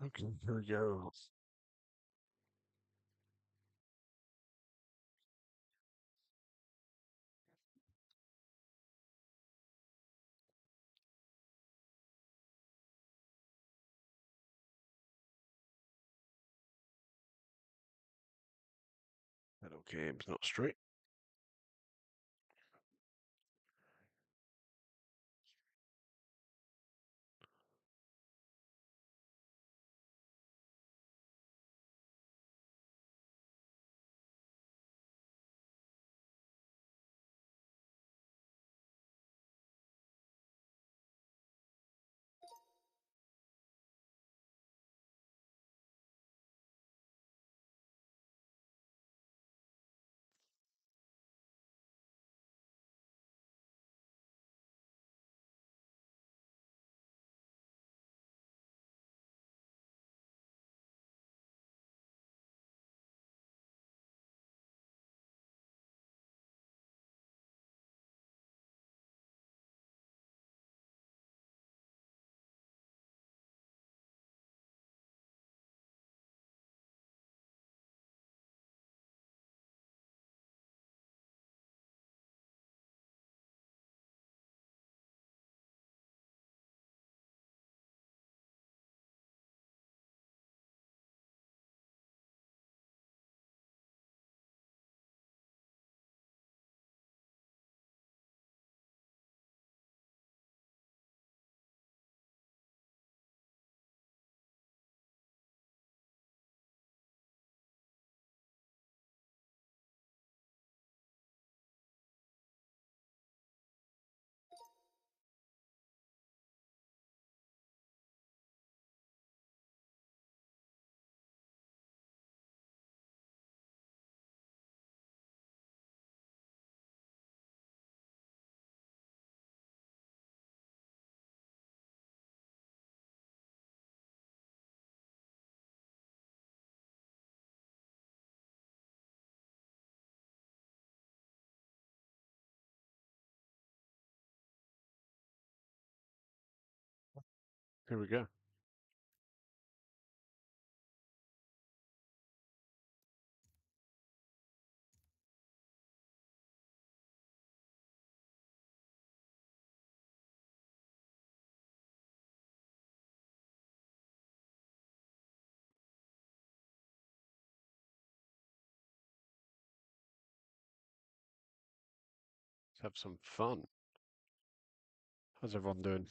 Okay, here we go. That okay, it's not straight. Here we go. Let's have some fun. How's everyone doing?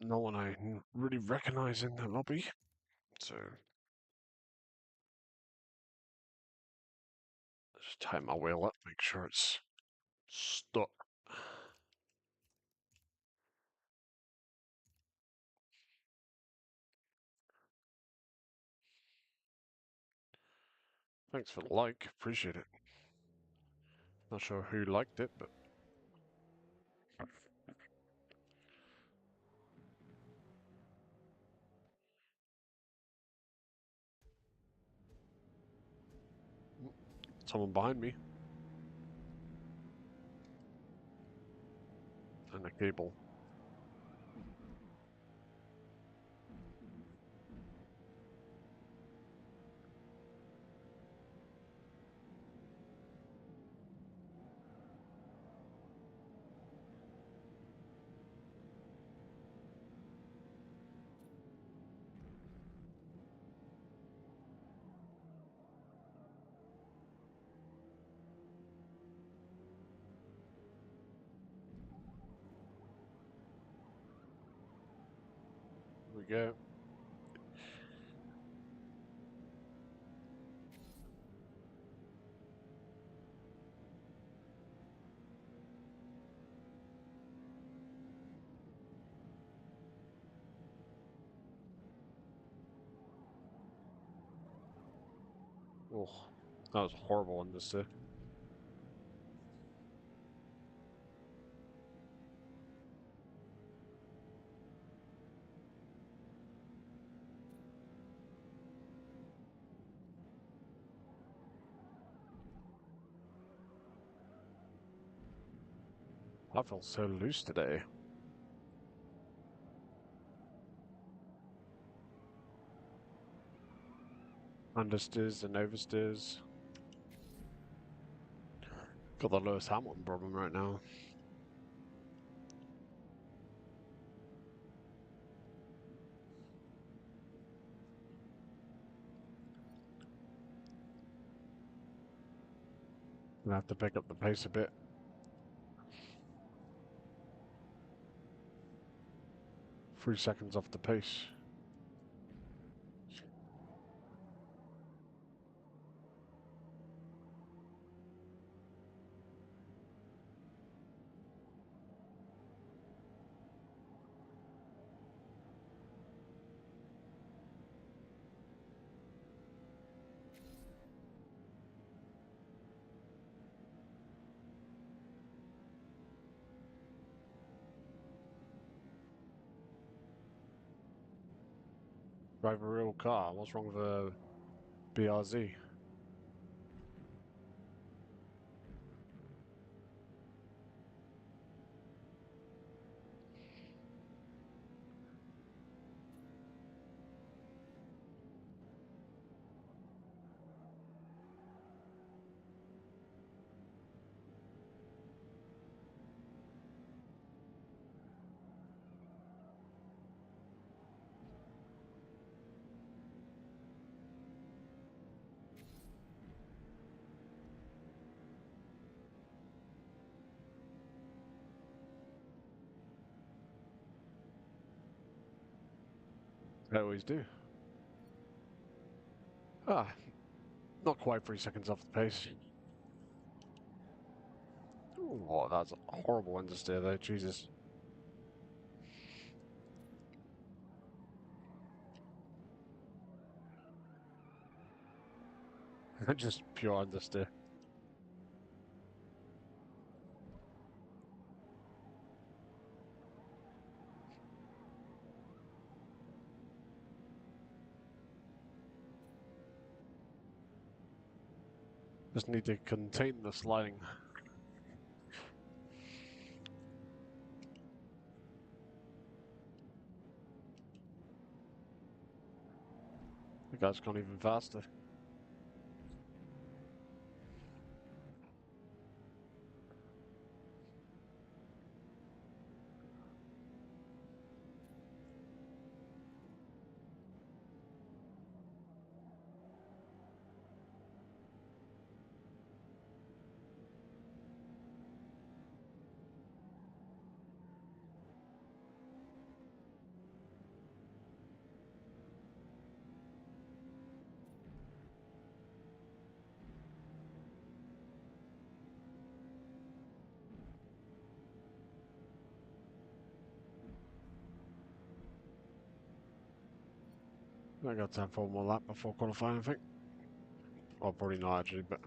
No one I really recognize in the lobby, so just tie my wheel up, make sure it's stuck. Thanks for the like, appreciate it. Not sure who liked it, but someone behind me and a cable. Here we go. Oh, that was horrible in this. I feel so loose today. Understeers and oversteers. Got the Lewis Hamilton problem right now. Gonna have to pick up the pace a bit. Three seconds off the pace. Drive a real car. What's wrong with a BRZ? They always do. Ah, not quite 3 seconds off the pace. Oh, that's a horrible understeer there, Jesus. Just pure understeer. Just need to contain the sliding. The guy's gone even faster. I got time for one more lap before qualifying, I think. Well, probably not actually, but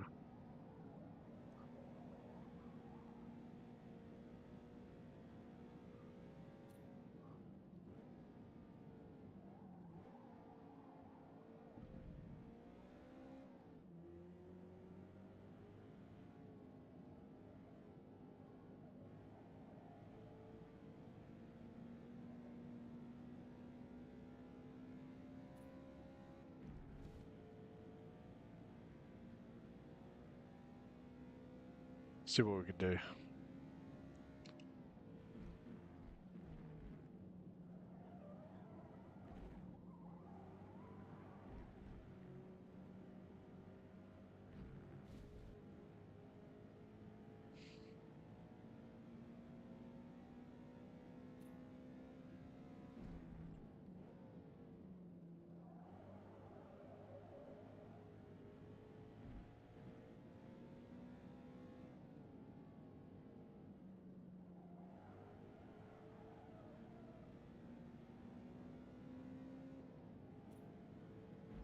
see what we could do.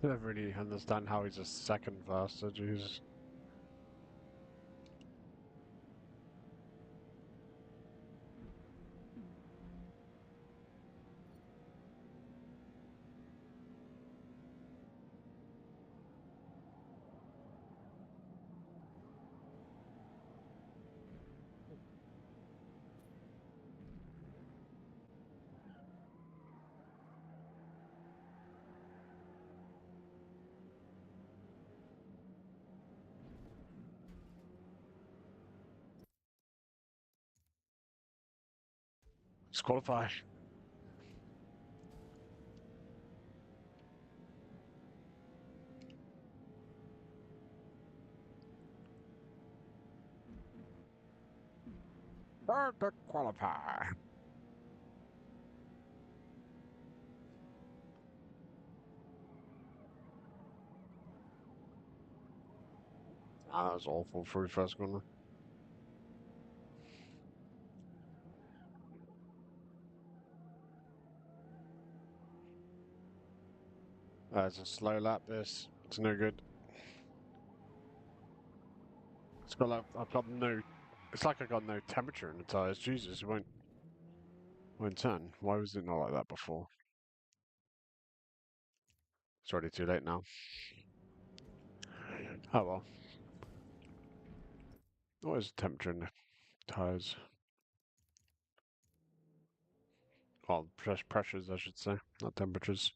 I don't really understand how he's a second faster, Jesus. Disqualify. To qualify. Ah, that was awful for his first corner. It's a slow lap, this. It's no good. It's got like, I've got no... It's like I got no temperature in the tyres. Jesus, it won't turn. Why was it not like that before? It's already too late now. Oh well. What is the temperature in the tyres? Well, pressures, I should say, not temperatures.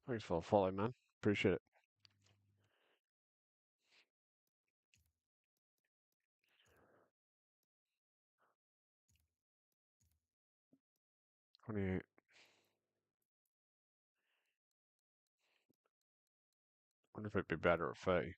Thanks for the follow, man. Appreciate it. 28. Wonder if it'd be better at 30.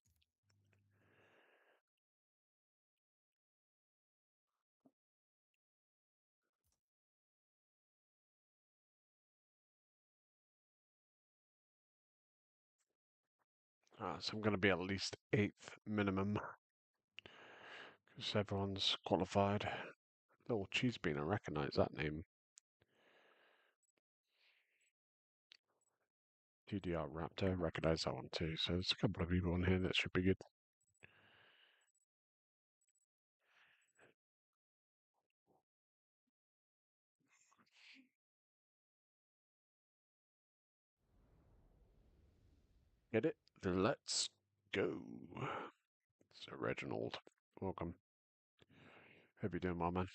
So I'm going to be at least 8th minimum. Because everyone's qualified. Little cheese bean, I recognise that name. TDR Raptor, recognise that one too. So there's a couple of people on here that should be good. Get it? Let's go. So Reginald, welcome. Hope you're doing well, man.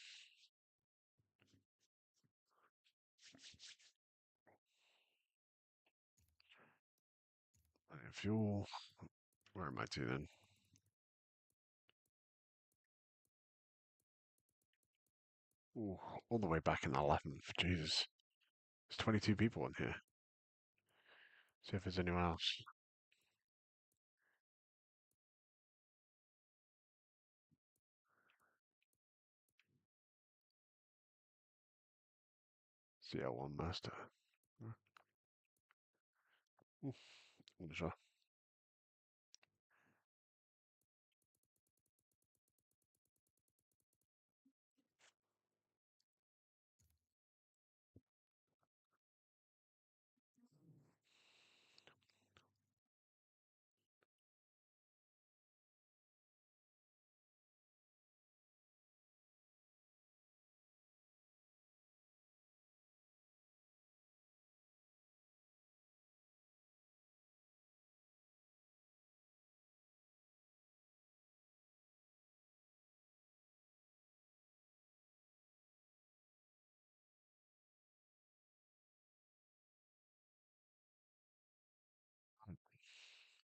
Fuel. Where am I to then? Ooh, all the way back in the 11th. Jesus. There's 22 people in here. See if there's anyone else. CL1 Master. I'm sure.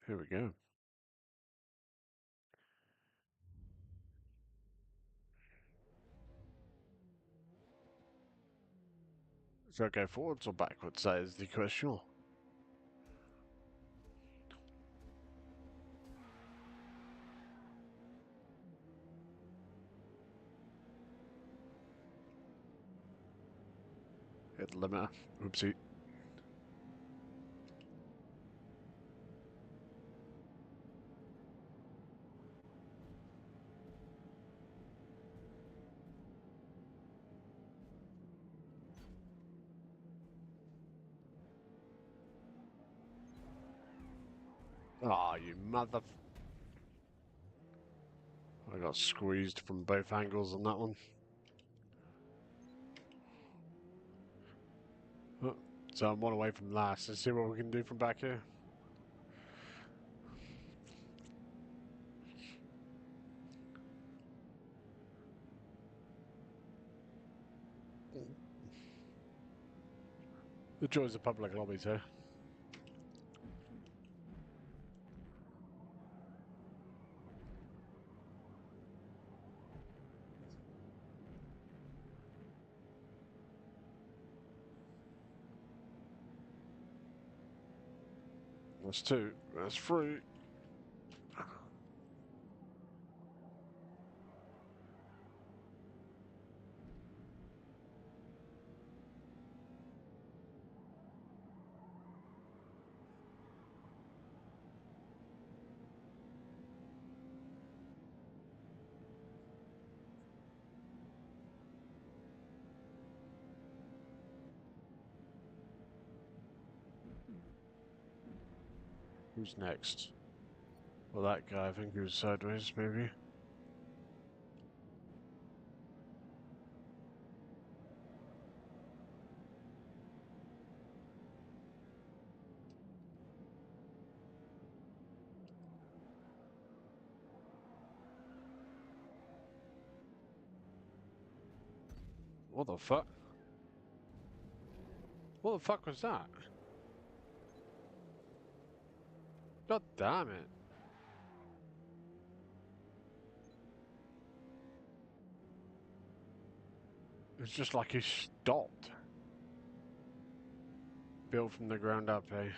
Here we go. So go forwards or backwards? That is the question. Hit the limiter. Oopsie. Ah, you mother... I got squeezed from both angles on that one. Oh, so I'm one away from last. Let's see what we can do from back here. The joys of public lobbies here. That's two. That's three. Who's next? Well, that guy, I think he was sideways, maybe. What the fuck? What the fuck was that? God damn it. It's just like he stopped. Built from the ground up, eh?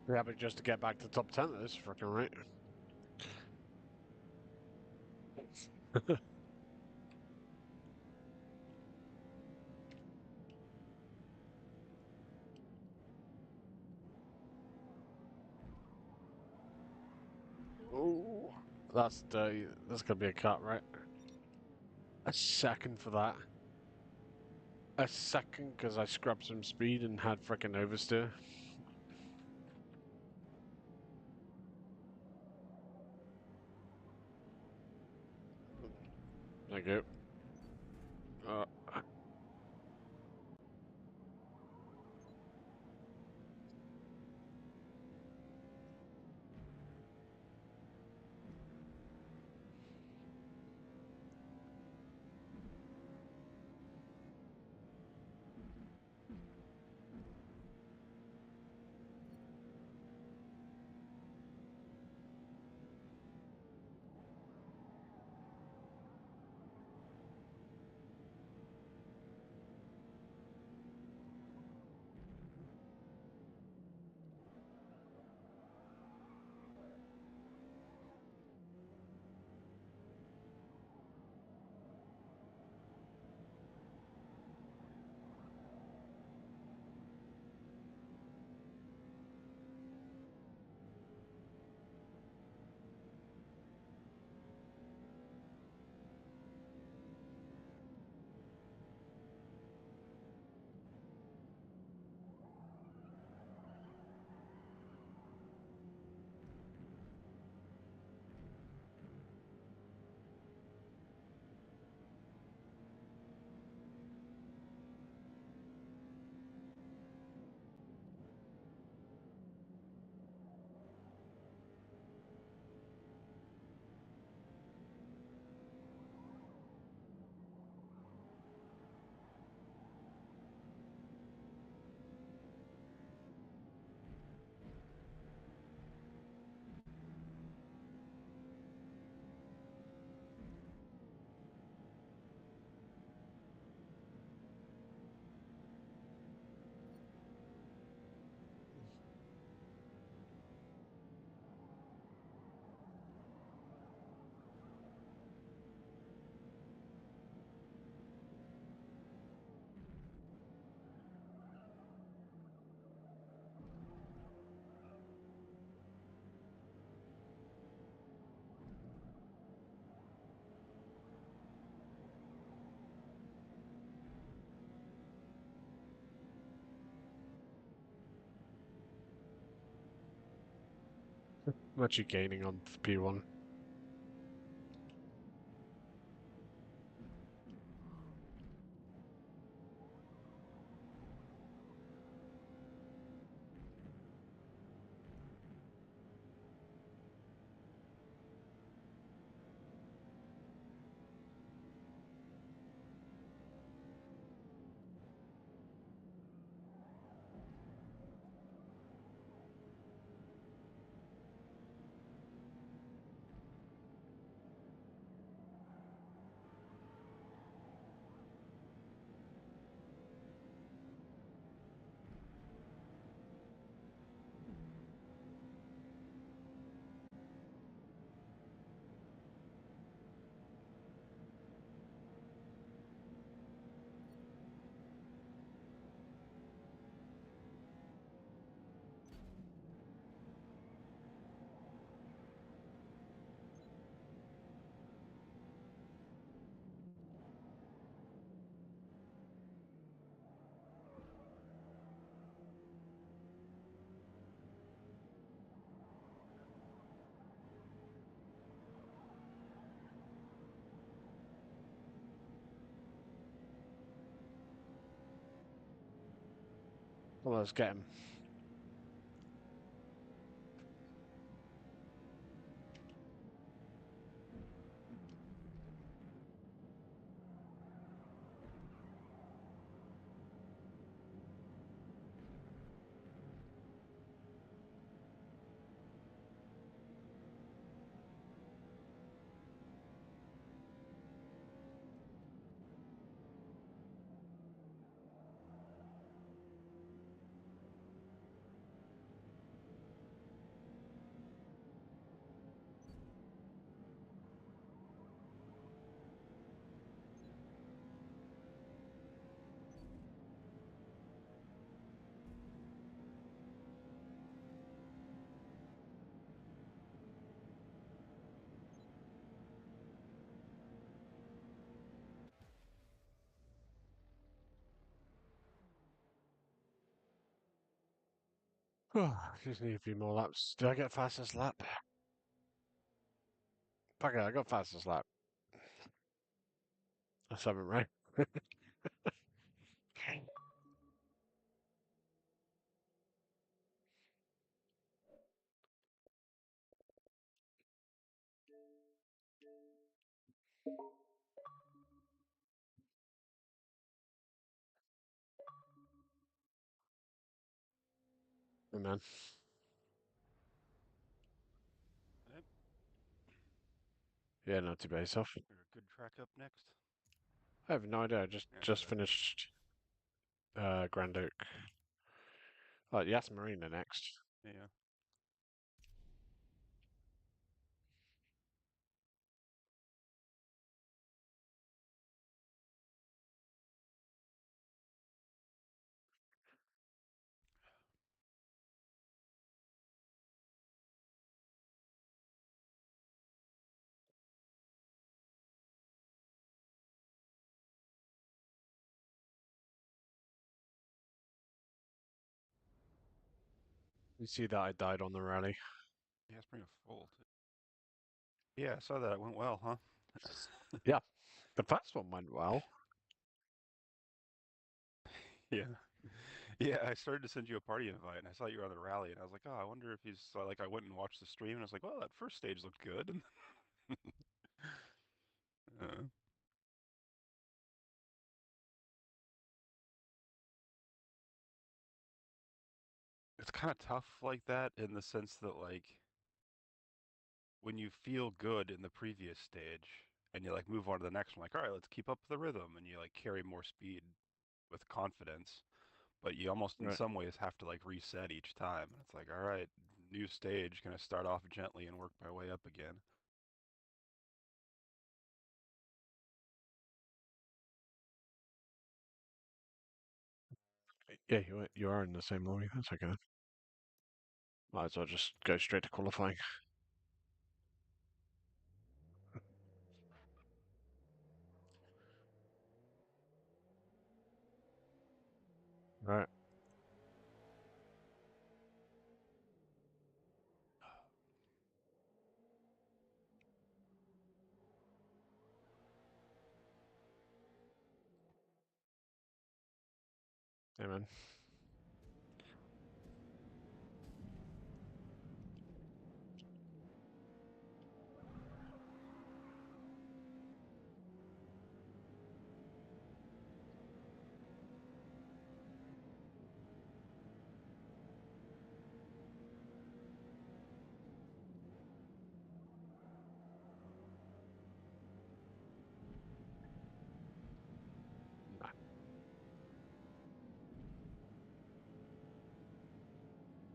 Yeah, but just to get back to top 10 at this freaking rate. Ooh, that's dirty. That's gonna be a cut, right? A second for that. A second because I scrubbed some speed and had freaking oversteer. There you go. Uh, I'm actually gaining on P1. Well, let's get him. Just need a few more laps. Did I get fastest lap? Fuck it, I got fastest lap. I 7, right? Hey, man. Yep. Yeah, not too bad yourself. Is there a good track up next? I have no idea. I just Yeah, just neither. finished Grand Oak. Oh, Yas Marina next. Yeah. You see that I died on the rally. Yeah, let's bring a full. Yeah, I saw that. It went well, huh? Yeah, the first one went well. Yeah. Yeah, I started to send you a party invite, and I saw you were on the rally, and I was like, oh, I wonder if he's like. I went and watched the stream, and I was like, well, that first stage looked good. uh, it's kind of tough like that in the sense that like when you feel good in the previous stage and you like move on to the next one, like, all right, let's keep up the rhythm, and you like carry more speed with confidence. But you almost in Right. some ways have to like reset each time. It's like, all right, new stage, gonna start off gently and work my way up again. Yeah, you are in the same lobby. That's okay. Might as well just go straight to qualifying. Right. Amen.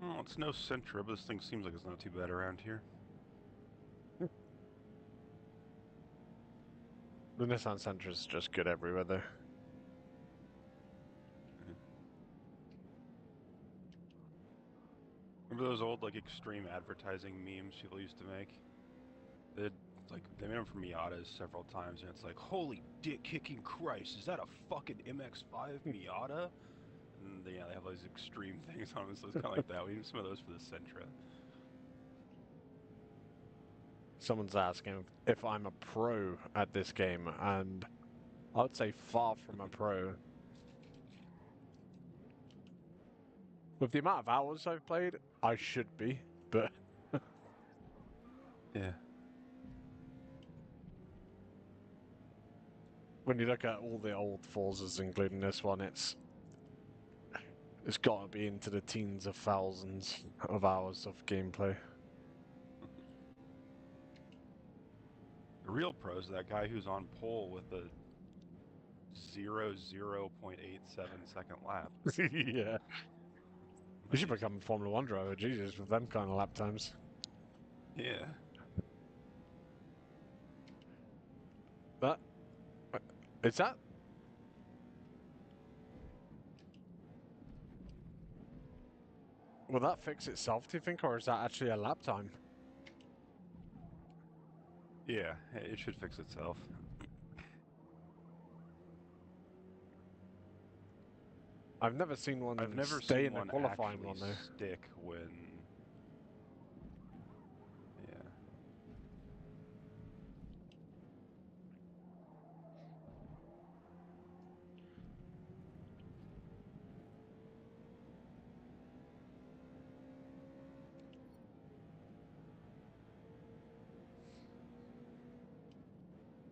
Well, it's no Sentra, but this thing seems like it's not too bad around here. The Nissan Sentra is just good everywhere, though. Remember those old like extreme advertising memes people used to make? They they made them for Miatas several times, and it's like, holy dick kicking Christ, is that a fucking MX-5 Miata? And yeah, they have those extreme things on them, so it's kind of like that. We need some of those for the Sentra. Someone's asking if I'm a pro at this game, and I would say far from a pro. With the amount of hours I've played, I should be, but Yeah. when you look at all the old Forzas, including this one, it's got to be into the teens of thousands of hours of gameplay. The real pros, that guy who's on pole with a 0.87 lap. Yeah. You should become a Formula One driver, Jesus, with them kind of lap times. Yeah. That is that. Will that fix itself, do you think, or is that actually a lap time? Yeah, it should fix itself. I've never seen one I've never stay seen in the one qualifying actually one though. stick when... Yeah.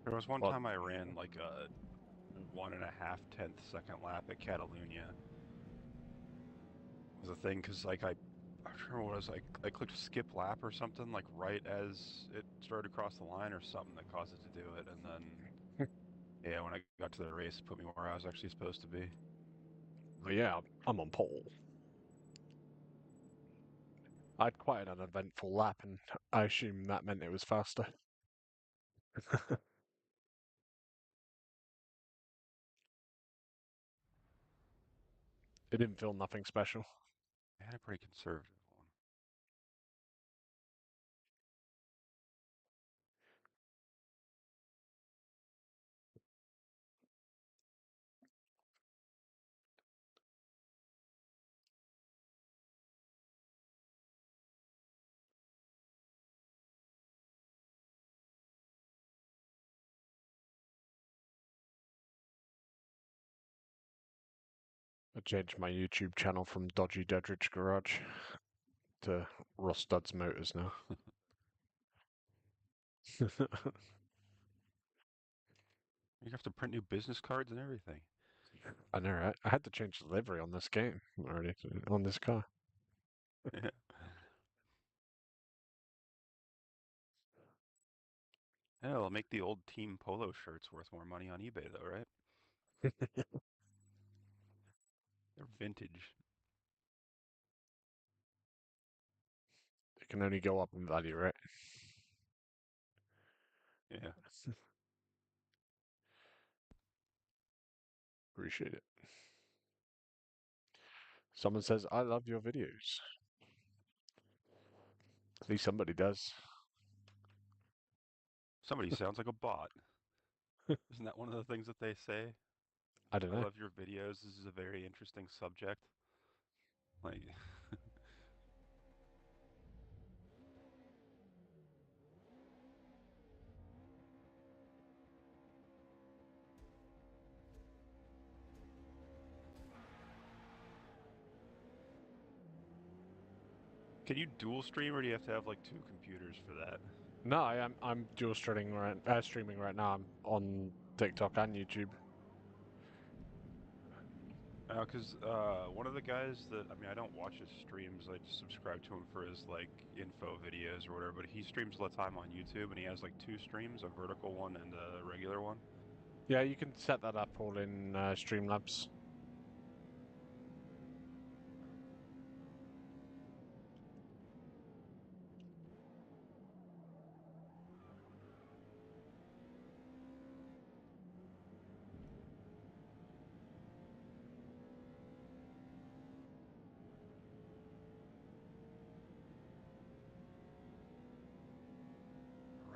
There was one What? time I ran like a 1.5 tenth second lap at Catalunya. Was a thing because like I don't remember what it was like. I clicked skip lap or something like right as it started to cross the line or something that caused it to do it, and then yeah, when I got to the race, it put me where I was actually supposed to be. But yeah, I'm on pole. I had quite an uneventful lap, and I assume that meant it was faster. It didn't feel nothing special. I had a pretty conservative one. I changed my YouTube channel from Dodgy Dedrich Garage to Ross Duds Motors now. You have to print new business cards and everything. I know, right? I had to change the livery on this game already, on this car. Yeah. Yeah, it'll make the old team polo shirts worth more money on eBay though, right? They're vintage. It can only go up in value, right? Yeah. Appreciate it. Someone says, I love your videos. At least somebody does. Somebody sounds like a bot. Isn't that one of the things that they say? I don't I know. love your videos. This is a very interesting subject. Like, Can you dual stream, or do you have to have like two computers for that? No, I'm dual streaming right now. I'm on TikTok and YouTube. Because one of the guys that I don't watch his streams. I just subscribe to him for his like info videos or whatever. But he streams all the time on YouTube, and he has like two streams, a vertical one and a regular one. Yeah, you can set that up all in Streamlabs.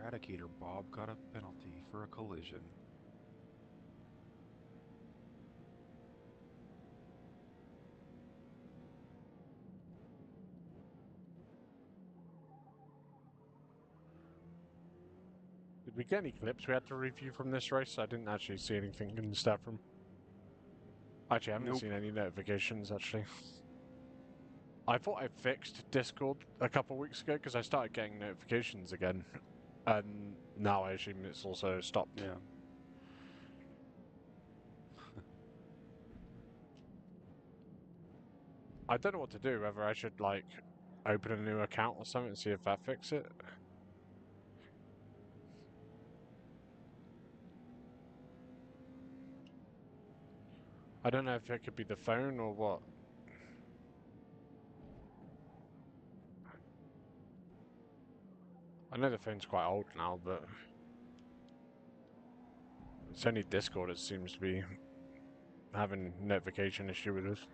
Eradicator Bob got a penalty for a collision. Did we get any clips we had to review from this race? I didn't actually see anything in the stat room. Actually, I haven't Nope. seen any notifications, actually. I thought I fixed Discord a couple weeks ago because I started getting notifications again. And now I assume it's also stopped. Yeah. I don't know what to do, whether I should, like, open a new account or something and see if that fixes it. I don't know if it could be the phone or what. I know the phone's quite old now, but it's only Discord that seems to be having notification issue with us.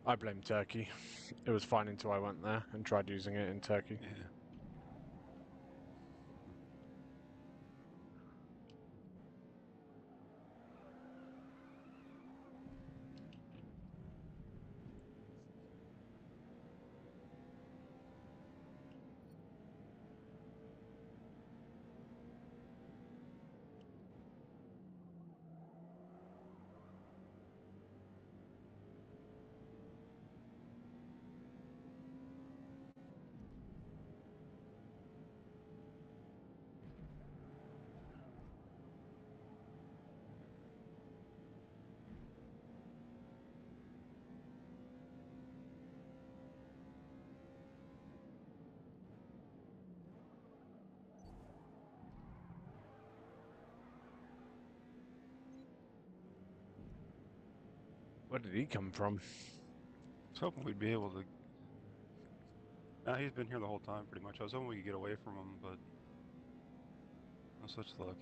I blame Turkey. It was fine until I went there and tried using it in Turkey. Yeah. Where did he come from? I was hoping we'd be able to. He's been here the whole time, pretty much. I was hoping we could get away from him, but no such luck.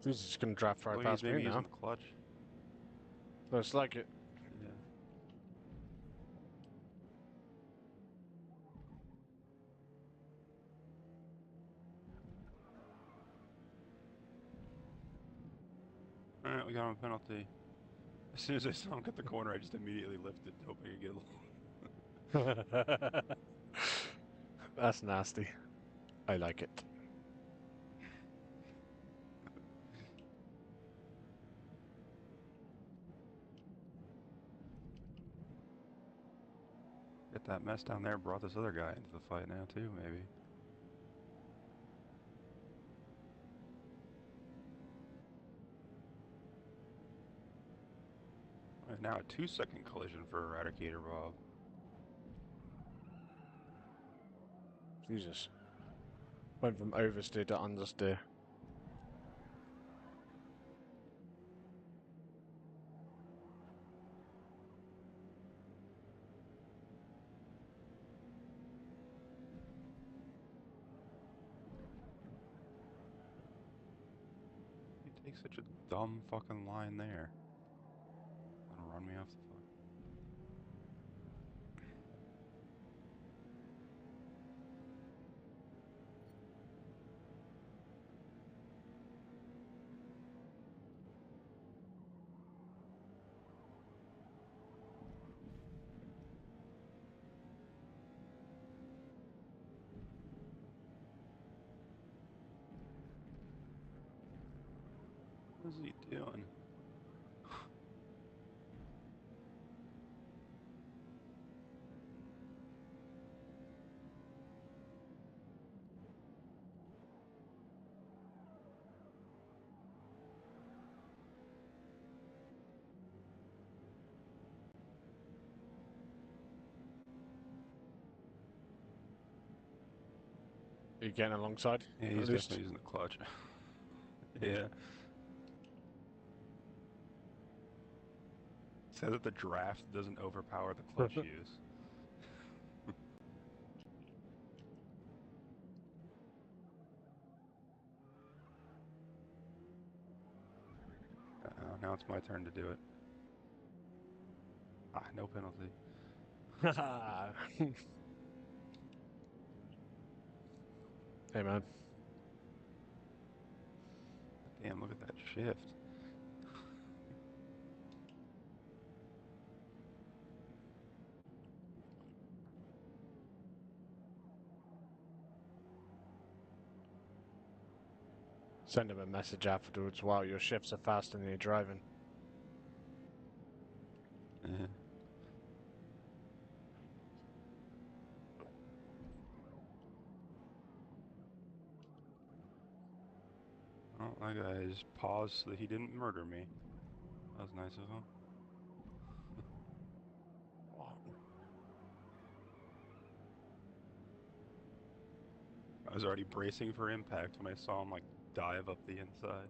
He's just gonna drive right Well, he's past me maybe using now. the clutch. Looks like it. Yeah. All right, we got him a penalty. As soon as I saw him cut the corner, I just immediately lifted, hoping he'd get a little. That's nasty. I like it. Get that mess down there, brought this other guy into the fight now, too, maybe. All right, now a 2-second collision for Eradicator Bob. Jesus. Went from oversteer to understeer. He takes such a dumb fucking line there. Gonna run me off the fuck. What is he doing? You're getting alongside, Yeah, at he's least. definitely using the clutch. Mm. Yeah. Said that the draft doesn't overpower the clutch use. Oh, now it's my turn to do it. Ah, no penalty. Hey, man. Damn, look at that shift. Send him a message afterwards. Wow, your shifts are faster than you're driving. Yeah. Oh, that guy just paused so that he didn't murder me. That was nice of him. I was already bracing for impact when I saw him like dive up the inside.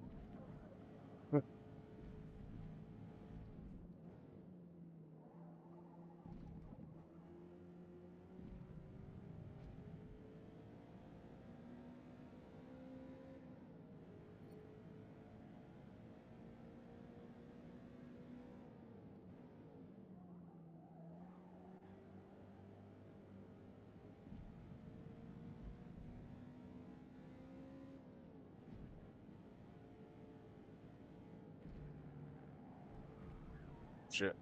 Shit.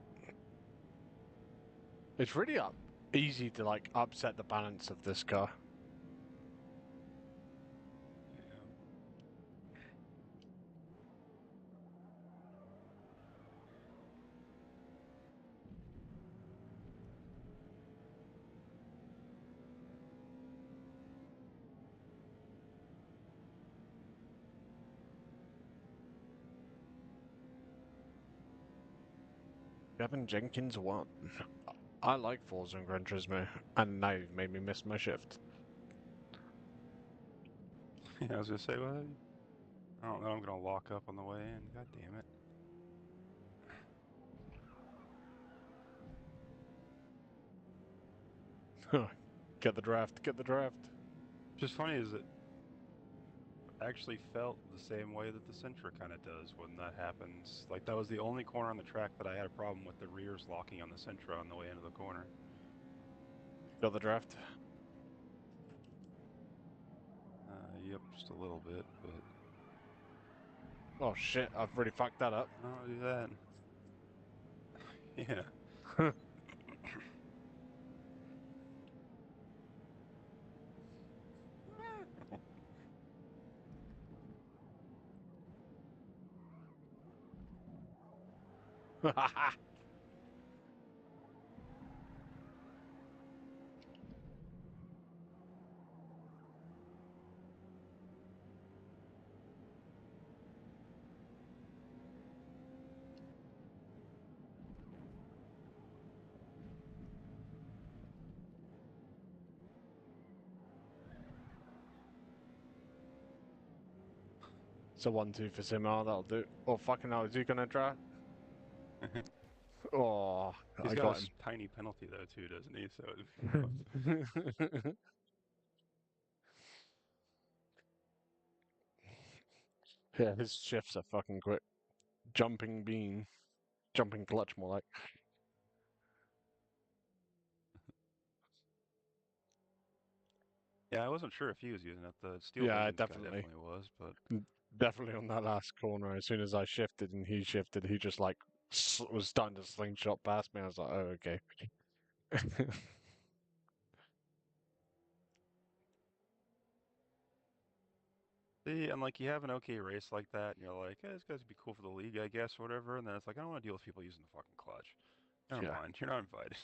It's really easy to like upset the balance of this car. Yeah. Gavin Jenkins won. I like Forza and Gran Turismo, and now you've made me miss my shift. Yeah, I was gonna say, well, I don't know. I'm gonna lock up on the way in. God damn it. Get the draft, get the draft. Just funny is it actually felt the same way that the Sentra kind of does when that happens. Like that was the only corner on the track that I had a problem with the rears locking on the Sentra on the way into the corner. Got the draft. Yep, just a little bit, but Oh shit, I've really fucked that up. I don't do that. Yeah. So 1-2 for Simar, that'll do. Oh fucking hell, is he gonna draft? Oh, He's I got a got him. tiny penalty though too, doesn't he? So it'd be fun. Yeah, his shifts are fucking quick. Jumping bean. Jumping clutch, more like. Yeah, I wasn't sure if he was using it. The Steel Yeah, Legends guy definitely. definitely was, but Definitely on that last corner. As soon as I shifted and he shifted, he just like was starting to slingshot past me. I was like, oh, okay. see, and like you have an okay race like that, and you're like, hey, this guy's be cool for the league, I guess, or whatever. And then it's like, I don't want to deal with people using the fucking clutch. Never Yeah. mind, you're not invited.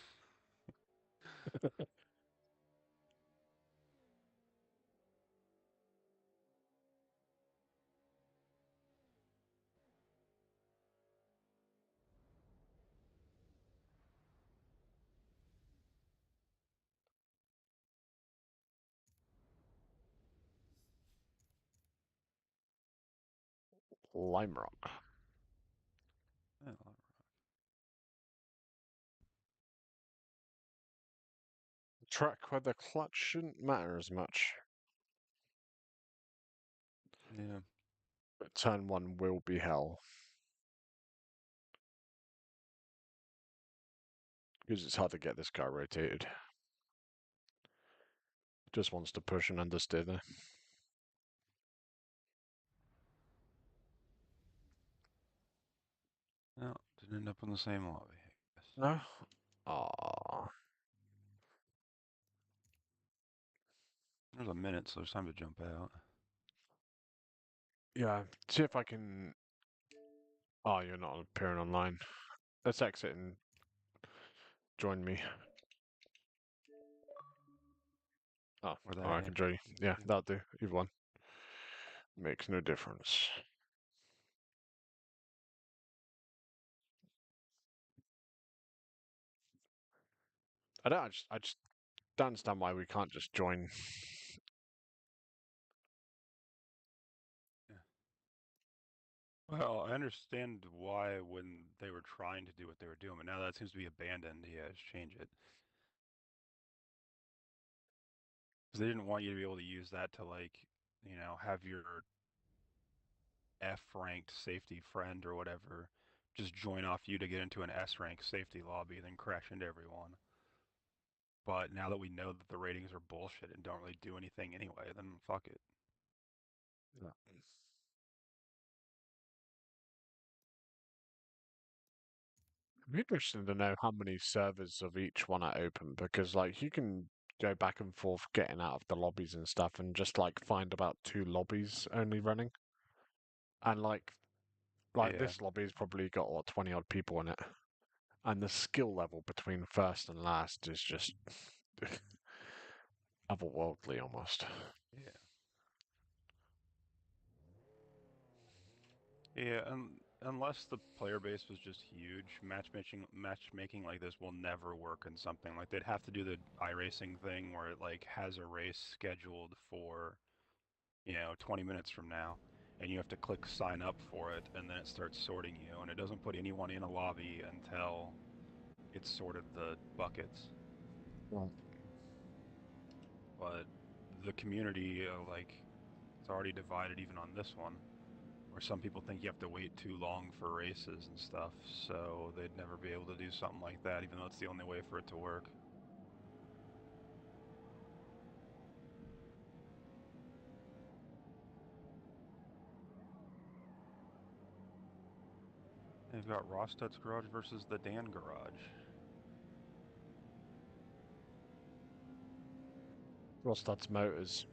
Lime Rock. Yeah, Track where the clutch shouldn't matter as much. yeah. But turn one will be hell. Because it's hard to get this car rotated. Just wants to push and understeer there. No, didn't end up in the same lobby, I guess. No? Ah. There's a minute, so there's time to jump out. Yeah, see if I can... Oh, you're not appearing online. Let's exit and join me. Oh, Or that, I yeah. can join you. Yeah, Yeah. that'll do. Either one. Makes no difference. I just don't understand why we can't just join. Yeah. Well, I understand why when they were trying to do what they were doing, but now that seems to be abandoned. Yeah, just change it. Because they didn't want you to be able to use that to, like, have your F-ranked safety friend or whatever just join off you to get into an S-ranked safety lobby and then crash into everyone. But now that we know that the ratings are bullshit and don't really do anything anyway, then fuck it. Yeah. I'm interested to know how many servers of each one are open because, like, you can go back and forth getting out of the lobbies and stuff and just, like, find about 2 lobbies only running. And, like Yeah, this lobby's probably got, what, 20 odd people in it. And the skill level between first and last is just otherworldly almost. yeah. Yeah, and unless the player base was just huge, matchmaking like this will never work in something. Like they'd have to do the iRacing thing where it like has a race scheduled for, 20 minutes from now, and you have to click sign up for it, and then it starts sorting you, and it doesn't put anyone in a lobby until it's sorted the buckets. Right. But the community, like, it's already divided even on this one. Where some people think you have to wait too long for races and stuff, so they'd never be able to do something like that, even though it's the only way for it to work. They've got Rosted's Garage versus the Dan Garage. Rostad's Motors.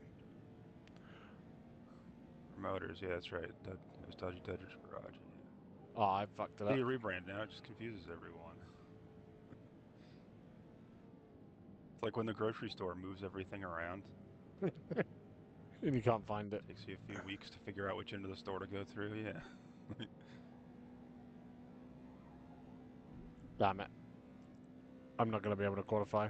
Promoters, yeah, that's right. It was Dodgy Dodger's Garage. Oh, I fucked it See, up. a rebrand now, it just confuses everyone. It's like when the grocery store moves everything around. And you can't find it. Takes you a few weeks to figure out which end of the store to go through, yeah. Damn it. I'm not going to be able to qualify.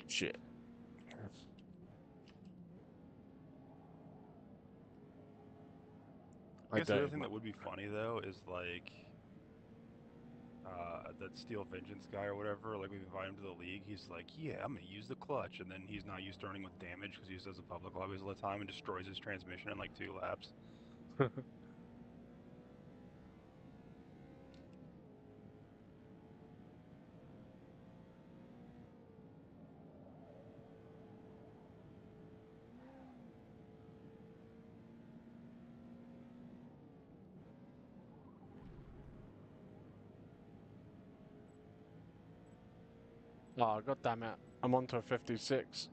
Shit. I I guess the don't other even thing that would be funny, though, is like that Steel Vengeance guy or whatever, like we invite him to the league, he's like, yeah, I'm gonna use the clutch, and then he's not used to running with damage because he does the public lobbies all the time and destroys his transmission in like 2 laps. Oh, god damn it. I'm on to a 56.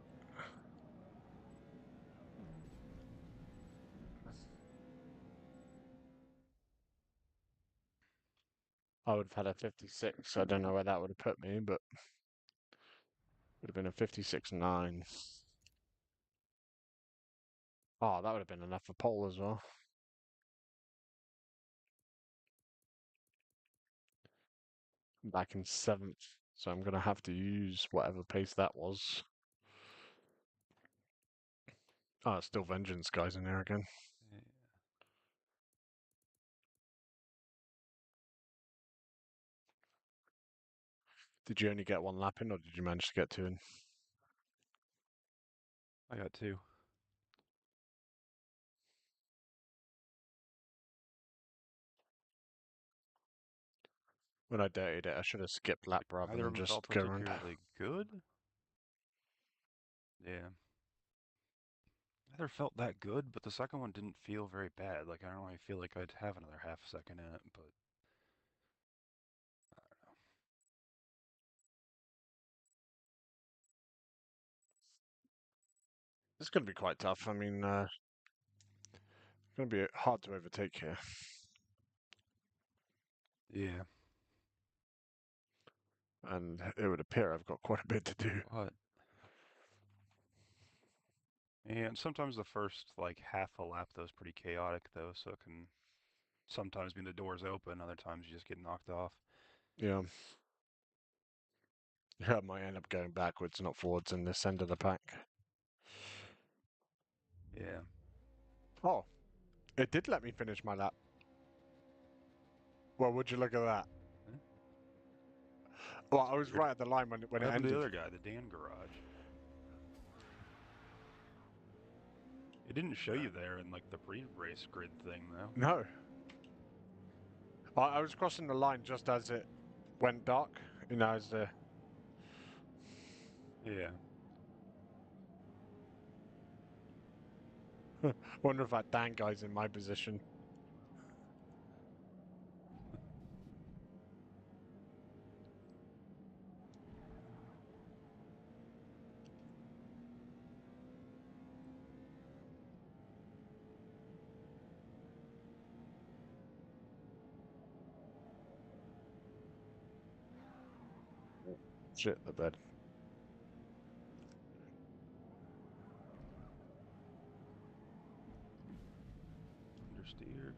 I would have had a 56. I don't know where that would have put me, but would have been a 56.9. Oh, that would have been enough for pole as well. Back in 7th. So I'm going to have to use whatever pace that was. Oh, it's still Vengeance guys in there again. Yeah. Did you only get one lap in, or did you manage to get two in? I got two. When I dirtied it, I should have skipped lap rather Neither of than them felt just go around. particularly good. Yeah. Neither felt that good, but the second one didn't feel very bad. Like, I don't really feel like I'd have another half second in it, but I don't know. It's going to be quite tough. I mean, it's going to be hard to overtake here. Yeah. And it would appear I've got quite a bit to do. But and sometimes the first like half a lap though is pretty chaotic though, so it can sometimes mean the doors open, other times you just get knocked off. Yeah. Yeah, I might end up going backwards, not forwards in this end of the pack. Yeah. Oh, it did let me finish my lap. Well, would you look at that? Eh, Well, I that's was weird. right at the line when What it happened to the ended. other guy, the Dan Garage? It didn't show you there in like the pre-race grid thing though. No. I was crossing the line just as it went dark. You know, as the. Yeah. Wonder if that Dan guy's in my position. Shit, the bed. Understeer.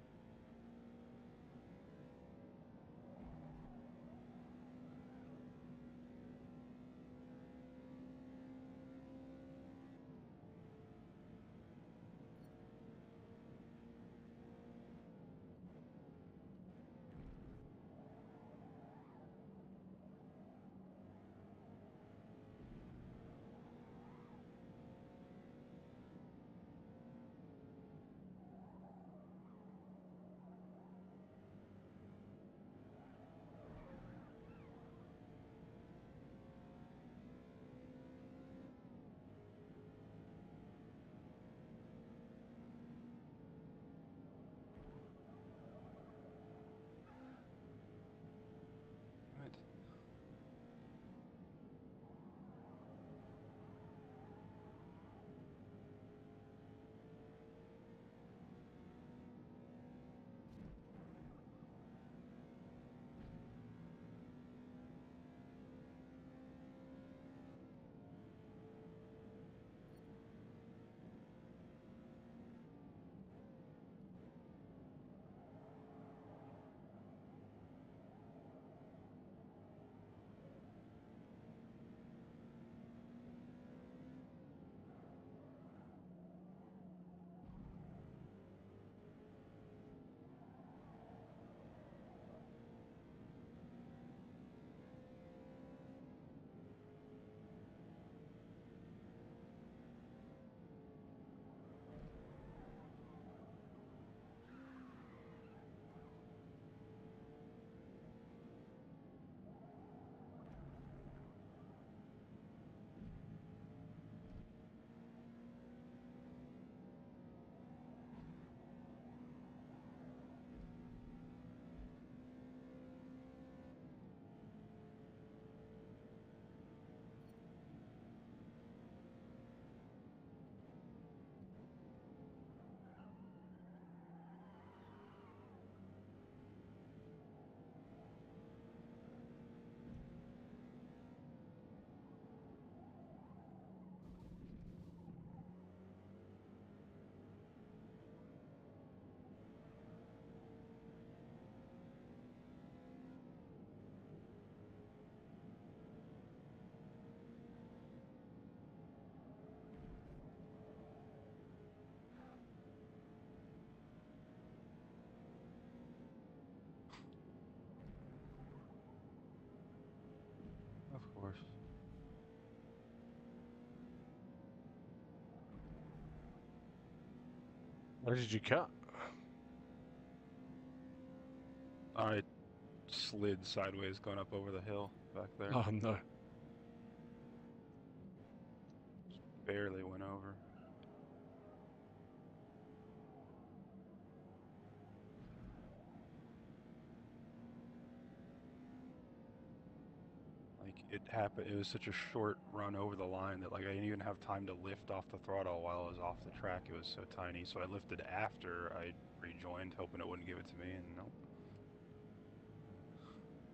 of course. Where did you cut? I slid sideways going up over the hill back there. Oh no. Barely went over. Like it happened. It was such a short run over the line that like I didn't even have time to lift off the throttle while I was off the track. It was so tiny. So I lifted after I rejoined, hoping it wouldn't give it to me, and nope.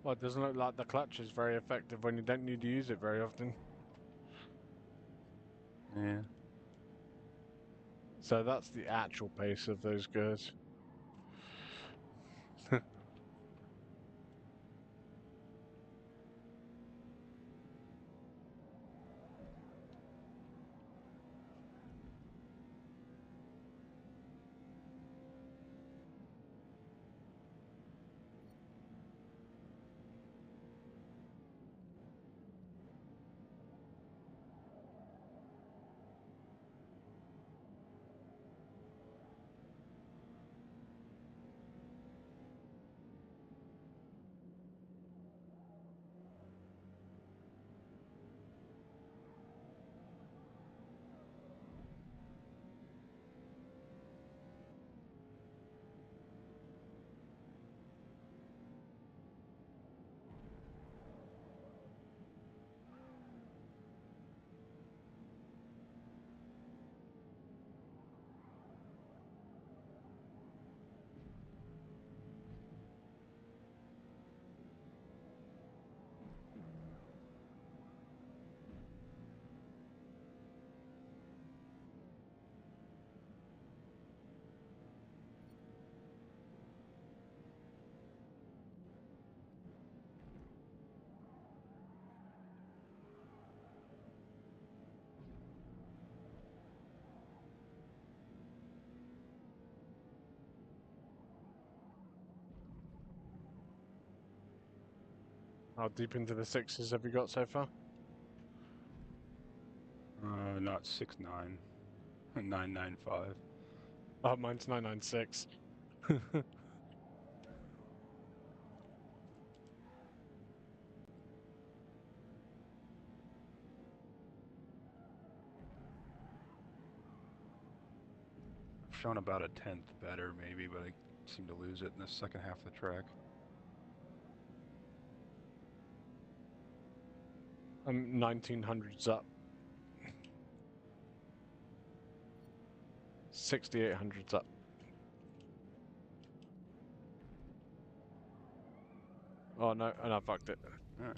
Well, it doesn't look like the clutch is very effective when you don't need to use it very often. Yeah. So that's the actual pace of those gears. How deep into the sixes have you got so far? Not 6.9, 9.95. Oh, mine's 996. I've shown about a tenth better, maybe, but I seem to lose it in the second half of the track. I'm 1900s up. 6800s up. Oh no, and I fucked it. Yeah.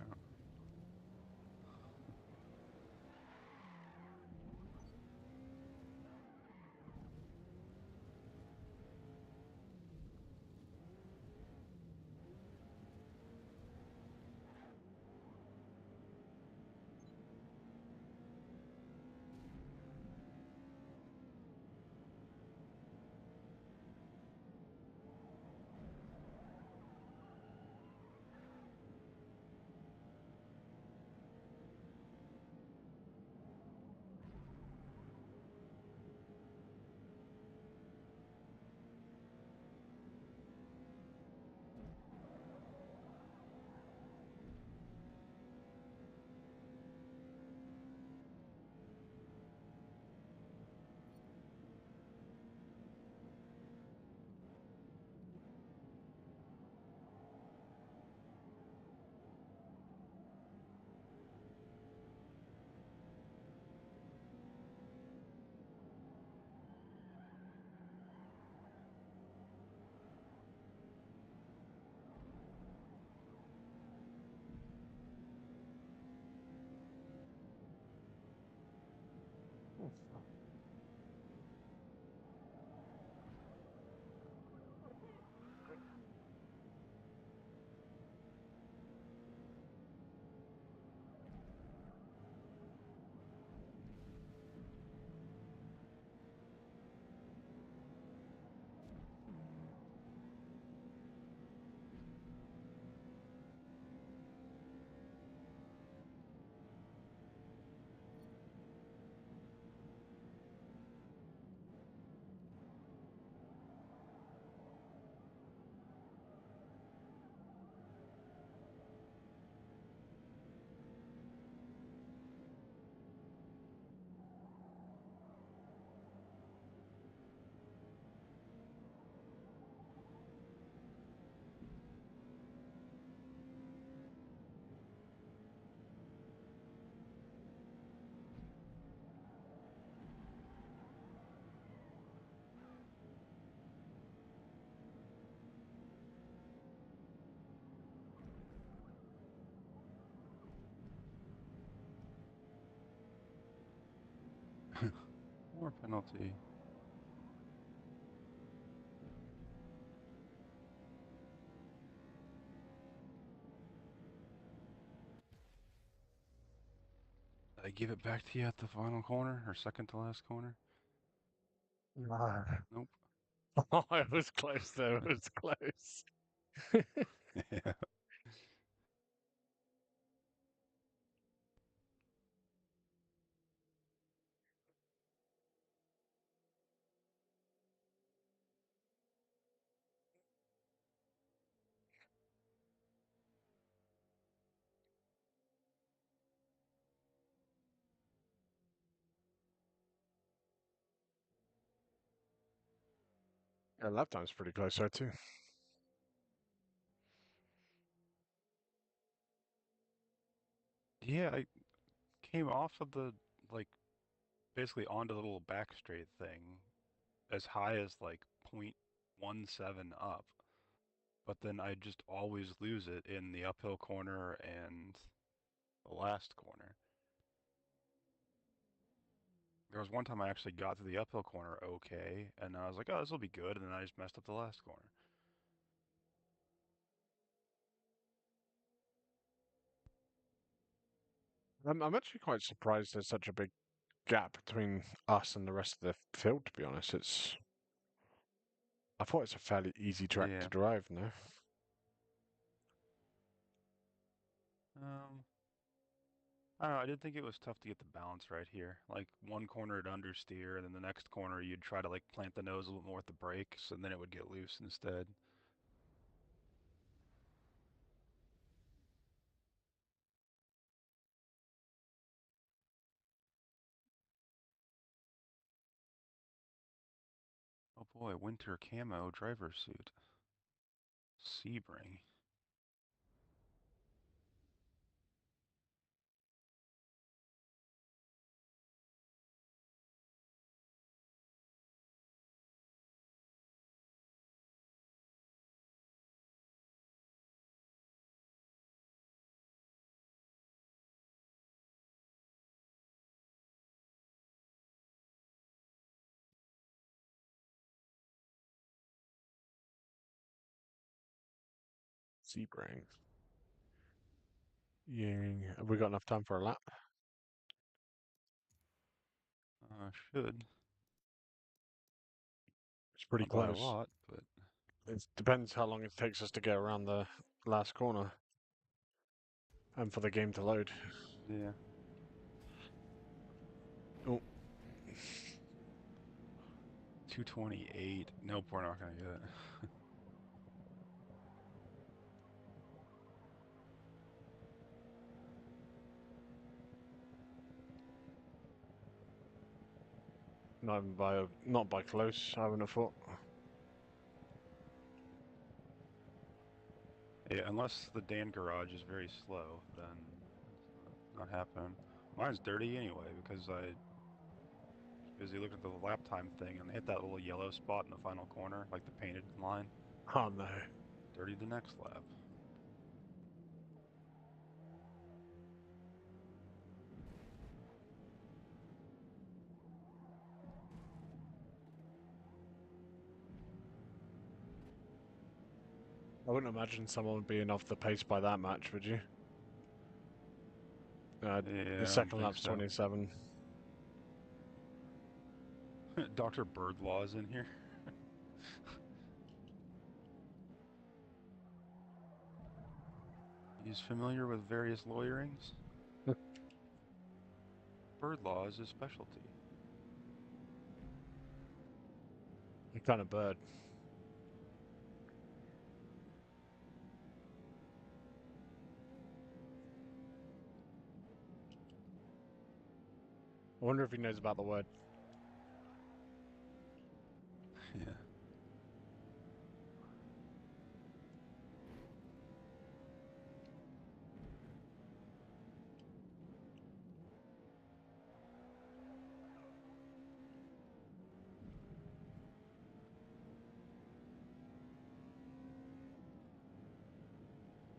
More penalty. Did I give it back to you at the final corner or second to last corner? No. Nope. Oh, it was close though. It was close. Yeah. Yeah, lap time's pretty close there too. Yeah, I came off of the like basically onto the little back straight thing as high as like 0.17 up, but then I just always lose it in the uphill corner and the last corner. There was one time I actually got to the uphill corner okay, and I was like, oh, this will be good, and then I just messed up the last corner. I'm actually quite surprised there's such a big gap between us and the rest of the field, to be honest. I thought it's a fairly easy track to Yeah. drive, no? Um, I don't know. I did think it was tough to get the balance right here. Like one corner it'd understeer, and then the next corner you'd try to like plant the nose a little more with the brakes, and then it would get loose instead. Oh boy, winter camo driver suit. Sebring. Sebring. Yeah. Have we got enough time for a lap? Should. It's pretty Not by a close. lot, but It depends how long it takes us to get around the last corner and for the game to load. yeah. Oh, 228. Nope, we're not gonna get it. not even not by close, I wouldn't have thought. Yeah, unless the Dan garage is very slow, then it's not happening. Mine's dirty anyway because I busy looking at the lap time thing and they hit that little yellow spot in the final corner, like the painted line. Oh no. Dirty the next lap. I wouldn't imagine someone being off the pace by that much, would you? The Yeah, I don't second think lap's so. 27. Dr. Birdlaw's in here. He's familiar with various lawyerings. Bird law is his specialty. What kind of bird? I wonder if he knows about the word. Yeah.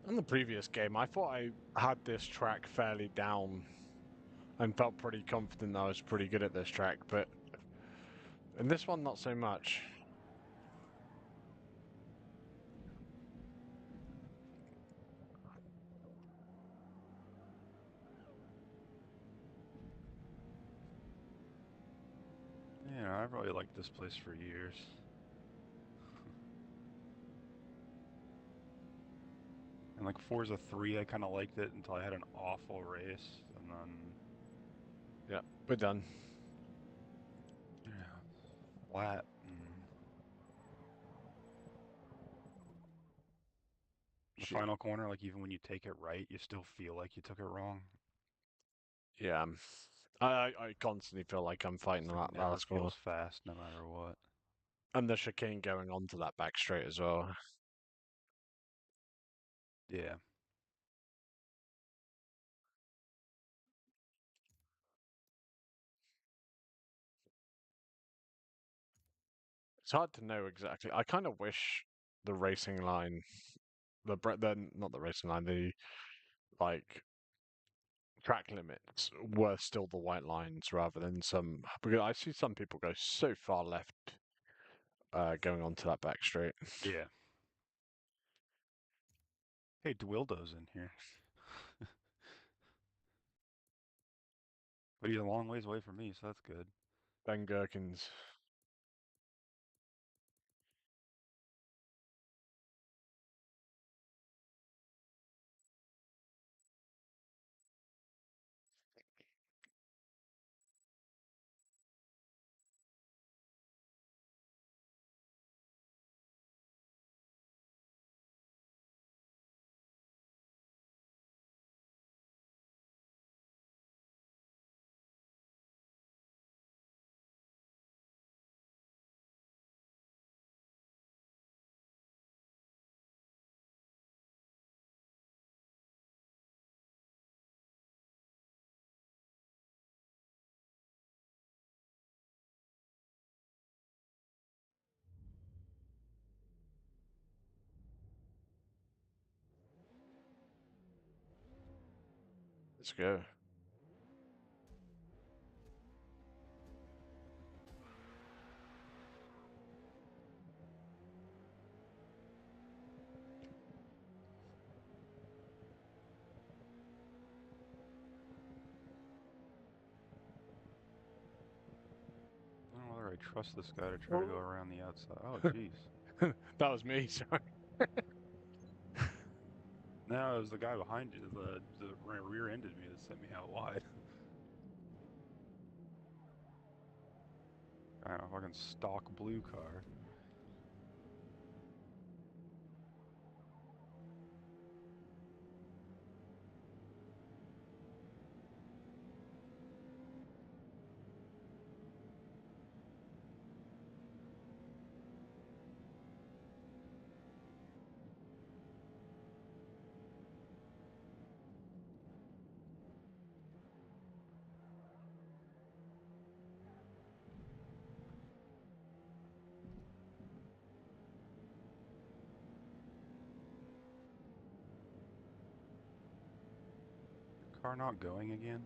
In the previous game, I thought I had this track fairly down and felt pretty confident that I was pretty good at this track, but And this one, not so much. Yeah, I've really liked this place for years. And like Forza 3, I kind of liked it until I had an awful race, and then Yeah, we're done. yeah, flat. And the Shit. final corner, like even when you take it right, you still feel like you took it wrong. Yeah, I constantly feel like I'm fighting It's like that never last corner. feels fast, no matter what. And the chicane going onto that back straight as well. Yeah, It's hard to know exactly. I kind of wish the racing line, the not the racing line, the like track limits were still the white lines rather than some. Because I see some people go so far left, going onto that back straight. yeah. Hey, Dwildo's in here, but he's a long ways away from me, so that's good. Ben Gherkins. Let's go. I don't know whether I trust this guy to try to go Oh. around the outside. Oh, jeez. That was me. Sorry. No, it was the guy behind you. The rear-ended me that sent me out wide. Kind of fucking stock blue car. Car not going again?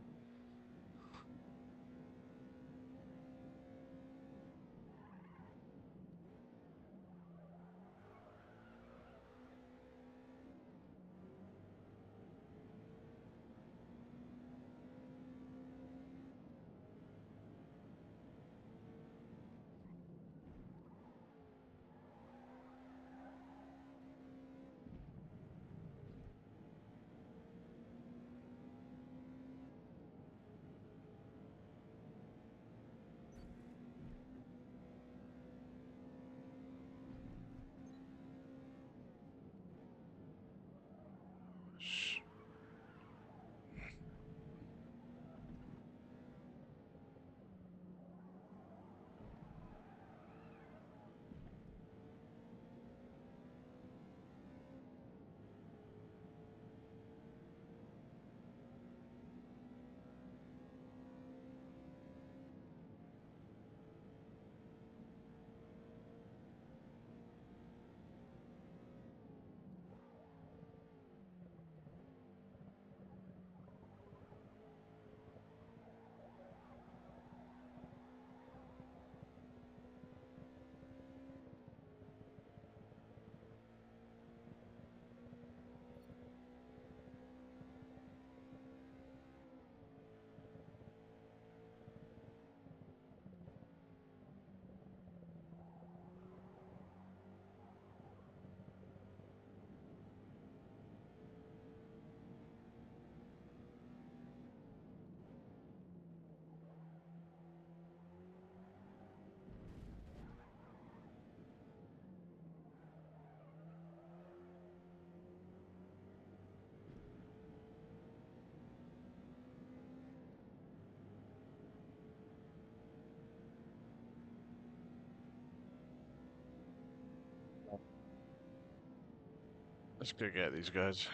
Let's go get these guys.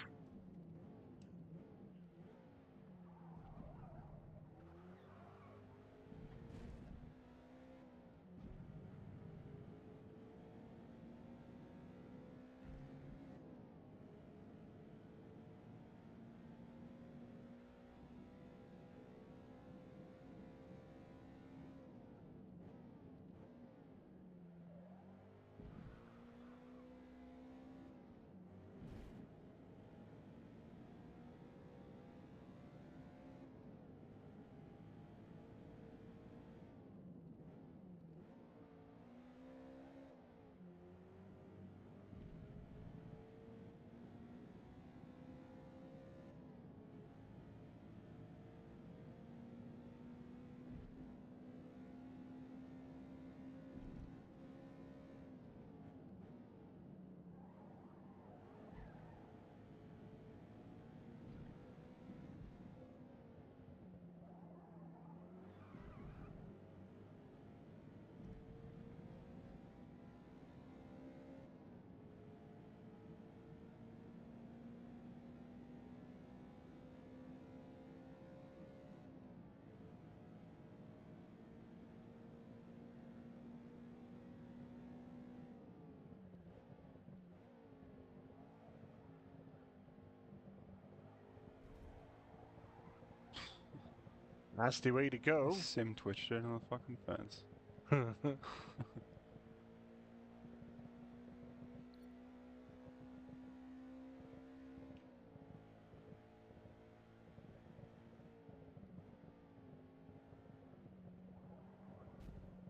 Nasty way to go. Sim twitched it on the fucking fence.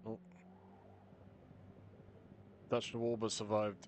Oh, Dutch the Warber survived.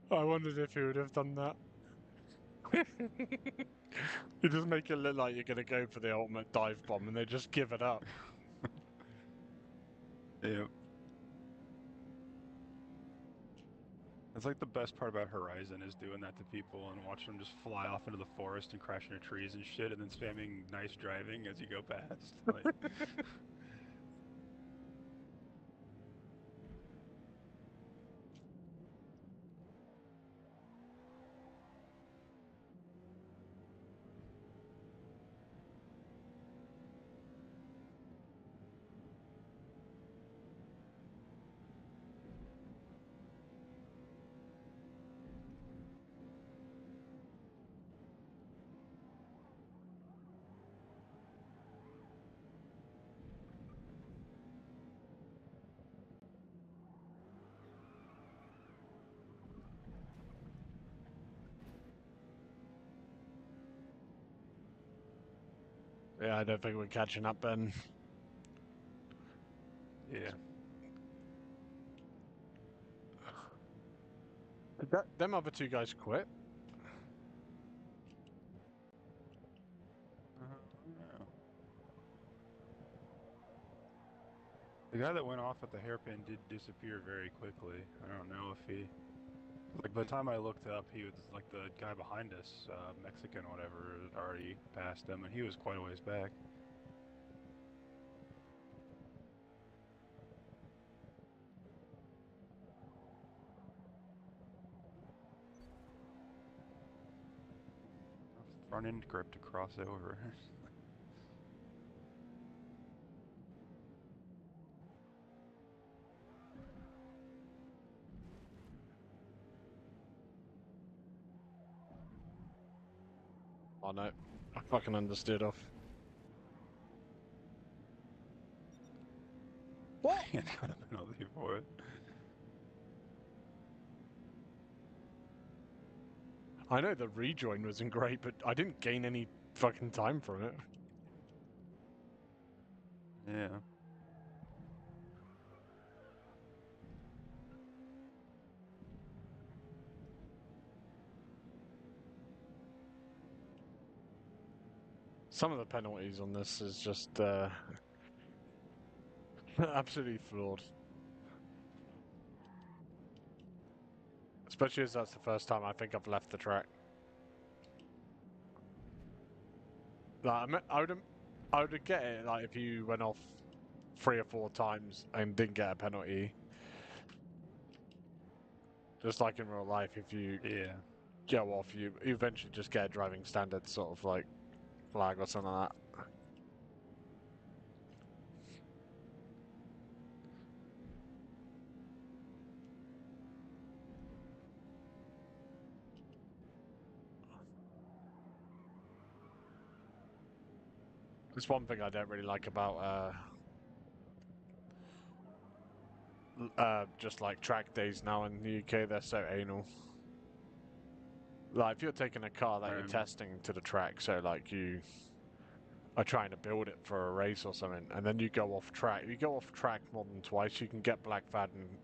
I wondered if he would have done that. You just make it look like you're gonna go for the ultimate dive bomb and they just give it up. Yep. That's like the best part about Horizon is doing that to people and watching them just fly off into the forest and crash into trees and shit, and then spamming nice driving as you go past. Like, Yeah, I don't think we're catching up, Ben. yeah. Them other two guys quit. Yeah. The guy that went off at the hairpin did disappear very quickly. I don't know if he. Like, by the time I looked up, he was like the guy behind us, Mexican or whatever, had already passed him, and he was quite a ways back. Front end grip to cross over. Oh no, I fucking understood off. What? He got a penalty for it. I know the rejoin wasn't great, but I didn't gain any fucking time from it. Yeah. Some of the penalties on this is just absolutely flawed. Especially as that's the first time I think I've left the track. Like, I would get it like if you went off 3 or 4 times and didn't get a penalty. Just like in real life, if you Yeah. go off, you eventually just get a driving standard sort of like flag or something like that. It's one thing I don't really like about just like track days now in the UK. They're so anal. Like if you're taking a car that you're Right. testing to the track, so like you are trying to build it for a race or something, and then you go off track. You go off track more than twice, you can get black flag, and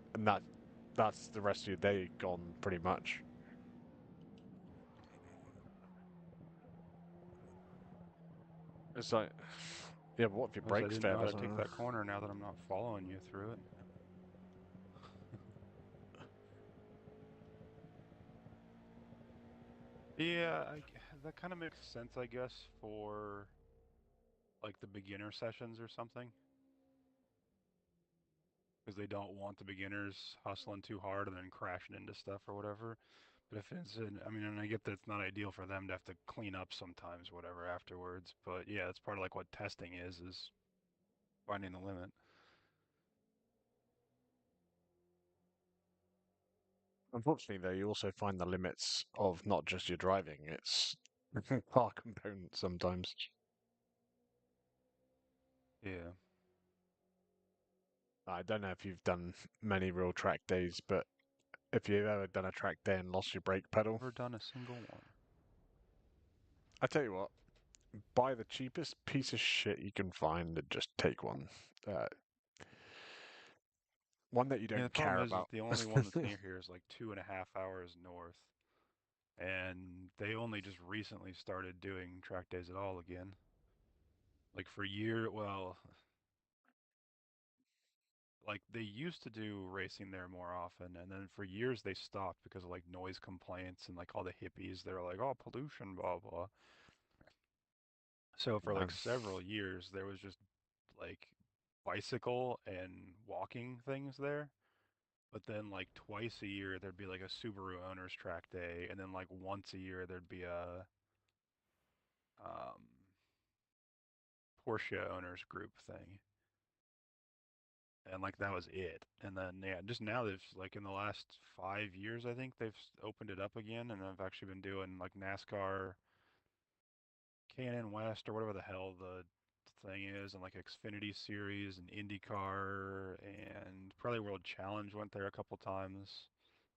that's the rest of your day gone pretty much. It's like, yeah, but what if your Unless I brakes didn't know fail how or to take something? that corner now that I'm not following you through it. Yeah, that kind of makes sense, I guess, for like the beginner sessions or something, because they don't want the beginners hustling too hard and then crashing into stuff or whatever. But if it's, I mean, and I get that it's not ideal for them to have to clean up sometimes, whatever, afterwards. But yeah, that's part of like what testing is finding the limit. Unfortunately, though, you also find the limits of not just your driving, it's car components sometimes. Yeah. I don't know if you've done many real track days, but if you've ever done a track day and lost your brake pedal, Never done a single one. I tell you what, buy the cheapest piece of shit you can find and just take one. Uh, one that you Yeah, the don't problem care is about. the only one that's near here is like 2.5 hours north, and they only just recently started doing track days at all again. Like for year, well, like they used to do racing there more often, and then for years they stopped because of like noise complaints and like all the hippies. They were like, "Oh, pollution, blah blah." So for like Man, several years, there was just like bicycle and walking things there. But then like twice a year there'd be like a Subaru owners track day, and then like once a year there'd be a um, Porsche owners group thing, and like that was it. And then yeah, just now they've like in the last 5 years I think they've opened it up again, and I've actually been doing like NASCAR, K&N West or whatever the hell the thing is, and like Xfinity Series and IndyCar and probably World Challenge went there a couple times.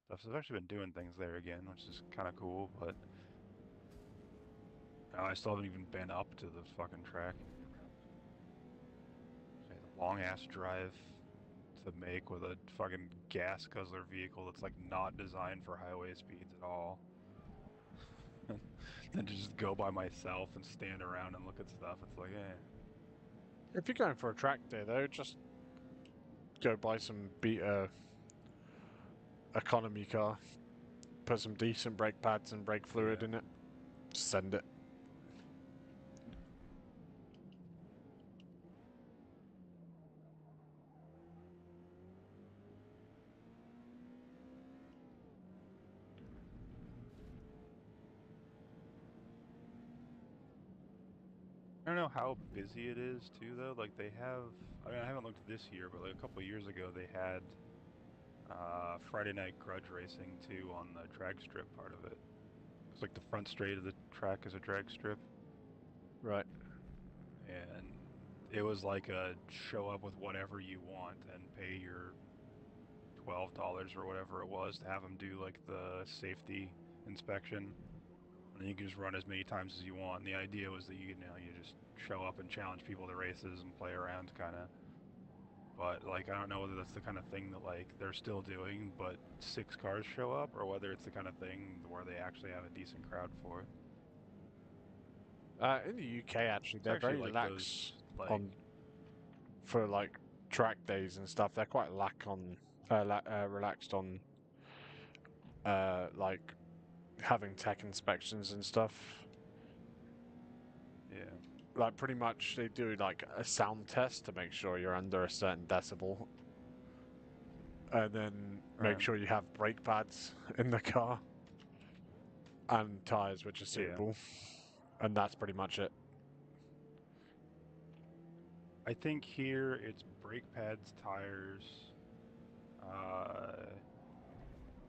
So I've actually been doing things there again, which is kind of cool, but I still haven't even been up to the fucking track. It's a long ass drive to make with a fucking gas guzzler vehicle that's like not designed for highway speeds at all. Then to just go by myself and stand around and look at stuff, it's like, eh. if you're going for a track day, though, just go buy some Beta economy car, put some decent brake pads and brake fluid Yeah. in it, send it. I don't know how busy it is too, though. Like they have, I mean, I haven't looked this year, but like a couple of years ago, they had Friday night grudge racing too on the drag strip part of it. It's like the front straight of the track is a drag strip, Right. and it was like a show up with whatever you want and pay your $12 or whatever it was to have them do like the safety inspection. And you can just run as many times as you want. And the idea was that you just show up and challenge people to races and play around, kind of. But like, I don't know whether that's the kind of thing that like they're still doing, but 6 cars show up, or whether it's the kind of thing where they actually have a decent crowd for it. In the UK, actually, It's they're actually very like those lax like on for like track days and stuff. They're quite relaxed on like having tech inspections and stuff. yeah, Like pretty much, they do like a sound test to make sure you're under a certain decibel, and then make right, sure you have brake pads in the car and tires which are yeah. suitable, and that's pretty much it. I think here it's brake pads, tires. Uh,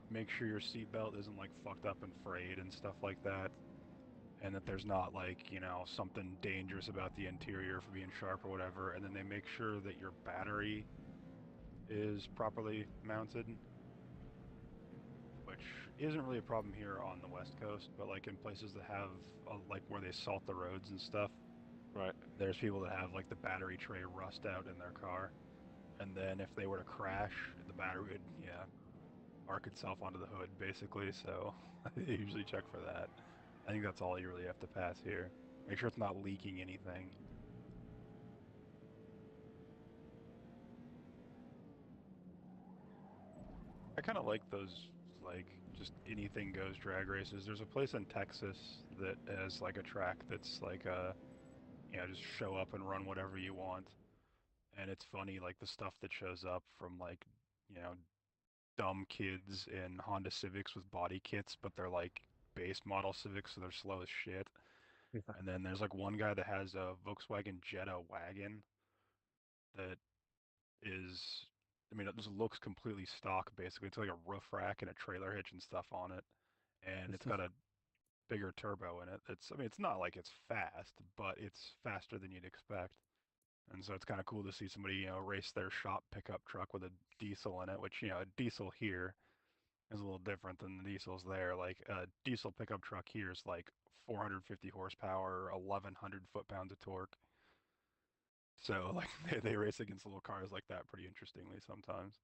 Make sure your seatbelt isn't like fucked up and frayed and stuff like that, and that there's not like something dangerous about the interior for being sharp or whatever. And then they make sure that your battery is properly mounted, which isn't really a problem here on the West Coast, but like in places that have like where they salt the roads and stuff, Right. there's people that have like the battery tray rust out in their car, and then if they were to crash, the battery would arc itself onto the hood basically. So they usually check for that. I think that's all you really have to pass here. Make sure it's not leaking anything. I kind of like those, like, just anything goes drag races. There's a place in Texas that has like a track that's like just show up and run whatever you want. And it's funny, like the stuff that shows up from like, you know, dumb kids in Honda Civics with body kits, but they're like base model Civics, so they're slow as shit. And then there's like one guy that has a Volkswagen Jetta wagon that is, I mean, it just looks completely stock basically. It's like a roof rack and a trailer hitch and stuff on it. And it's got a bigger turbo in it. I mean, it's not like it's fast, but it's faster than you'd expect. And so it's kind of cool to see somebody, race their shop pickup truck with a diesel in it, which, a diesel here is a little different than the diesels there. Like a diesel pickup truck here is like 450 horsepower, 1,100 foot-pounds of torque. So like they race against little cars like that pretty interestingly sometimes.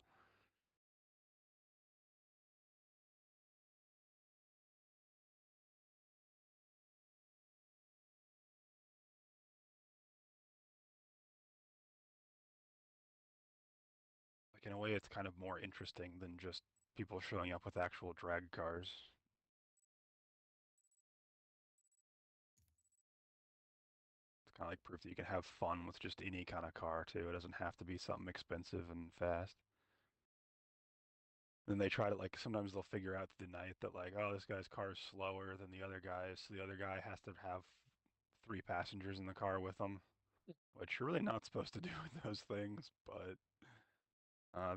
Like in a way, it's kind of more interesting than just people showing up with actual drag cars. It's kind of like proof that you can have fun with just any kind of car too. It doesn't have to be something expensive and fast. Then they try to like sometimes they'll figure out through the night that like, oh, this guy's car is slower than the other guy's, so the other guy has to have 3 passengers in the car with him, which you're really not supposed to do with those things, but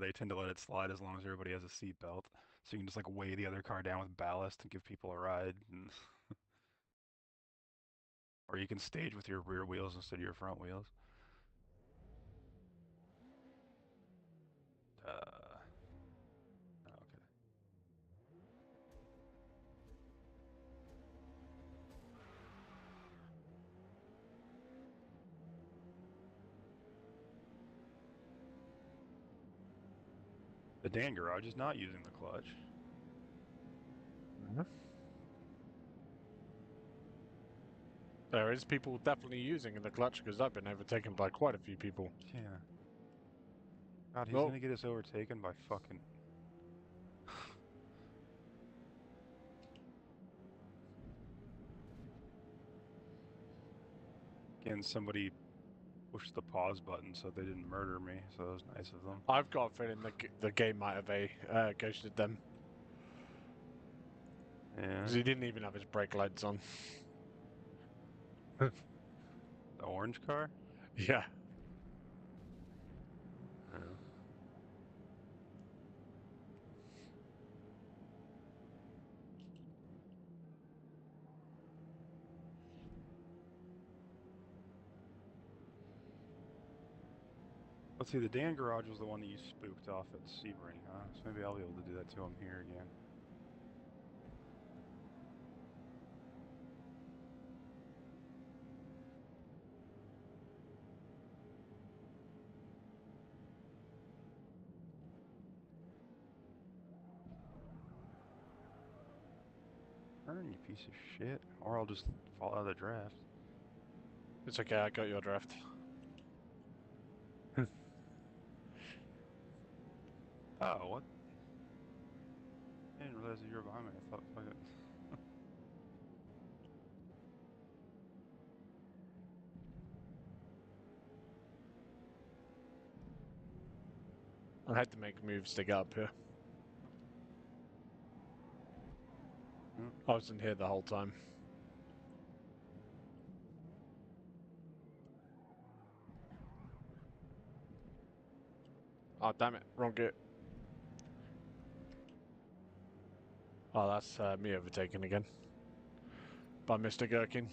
they tend to let it slide as long as everybody has a seatbelt. So you can just like weigh the other car down with ballast and give people a ride, or you can stage with your rear wheels instead of your front wheels. Uh, okay. The Dan garage is not using the clutch. Mhm. There is people definitely using the clutch because I've been overtaken by quite a few people. Yeah. God, he's Oh, gonna get us overtaken by fucking. Again, somebody pushed the pause button so they didn't murder me, so that was nice of them. I've got a feeling the game might have ghosted them Yeah. because he didn't even have his brake lights on. The orange car? Yeah. Yeah. Let's see, the Dan garage was the one that you spooked off at Sebring, huh? So maybe I'll be able to do that to him here again. turn, you piece of shit. Or I'll just fall out of the draft. It's okay, I got your draft. Oh, what? I didn't realize that you were behind me. I thought, fuck it. I had to make moves to get up here. Hmm. I wasn't here the whole time. Oh, damn it. Wrong gate. Oh, that's me overtaken again. By Mr. Gherkin.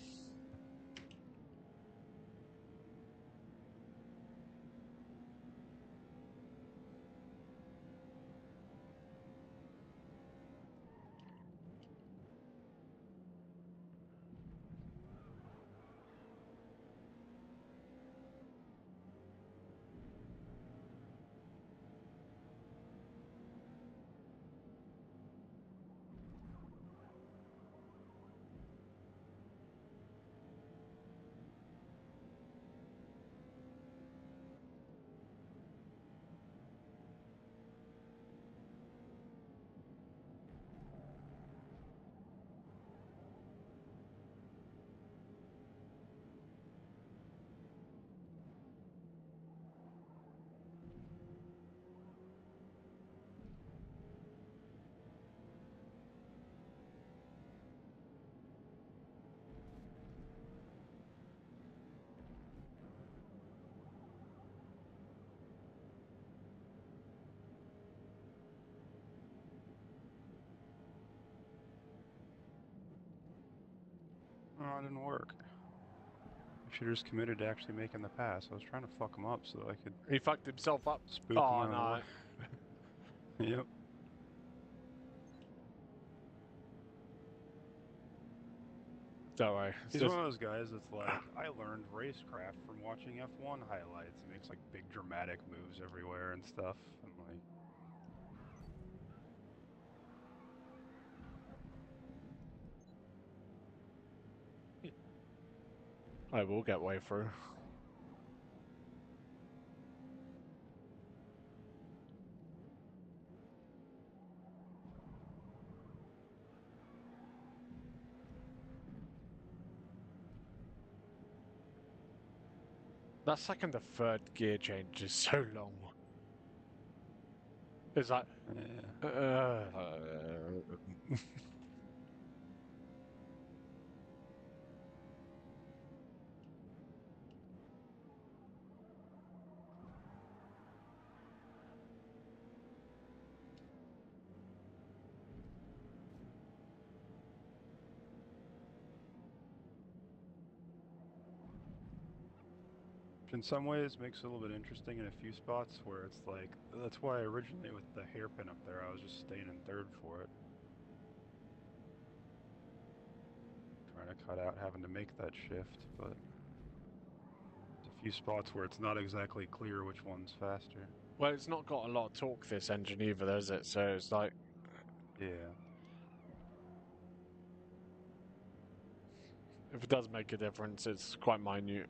Oh, it didn't work. I should have just committed to actually making the pass. I was trying to fuck him up so that I could He fucked himself up. spook him Oh, out of the way. no. Yep. Don't worry. It's He's just... one of those guys that's like, I learned racecraft from watching F1 highlights. He makes like big dramatic moves everywhere and stuff. And like, I will get way through. That second to third gear change is so long. It's like... yeah. Uh, In some ways, makes it a little bit interesting in a few spots where it's like, that's why originally with the hairpin up there, I was just staying in third for it. Trying to cut out having to make that shift, but there's a few spots where it's not exactly clear which one's faster. well, it's not got a lot of torque, this engine either, does it? So it's like... Yeah. If it does make a difference, it's quite minute.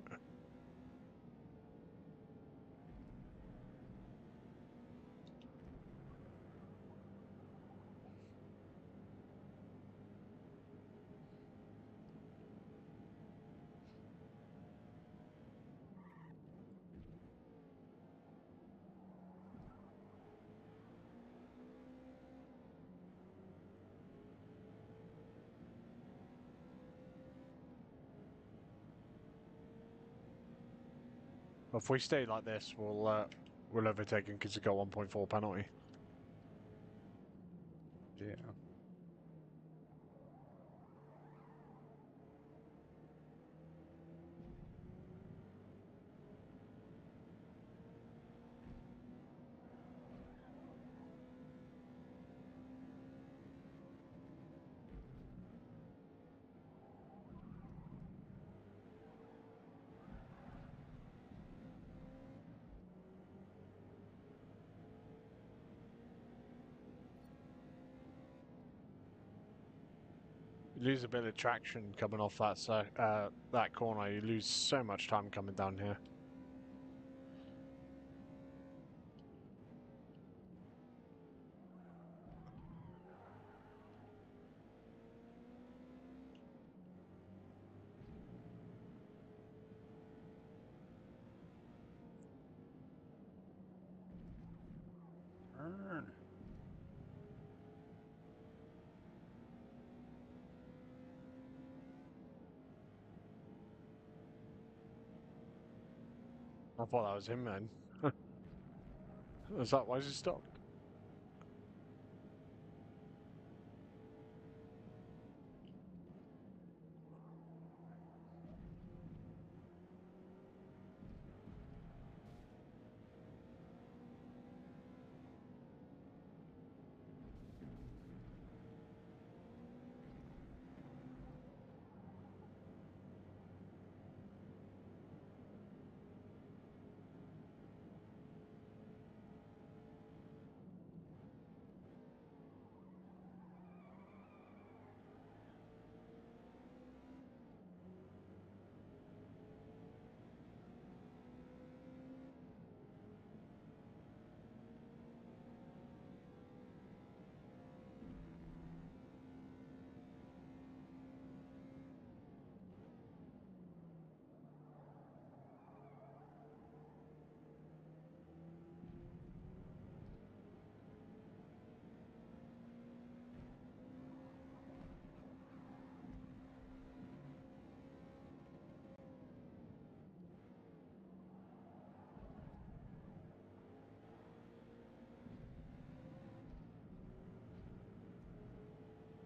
If we stay like this, we'll overtake him because he got 1.4 penalty. Yeah. lose a bit of traction coming off that corner. You lose so much time coming down here. Turn. I thought that was him, man. Is that why he stopped?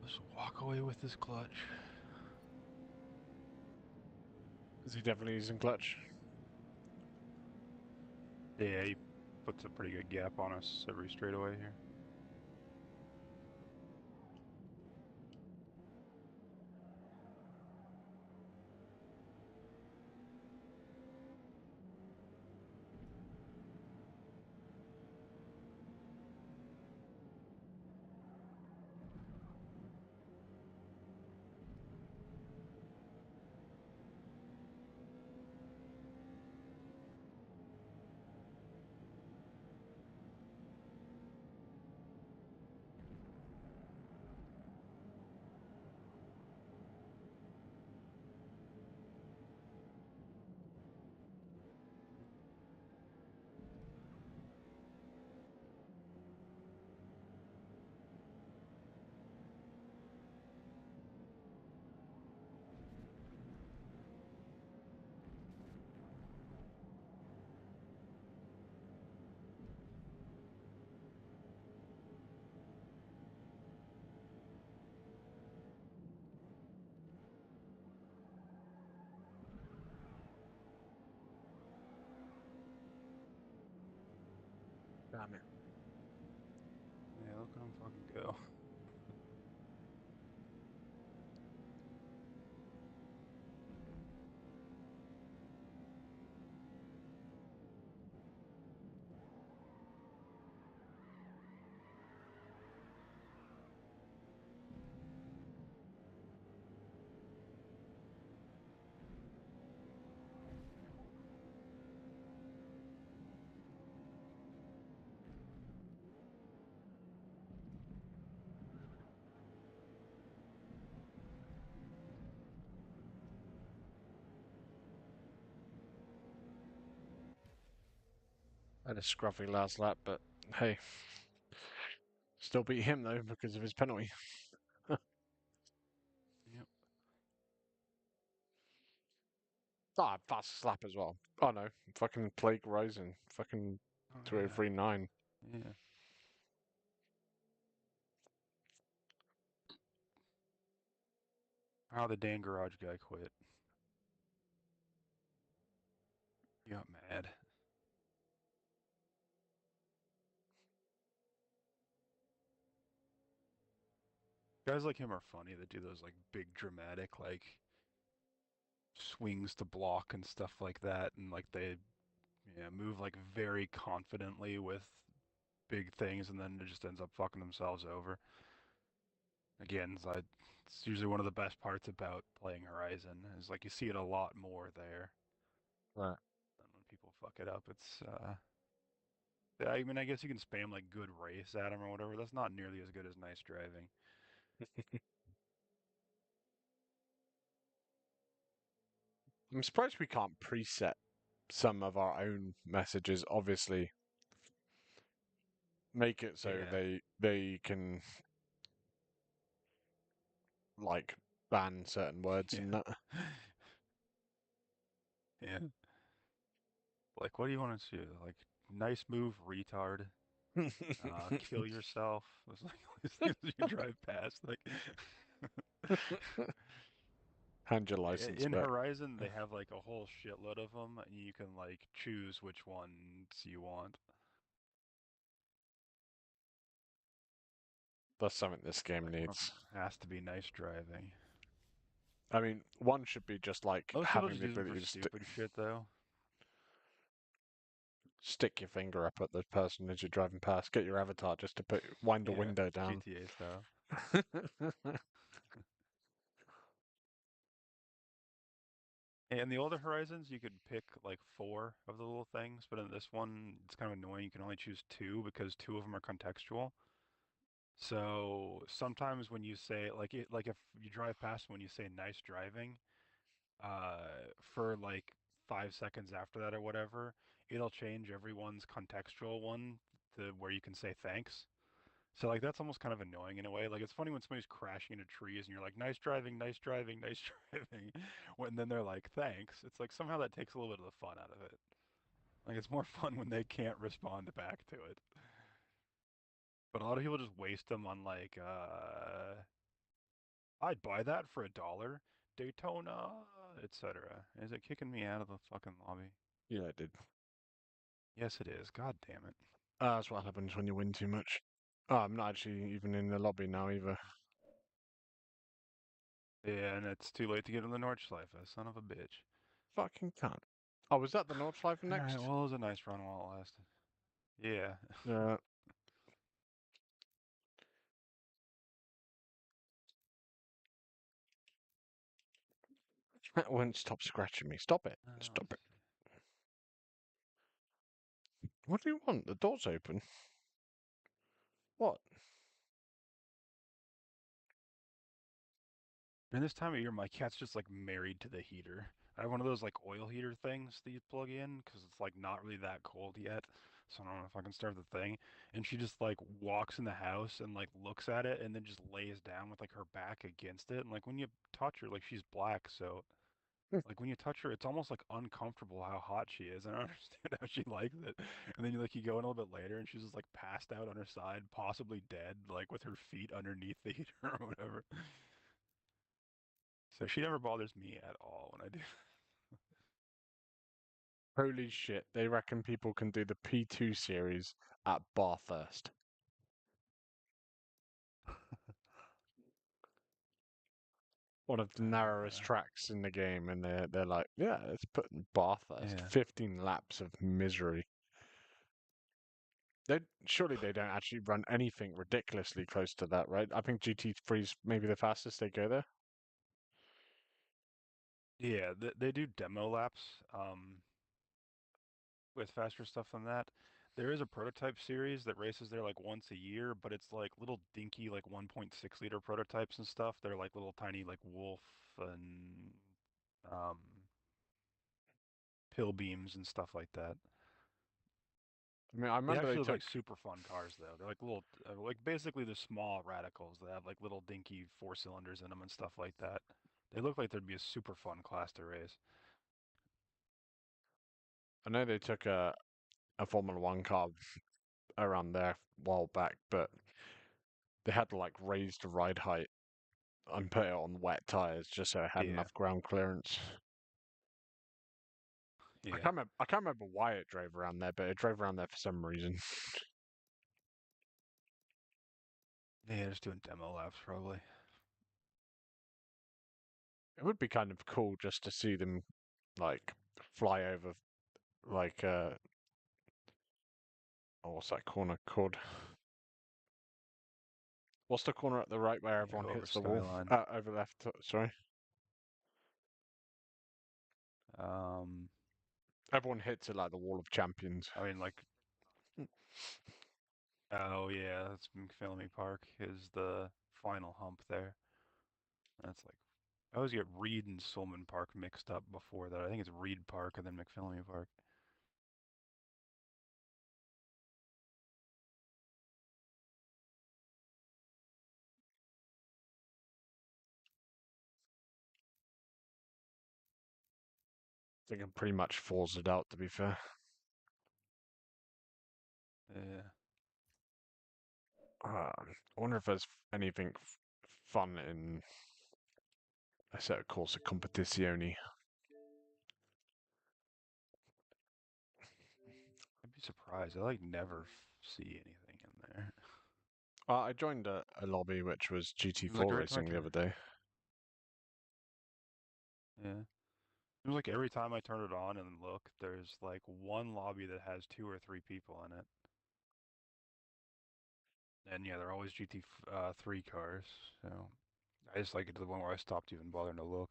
Just walk away with this clutch. Is he definitely using clutch? Yeah, he puts a pretty good gap on us every straightaway here. Damn it. Yeah, look at him fucking go. I had a scruffy last lap, but hey, still beat him though because of his penalty. Yep. Ah, fastest lap as well. Oh no, fucking Plague Rising, fucking Oh yeah. 2039. Yeah. How the Dan Garage guy quit. He got mad. Guys like him are funny that do those like big dramatic like swings to block and stuff like that, and like they move like very confidently with big things, and then it just ends up fucking themselves over. Again, it's usually one of the best parts about playing Horizon is like you see it a lot more there Right. than when people fuck it up. Yeah, I mean, I guess you can spam like good race at them or whatever. That's not nearly as good as nice driving. I'm surprised we can't preset some of our own messages. Obviously, make it so Yeah, they can like ban certain words and yeah, that. yeah. Like, what do you want to do? Like, nice move, retard. Kill yourself. It's like all these things you drive past. Like, Hand your license in back. Horizon, they have like a whole shitload of them, and you can like choose which ones you want. That's something this game Like, one of them needs. has to be nice driving. I mean, one should be just like Most people having just the use them for ability to stupid shit, though. stick your finger up at the person as you're driving past. Get your avatar just to wind the Yeah, window down. GTA style. In the older Horizons, you could pick like four of the little things, but in this one, it's kind of annoying. You can only choose two because two of them are contextual. So sometimes when you say like if you drive past when you say nice driving, for like 5 seconds after that or whatever, it'll change everyone's contextual one to where you can say thanks. So like that's almost kind of annoying in a way. Like it's funny when somebody's crashing into trees and you're like, nice driving, nice driving, nice driving. When then they're like, thanks. It's like somehow that takes a little bit of the fun out of it. Like it's more fun when they can't respond back to it. But a lot of people just waste them on like, I'd buy that for $1, Daytona, etc. Is it kicking me out of the fucking lobby? Yeah, it did. Yes, it is. God damn it. That's what happens when you win too much. Oh, I'm not actually even in the lobby now either. Yeah, and it's too late to get in the Nordschleife, son of a bitch. Fucking can't. Oh, was that the Nordschleife Alright, next? well, it was a nice run while it lasted. Yeah. Yeah. That won't stop scratching me. Stop it. Stop it. Let's see. What do you want? The door's open. What? And this time of year, my cat's just like married to the heater. I have one of those like oil heater things that you plug in because it's like not really that cold yet. So I don't know if I can start the thing. And she just like walks in the house and like looks at it and then just lays down with like her back against it. And like when you touch her, like she's black, so like when you touch her, it's almost like uncomfortable how hot she is. I don't understand how she likes it. And then you like you go in a little bit later and she's just like passed out on her side, possibly dead, like with her feet underneath the heater or whatever. So she never bothers me at all when I do. Holy shit. They reckon people can do the P2 series at Bathurst. One of the narrowest Uh, tracks in the game, and they're like, yeah, let's put in Bathurst. yeah. 15 laps of misery. They surely they don't actually run anything ridiculously close to that, right? I think GT3 is maybe the fastest they go there. Yeah, they do demo laps with faster stuff than that. There is a prototype series that races there like once a year, but it's like little dinky like 1.6 liter prototypes and stuff. They're like little tiny like Wolf and um pill beams and stuff like that. I mean, I They remember they actually look took. like super fun cars though. They're like little like basically the small radicals that have like little dinky four cylinders in them and stuff like that. They look like there'd be a super fun class to race. I know they took a Formula One car around there a while back, but they had to like raise the ride height and put it on wet tires just so it had Yeah, enough ground clearance. yeah. I can't remember why it drove around there, but it drove around there for some reason. Yeah, just doing demo laps probably. It would be kind of cool just to see them like fly over like oh, what's that corner called? What's the corner at the right where Yeah, everyone go over hits the wall? Skyline. Over left. Sorry. Um, Everyone hits it like the wall of champions. I mean, like, oh yeah, that's McPhillamy Park is the final hump there. That's like, I always get Reed and Sulman Park mixed up before that. I think it's Reed Park and then McPhillamy Park. I think I'm pretty much Forza'd out, to be fair. Yeah. I wonder if there's anything fun in a set of course of competizione. I'd be surprised. I like never see anything in there. I joined a lobby which was Seems like GT4 every time I racing the turn, other day. yeah. Seems like every time I turn it on and look, there's like one lobby that has 2 or 3 people in it. And yeah, they're always GT3 cars. So I just like it to the point where I stopped even bothering to look.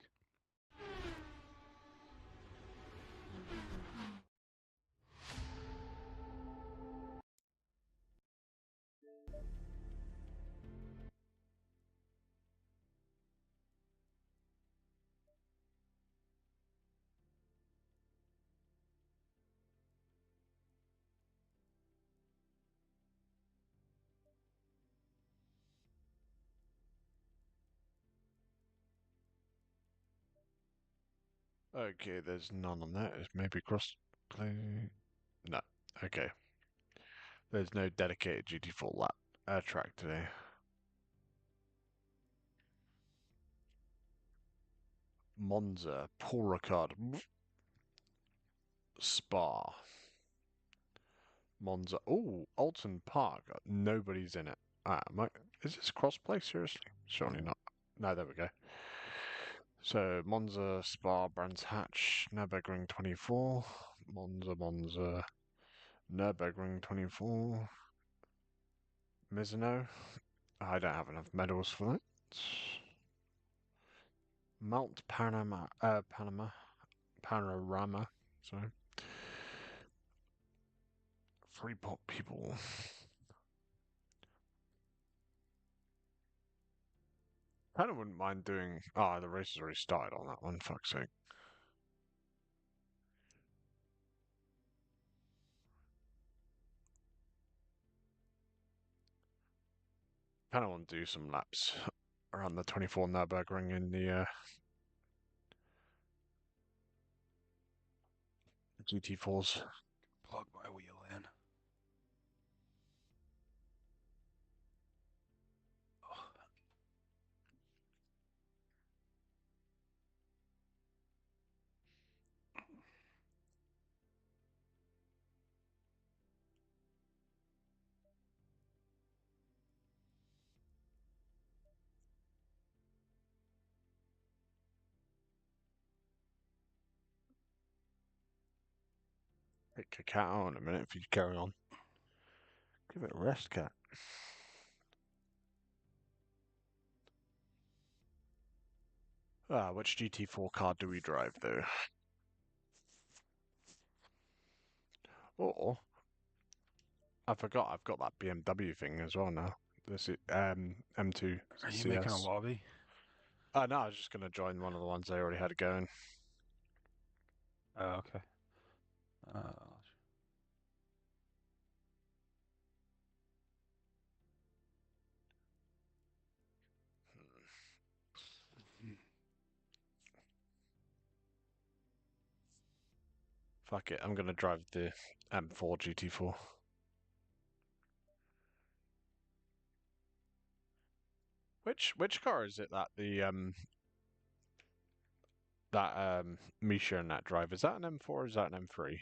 Okay, there's none on that. It's maybe cross play. No. Okay. There's no dedicated GT4 lap track today. Monza, Paul Ricard, Spa, Monza. Oh, Alton Park. Nobody's in it. Is this crossplay? Seriously? Surely Yeah. not. No, there we go. So Monza, Spa, Brands Hatch, Nürburgring 24, Monza, Nürburgring 24, Mizano. I don't have enough medals for that. Mount Panorama. Sorry. Freeport people. Kind of wouldn't mind doing. Ah, the race has already started on that one. Fuck's sake. Kind of want to do some laps around the 24 Nürburgring in the GT4s. Plug my wheel in. Oh, Take a cat out in a minute if you carry on. Give it a rest, cat. Ah, which GT4 car do we drive though? Or I forgot I've got that BMW thing as well now. This is M2 are you making a CS. lobby? No, I was just gonna join one of the ones they already had going. Oh, okay. Uh, Fuck it, I'm gonna drive the M4 GT4. Which car is it that the Misha and that drive? Is that an M4 or is that an M3?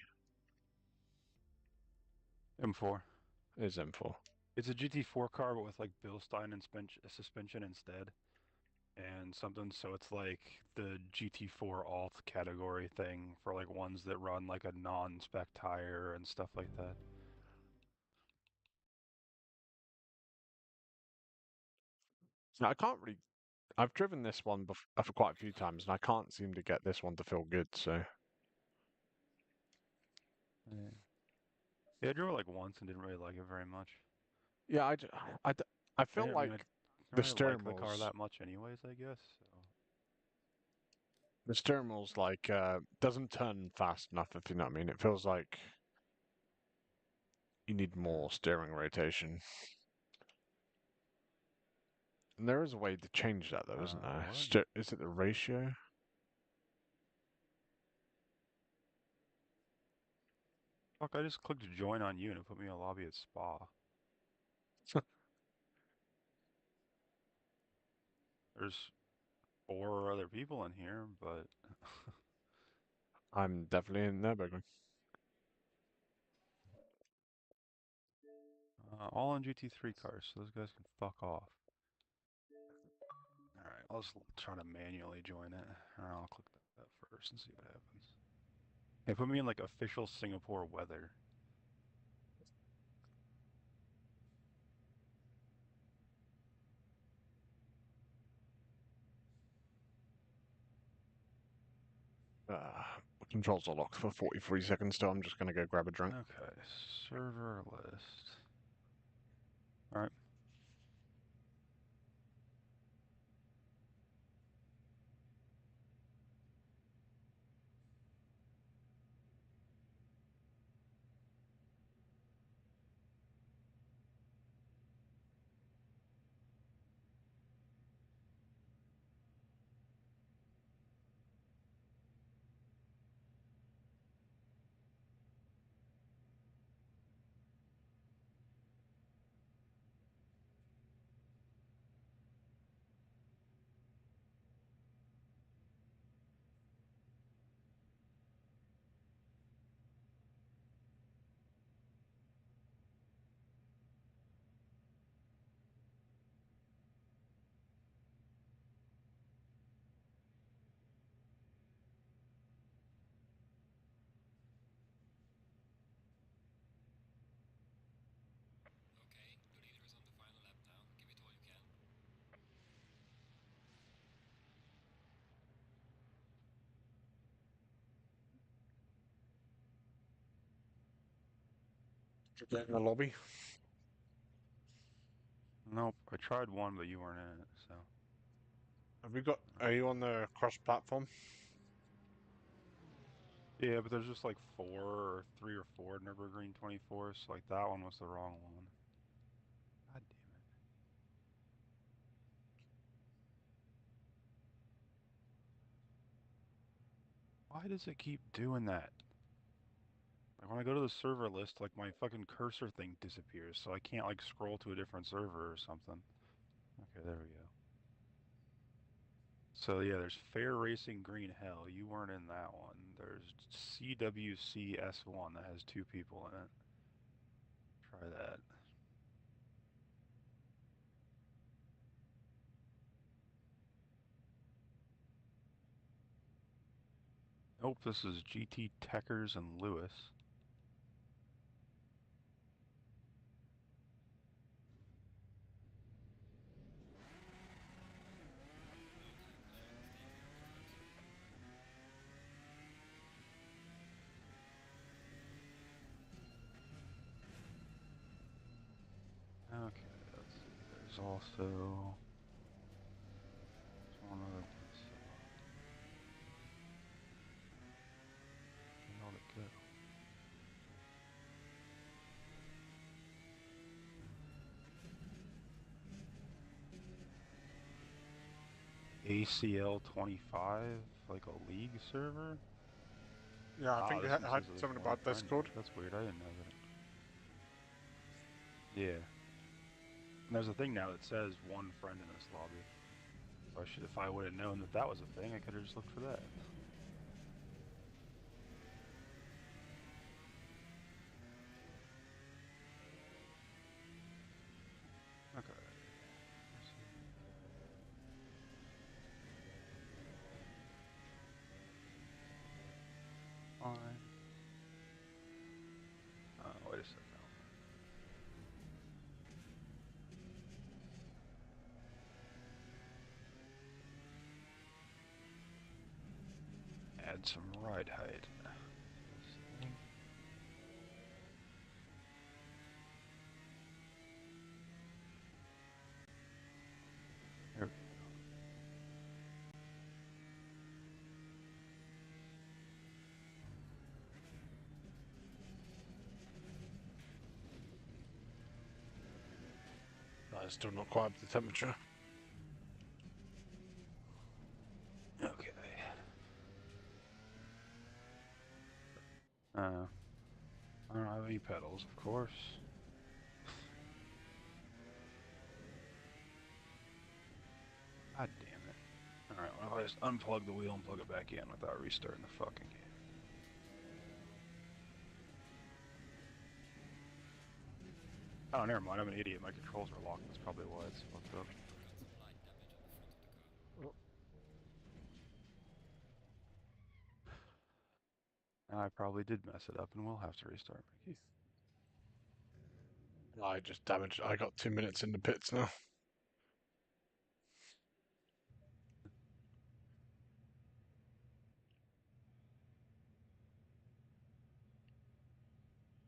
M4. It is M4. It's a GT4 car, but with like Bilstein and suspension instead, and something. So it's like the GT4 alt category thing for like ones that run like a non-spec tire and stuff like that. So I can't really. I've driven this one for quite a few times, and I can't seem to get this one to feel good. So Yeah. Yeah, I drove it like once and didn't really like it very much. yeah, I I feel didn't, I mean, I like didn't the really like steering the car wheel's that much anyways, I guess. So, the steering wheel's like doesn't turn fast enough, if you know what I mean. It feels like you need yeah. more steering rotation. And there is a way to change that though, isn't there? What? Is it the ratio? Fuck, I just clicked join on you and it put me in a lobby at Spa. There's 4 other people in here, but I'm definitely in there, Bergman. all in GT3 cars, so those guys can fuck off. Alright, I'll just try to manually join it. I'll click that first and see what happens. Hey, put me in like official Singapore weather. Controls are locked for 43 seconds still. I'm just gonna go grab a drink. Okay, server list. Alright. Get in the lobby. Nope, I tried one, but you weren't in it, so. Have we got? Are you on the cross-platform? Yeah, but there's just like 3 or 4 Nürburgring 24s, so like that one was the wrong one. God damn it. Why does it keep doing that? Like when I go to the server list, like my fucking cursor thing disappears, so I can't like scroll to a different server or something. Okay, there we go. So yeah, there's Fair Racing Green Hell. You weren't in that one. There's CWCS1 that has 2 people in it. Try that. Nope, this is GT Techers and Lewis. Okay, let's see. There's also there's one other one. So where did it go? ACL 25, like a league server. Yeah, I Ah, think this one I had says there's something one about friendly. Discord. That's weird. I didn't know that. Yeah. And there's a thing now that says one friend in this lobby. So I should, if I would have known that that was a thing, I could have just looked for that. Okay. Let's see. Fine. Wait a second. need some ride height. This thing. There we That is still not quite up to temperature. go. Okay. I don't have any pedals, of course. God damn it. Alright, well, if I just unplug the wheel and plug it back in without restarting the fucking game. Oh, never mind. I'm an idiot. My controls are locked. That's probably why it's fucked up. And I probably did mess it up and we'll have to restart my keys. I just damaged. I got 2 minutes in the pits now.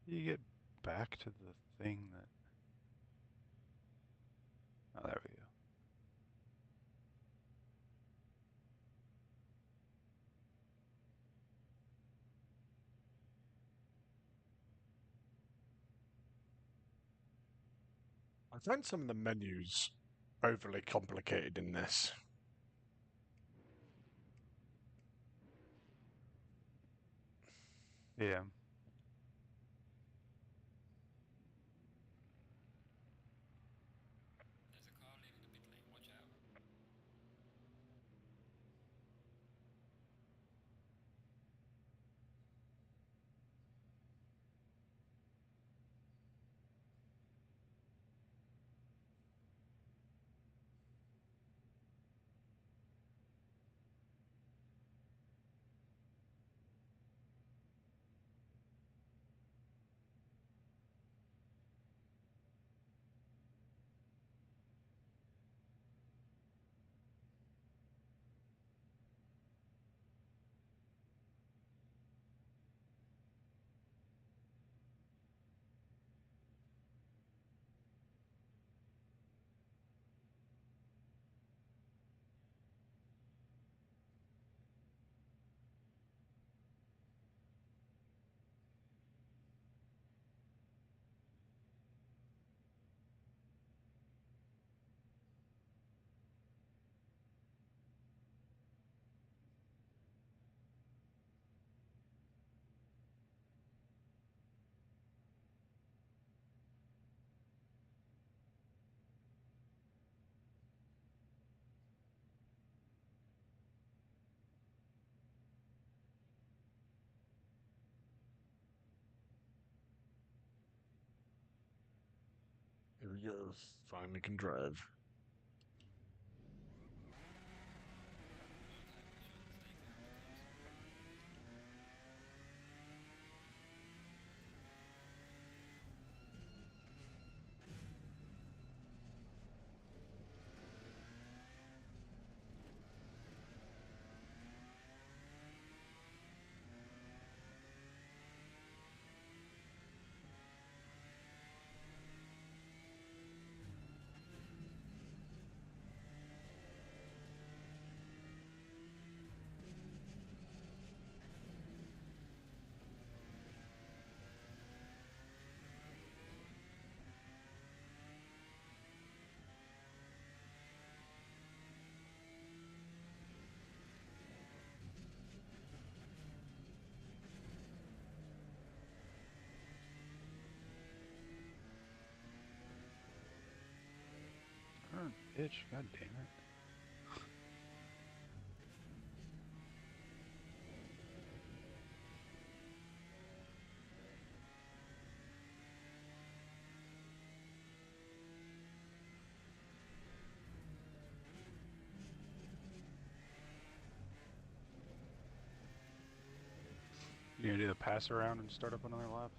You get back to the thing that... Oh, there we go. I find some of the menus overly complicated in this. Yeah. Here we go. Finally can drive. Turn, bitch. God damn it. You gonna do the pass around and start up another lap?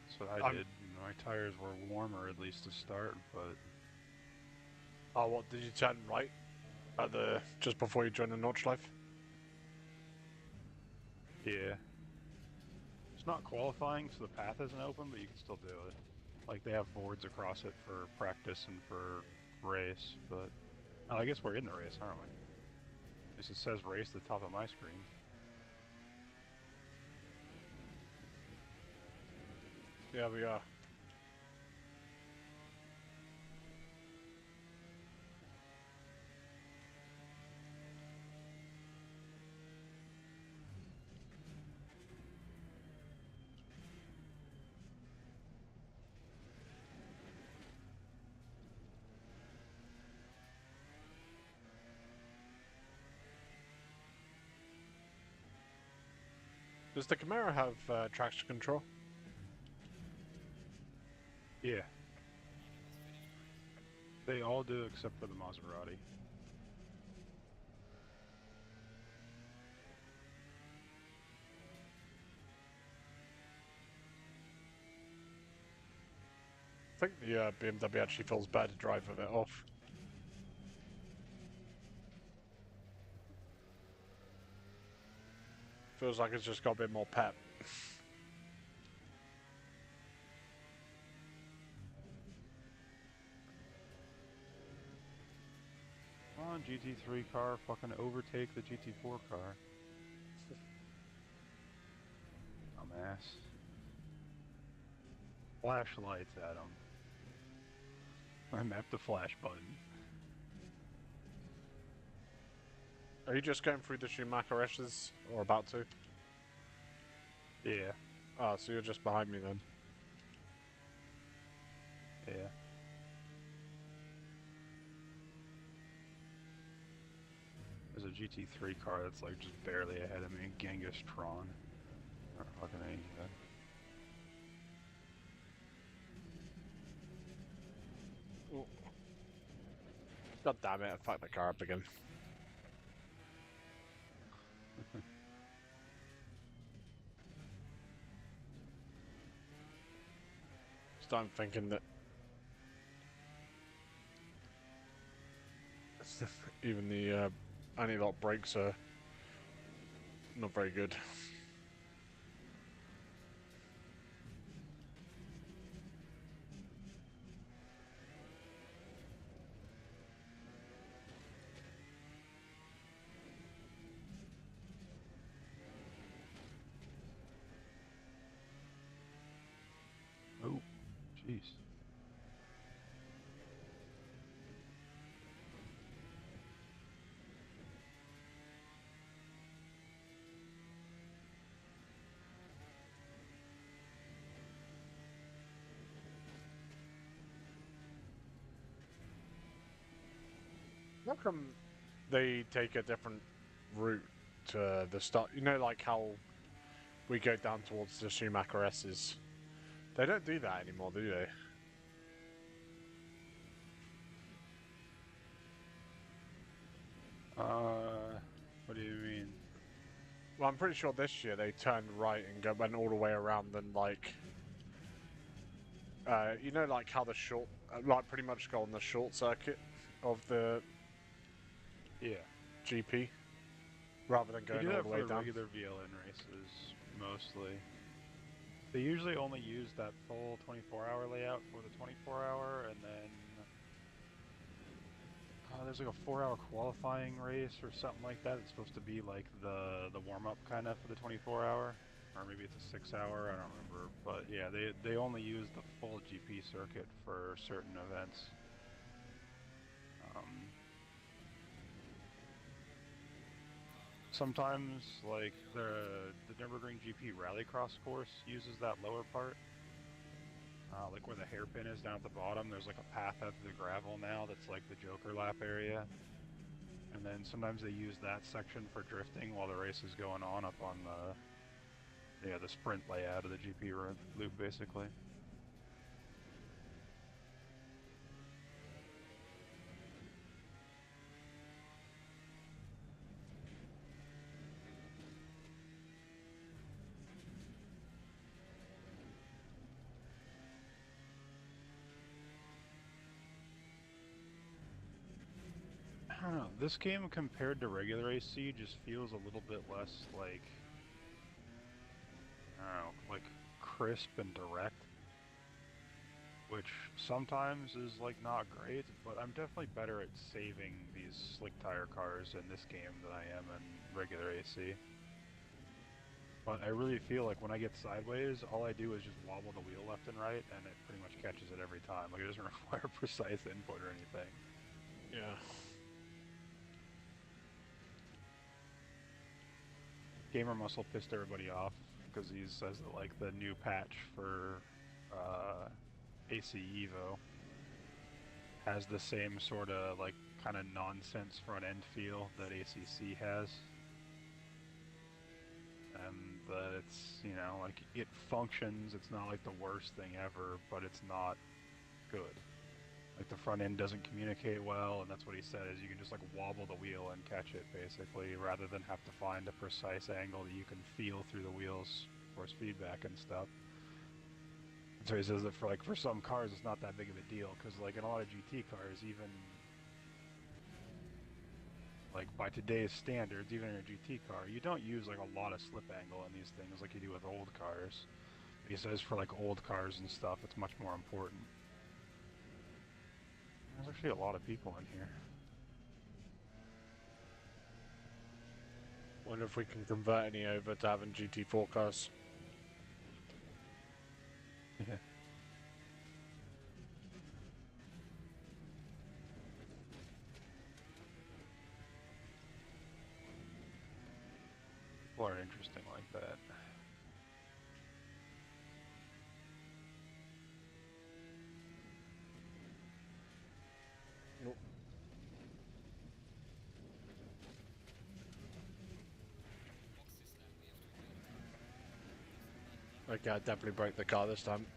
That's what I I'm did. My tires were warmer at least to start, but Oh, what did you turn right at the just before you joined the Notchlife? Yeah. It's not qualifying, so the path isn't open, but you can still do it. Like, they have boards across it for practice and for race, but... Oh, I guess we're in the race, aren't we? At least it says race at the top of my screen. Yeah, we are. Does the Camaro have traction control? Yeah. They all do except for the Maserati. I think the BMW actually feels better to drive with it off. Feels like it's just got a bit more pep. Come on, GT3 car, fucking overtake the GT4 car. Dumbass. Flashlights at him. I mapped the flash button. Are you just going through the Schumacher S's, or about to? Yeah. Ah, so you're just behind me then. Yeah. There's a GT3 car that's like just barely ahead of me, Genghis Tron. Or fucking any good. Oh. God damn it, I fucked the car up again. Start thinking that even the anti-lock brakes are not very good. Oh, jeez. How come they take a different route to the start? You know, like how we go down towards the Schumacher S's. They don't do that anymore, do they? What do you mean? Well, I'm pretty sure this year they turned right and went all the way around and like, you know, like how the short, like pretty much go on the short circuit of the Yeah. GP rather than They going do all that the for way the down. regular VLN races, mostly. They usually only use that full 24-hour layout for the 24-hour, and then there's like a 4-hour qualifying race or something like that. It's supposed to be like the warm-up kind of for the 24-hour, or maybe it's a 6-hour. I don't remember, but yeah, they only use the full GP circuit for certain events. Um, Sometimes, like the Nürburgring GP Rallycross course uses that lower part. Like where the hairpin is down at the bottom, there's like a path out to the gravel now that's like the Joker lap area. And then sometimes they use that section for drifting while the race is going on up on the sprint layout of the GP loop, basically. This game compared to regular AC just feels a little bit less like, I don't know, like crisp and direct, which sometimes is like not great, but I'm definitely better at saving these slick tire cars in this game than I am in regular AC. But I really feel like when I get sideways, all I do is just wobble the wheel left and right, and it pretty much catches it every time. Like, it doesn't require precise input or anything. Yeah. Gamer Muscle pissed everybody off because he says that, like, the new patch for AC Evo has the same sort of, like, kind of nonsense front end feel that ACC has. And that it's, you know, like, it functions, it's not like the worst thing ever, but it's not good. Like, the front end doesn't communicate well, and that's what he said, is you can just like wobble the wheel and catch it, basically, rather than have to find a precise angle that you can feel through the wheels force feedback and stuff. And so he says that for some cars it's not that big of a deal, because like in a lot of GT cars, even like by today's standards, even in a GT car, you don't use like a lot of slip angle in these things like you do with old cars. He says for like old cars and stuff, it's much more important. There's actually a lot of people in here. Wonder if we can convert any over to having GT4 cars. Yeah. People are interesting like that. Nope. Okay, I definitely broke the car this time.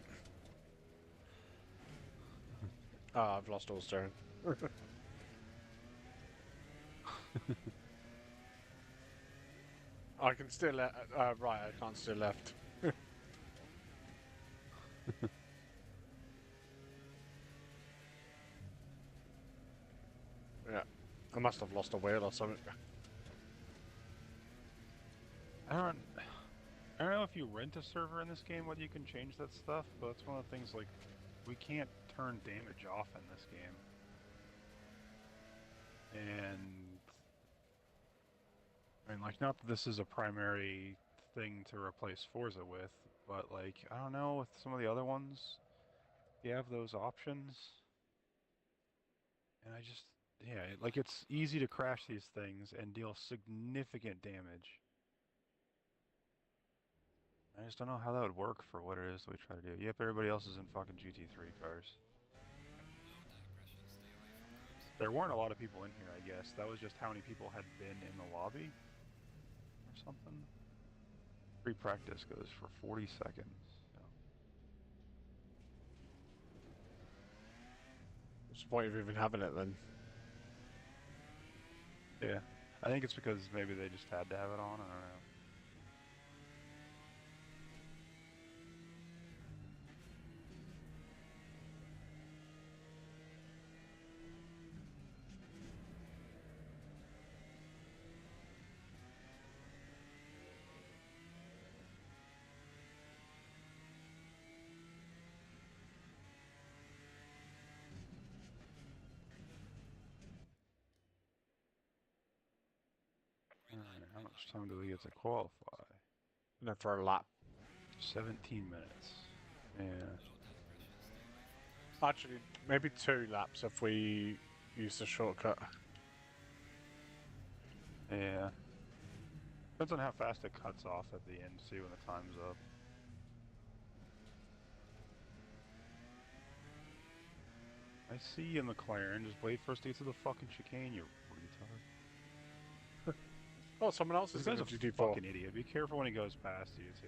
Ah, I've lost all steering. I can steer left. Right, I can't steer left. Yeah, I must have lost a wheel or something. I don't I don't know if you rent a server in this game whether you can change that stuff, but it's one of the things like we can't turn damage off in this game. And I mean, like, not that this is a primary thing to replace Forza with, but like, I don't know, with some of the other ones, you have those options. And I just, yeah, like it's easy to crash these things and deal significant damage. I just don't know how that would work for what it is that we try to do. Yep, everybody else is in fucking GT3 cars. There weren't a lot of people in here, I guess. That was just how many people had been in the lobby or something. Free practice goes for 40 seconds. So. What's the point of even having it then? Yeah. I think it's because maybe they just had to have it on. I don't know. Alright, how much time do we get to qualify? No, for a lap. 17 minutes. Yeah. Actually, maybe 2 laps if we use the shortcut. Yeah. Depends on how fast it cuts off at the end, see when the time's up. I see you, McLaren. Just wait for us to get to the fucking chicane, you retard. Oh, someone else This is in guy's the a GT4. fucking idiot. Be careful when he goes past you, too.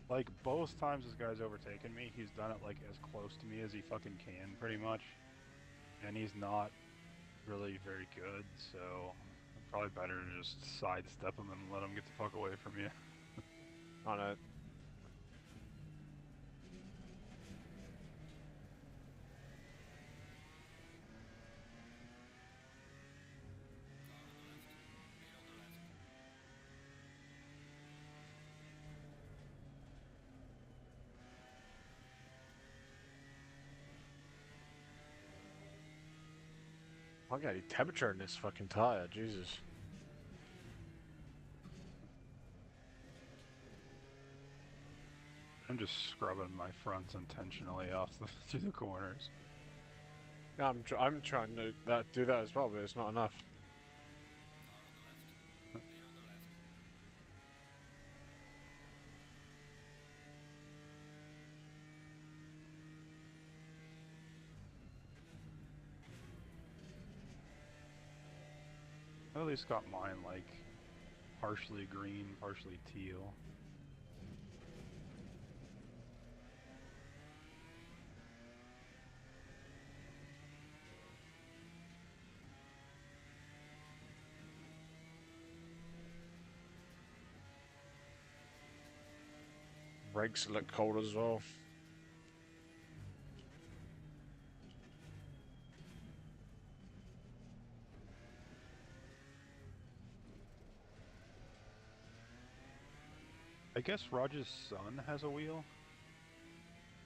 Like, both times this guy's overtaken me, he's done it, like, as close to me as he fucking can, pretty much. And he's not really very good, so probably better to just sidestep him and let him get the fuck away from you. I know. I got any temperature in this fucking tire, Jesus. I'm just scrubbing my fronts intentionally off through the corners. Yeah, I'm trying to do that as well, but it's not enough. I at least got mine like partially green, partially teal. Brakes look cold as well. I guess Raj's son has a wheel,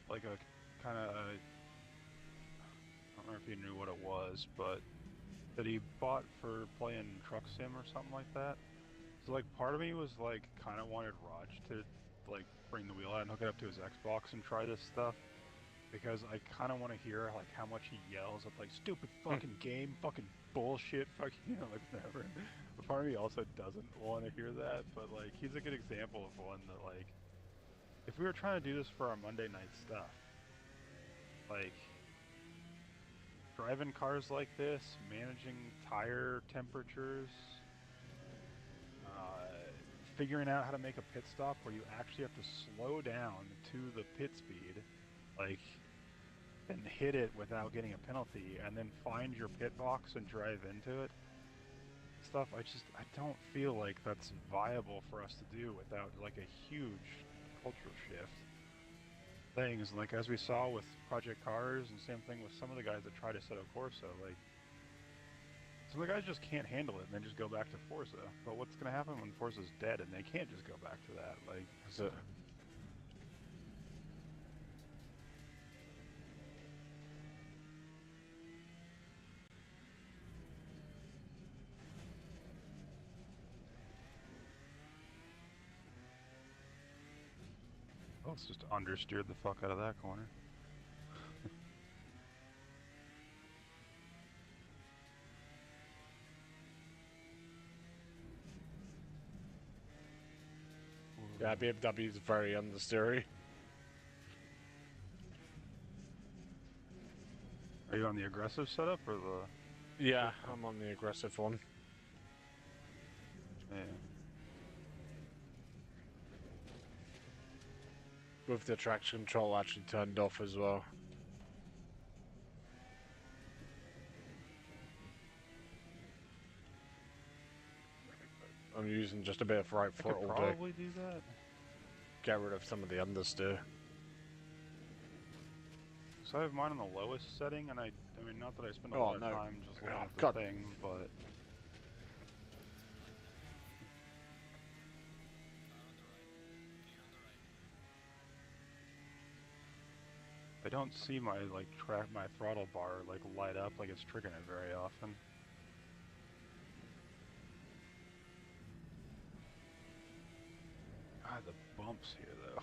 like a kind of I don't remember if you knew what it was, but that he bought for playing Truck Sim or something like that. So like part of me was like kind of wanted Raj to like bring the wheel out and hook it up to his Xbox and try this stuff because I kind of want to hear like how much he yells at like stupid fucking game, fucking bullshit, fucking like whatever. But part of me also doesn't want to hear that. But like he's a good example of one that like if we were trying to do this for our Monday night stuff, like driving cars like this, managing tire temperatures, figuring out how to make a pit stop where you actually have to slow down to the pit speed, like, and hit it without getting a penalty, and then find your pit box and drive into it. Stuff I don't feel like that's viable for us to do without like a huge cultural shift. Things like as we saw with Project Cars, and same thing with some of the guys that try to set up Corsa, like some of the guys just can't handle it and then just go back to Forza. But what's going to happen when Forza's dead and they can't just go back to that? Like, Is it? let's just understeered the fuck out of that corner. Yeah, BMW is very understeery. Are you on the aggressive setup or the? Yeah, I'm on the aggressive one. Yeah. With the traction control actually turned off as well. I'm using just a bit of right I could throttle to probably do that. get rid of some of the understeer. So I have mine on the lowest setting, and I mean, not that I spend a Oh lot of no. time just looking Oh at the god. thing, but I don't see my like my throttle bar like light up like it's triggering it very often. God, the bumps here though.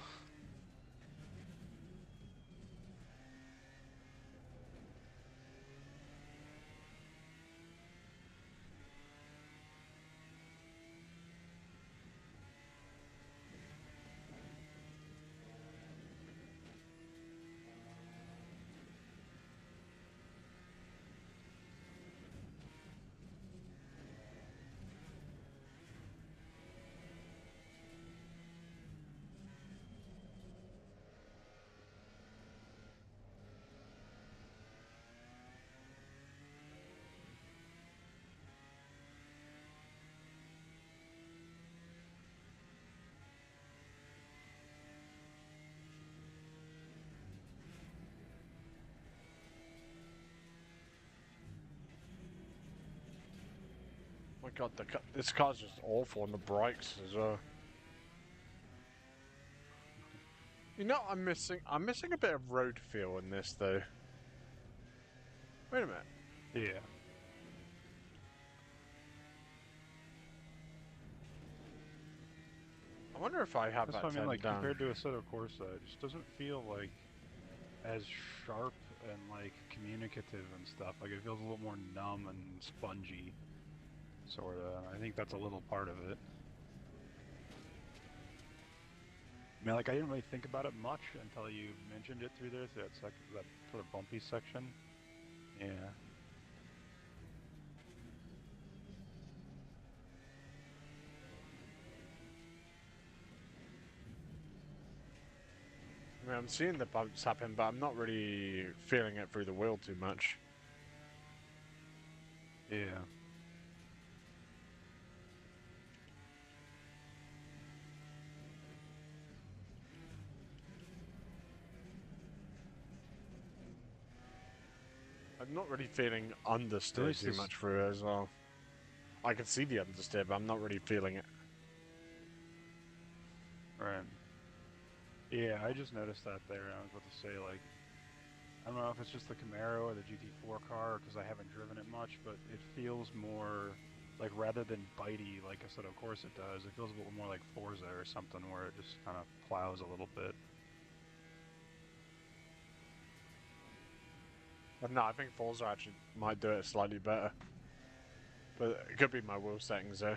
My god, this car's just awful on the brakes as well. You know, I'm missing a bit of road feel in this though. Wait a minute. Yeah. I wonder if I have That's that what I mean, turned like, down. compared to Assetto Corsa, it just doesn't feel, like, as sharp and, like, communicative and stuff. Like, it feels a little more numb and spongy, sorta. I think that's a little part of it. I mean, like, I didn't really think about it much until you mentioned it through there, through that sort of bumpy section. Yeah. I mean, I'm seeing the bumps happen, but I'm not really feeling it through the wheel too much. Yeah. I'm not really feeling At understeer least too this... much through it as well. I can see the understeer, but I'm not really feeling it. Right. Yeah, I just noticed that there, and I was about to say, like, I don't know if it's just the Camaro or the GT4 car, because I haven't driven it much, but it feels more, like, rather than bitey like Assetto Corsa does, it feels a little more like Forza or something, where it just kind of plows a little bit. But no, I think Forza actually might do it slightly better. But it could be my wheel settings though.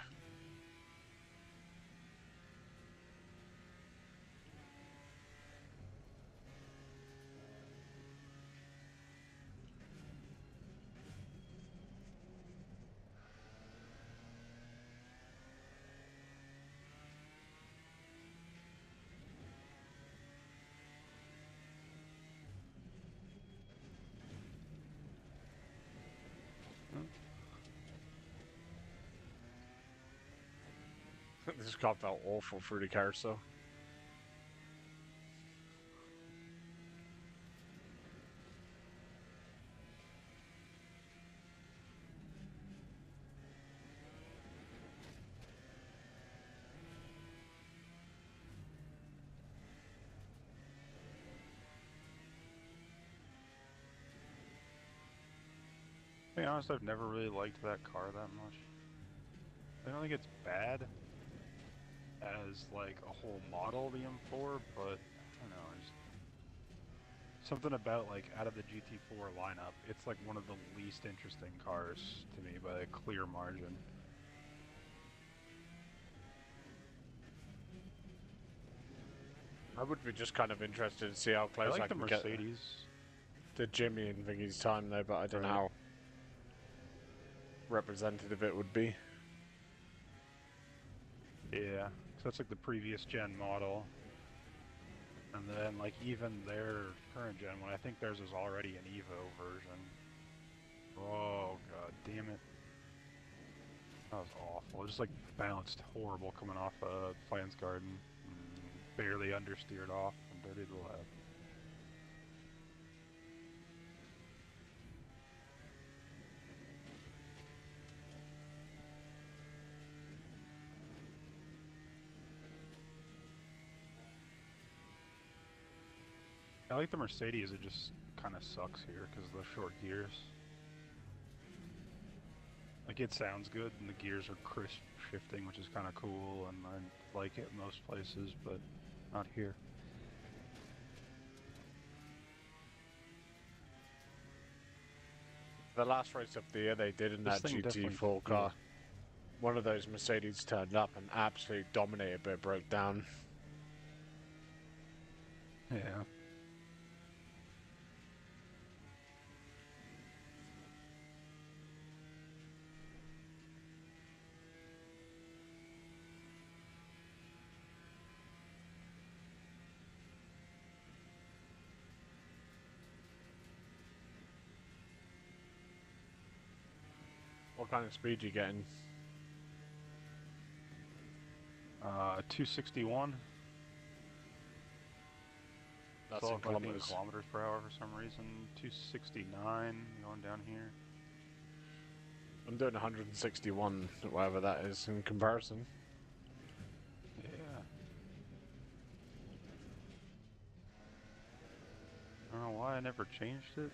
Hmm. This car felt awful through the carousel. To be honest, I've never really liked that car that much. I don't think it's bad as, like, a whole model, the M4, but, I don't know, just something about, like, out of the GT4 lineup, it's, like, one of the least interesting cars to me by a clear margin. I would be just kind of interested to see how I close like I the can get Mercedes, to Jimmy and Thingy's time though, but I don't know right? how representative it would be. Yeah, so that's like the previous gen model. And then, like, even their current gen one, I think theirs is already an Evo version. Oh, god damn it. That was awful. It just, like, bounced horrible coming off Flans Garden. Barely understeered off and dirty the lap. I like the Mercedes, it just kind of sucks here because of the short gears. Like, it sounds good, and the gears are crisp shifting, which is kind of cool, and I like it most places, but not here. The last race of the year they did in This that thing definitely GT4 feels... car, one of those Mercedes turned up and absolutely dominated, but it broke down. Yeah. What kind of speed you getting? 261. That's So in it might be in kilometers. kilometers per hour for some reason. 269 going down here. I'm doing 161, whatever that is in comparison. Yeah. I don't know why I never changed it.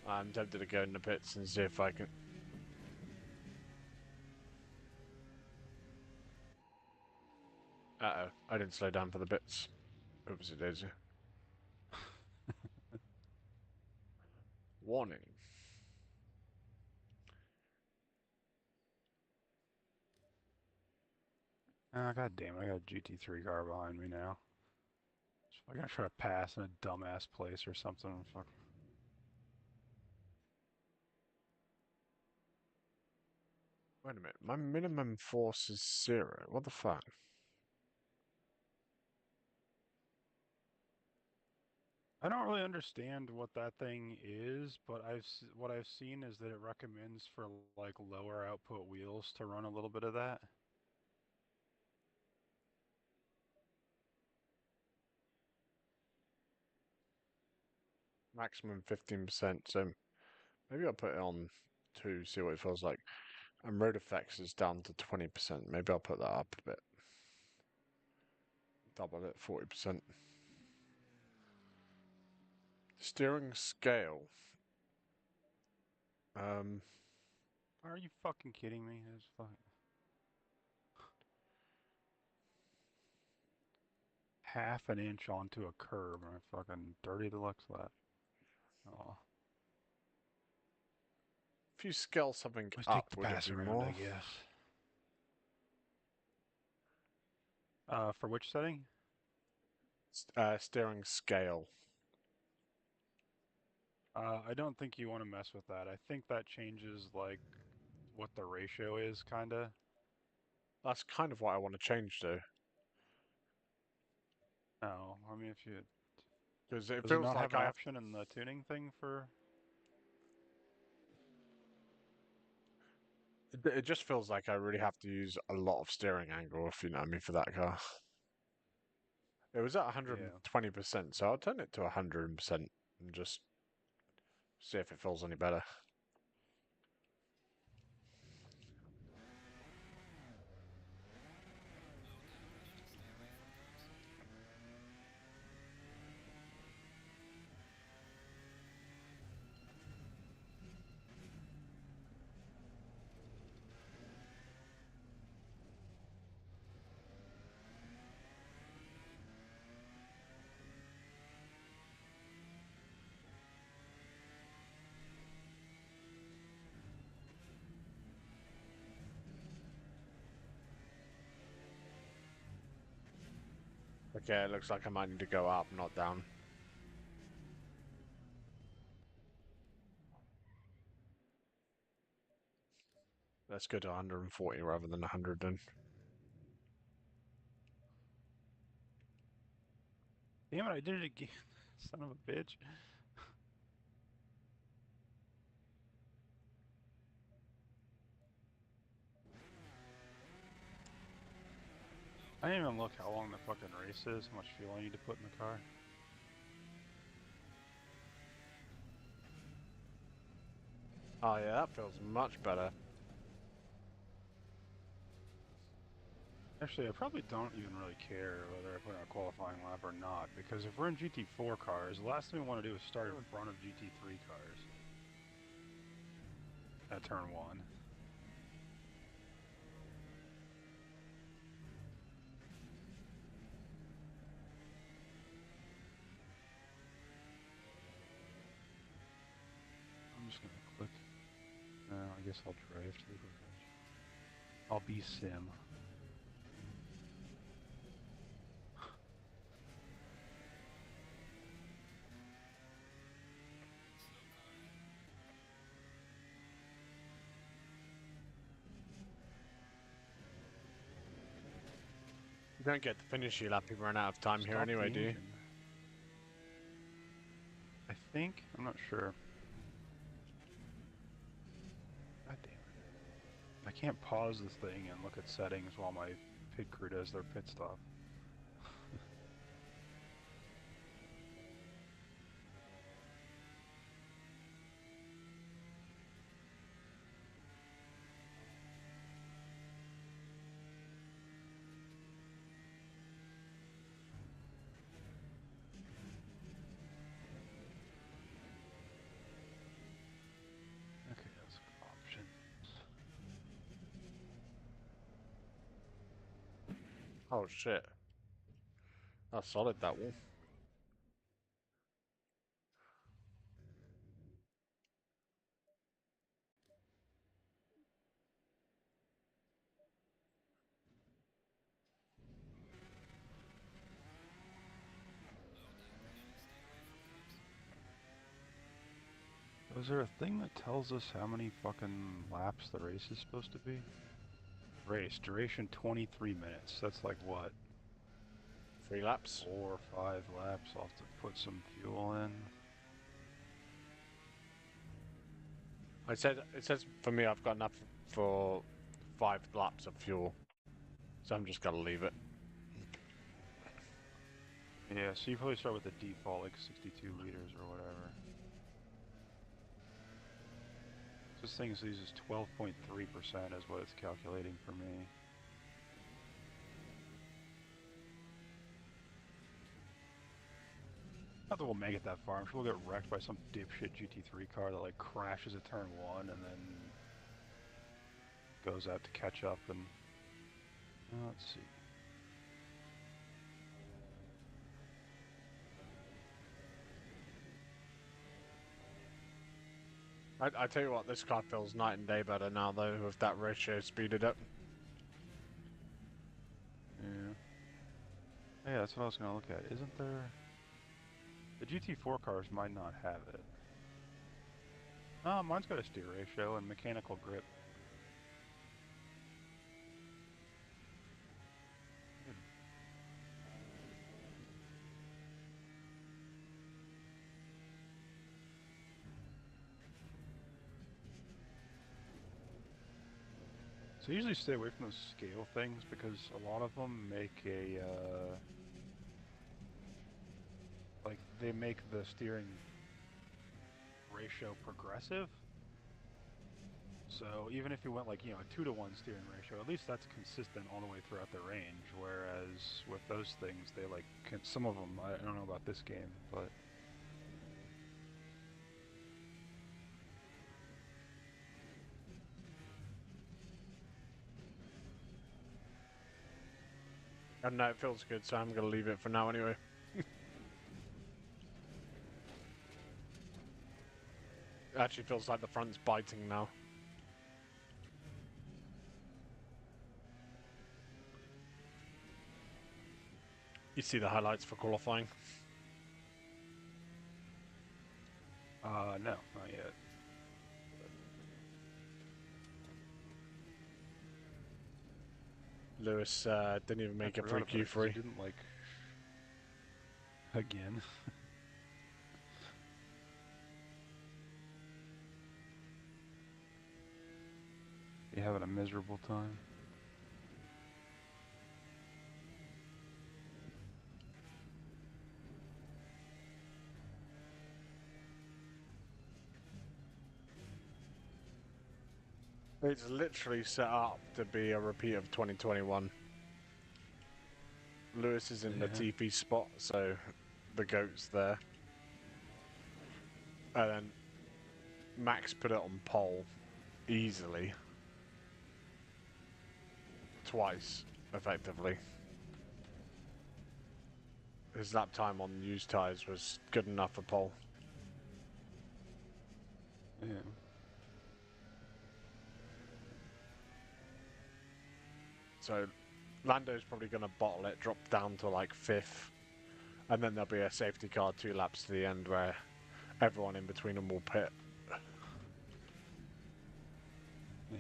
I'm tempted to go in the pits and see if I can. I didn't slow down for the bits. Oopsie daisy. Warning. Ah, god damn it, I got a GT3 car behind me now. So I gotta try to pass in a dumbass place or something. Fuck. Wait a minute. My minimum force is 0. What the fuck? I don't really understand what that thing is, but what I've seen is that it recommends for like lower output wheels to run a little bit of that. Maximum 15%. So maybe I'll put it on 2, see what it feels like. And road effects is down to 20%. Maybe I'll put that up a bit. Double it, 40%. Steering scale. Um, Are you fucking kidding me? It's fucking half an inch onto a curb and I fucking dirty deluxe that. Oh. if you scale something Let's up, take the would it pass be around, I more? guess. For which setting? Steering scale. I don't think you want to mess with that. I think that changes like what the ratio is, kinda. That's kind of what I want to change to. No, I mean if you Because it does it feels not have like an I have. option in the tuning thing for? It just feels like I really have to use a lot of steering angle, if you know what I mean, for that car. It was at Yeah. 120%, so I'll turn it to 100% and just see if it feels any better. Okay, it looks like I might need to go up, not down. Let's go to 140 rather than 100 then. Damn it, I did it again. Son of a bitch. I didn't even look how long the fucking race is, how much fuel I need to put in the car. Oh yeah, that feels much better. Actually, I probably don't even really care whether I put in a qualifying lap or not, because if we're in GT4 cars, the last thing we want to do is start in front of GT3 cars at turn 1. I'm just gonna click. No, I guess I'll drive to the garage. I'll be Sim. You don't get to finish your lap if you run out of time here Stop anyway, the do you? engine. I think? I'm not sure. God damn it. I can't pause this thing and look at settings while my pit crew does their pit stop. Okay, let's go options. Oh shit. That's solid, that wall. Was there a thing that tells us how many fucking laps the race is supposed to be? Race duration 23 minutes. That's like what? 3 laps. 4 or 5 laps. I'll have to put some fuel in. It says for me I've got enough for 5 laps of fuel, so I'm just gonna leave it. Yeah, so you probably start with the default, like 62 liters or whatever. This thing uses 12.3% is what it's calculating for me. Not that we'll make it that far. I'm sure we'll get wrecked by some dipshit GT3 car that like crashes at turn 1 and then goes out to catch up and... let's see. I tell you what, this car feels night and day better now though, with that ratio speeded up. Yeah. Yeah, that's what I was gonna look at. Isn't there... The GT4 cars might not have it. Oh, mine's got a steer ratio and mechanical grip. So I usually stay away from those scale things because a lot of them make a, like, they make the steering ratio progressive. So even if you went like, a 2-to-1 steering ratio, at least that's consistent all the way throughout the range. Whereas with those things, they like, some of them, I don't know about this game, but... I don't know, it feels good, so I'm gonna leave it for now anyway. It actually feels like the front's biting now. You see the highlights for qualifying? No, not yet. Lewis didn't even I make it forgot through about it because Q3. it didn't like... Again. You having a miserable time? It's literally set up to be a repeat of 2021. Lewis is in the Yeah. TP spot, so the goat's there. And then Max put it on pole easily. Twice, effectively. His lap time on used tyres was good enough for pole. Yeah. So Lando's probably going to bottle it, drop down to like 5th. And then there'll be a safety car 2 laps to the end where everyone in between them will pit. Yeah.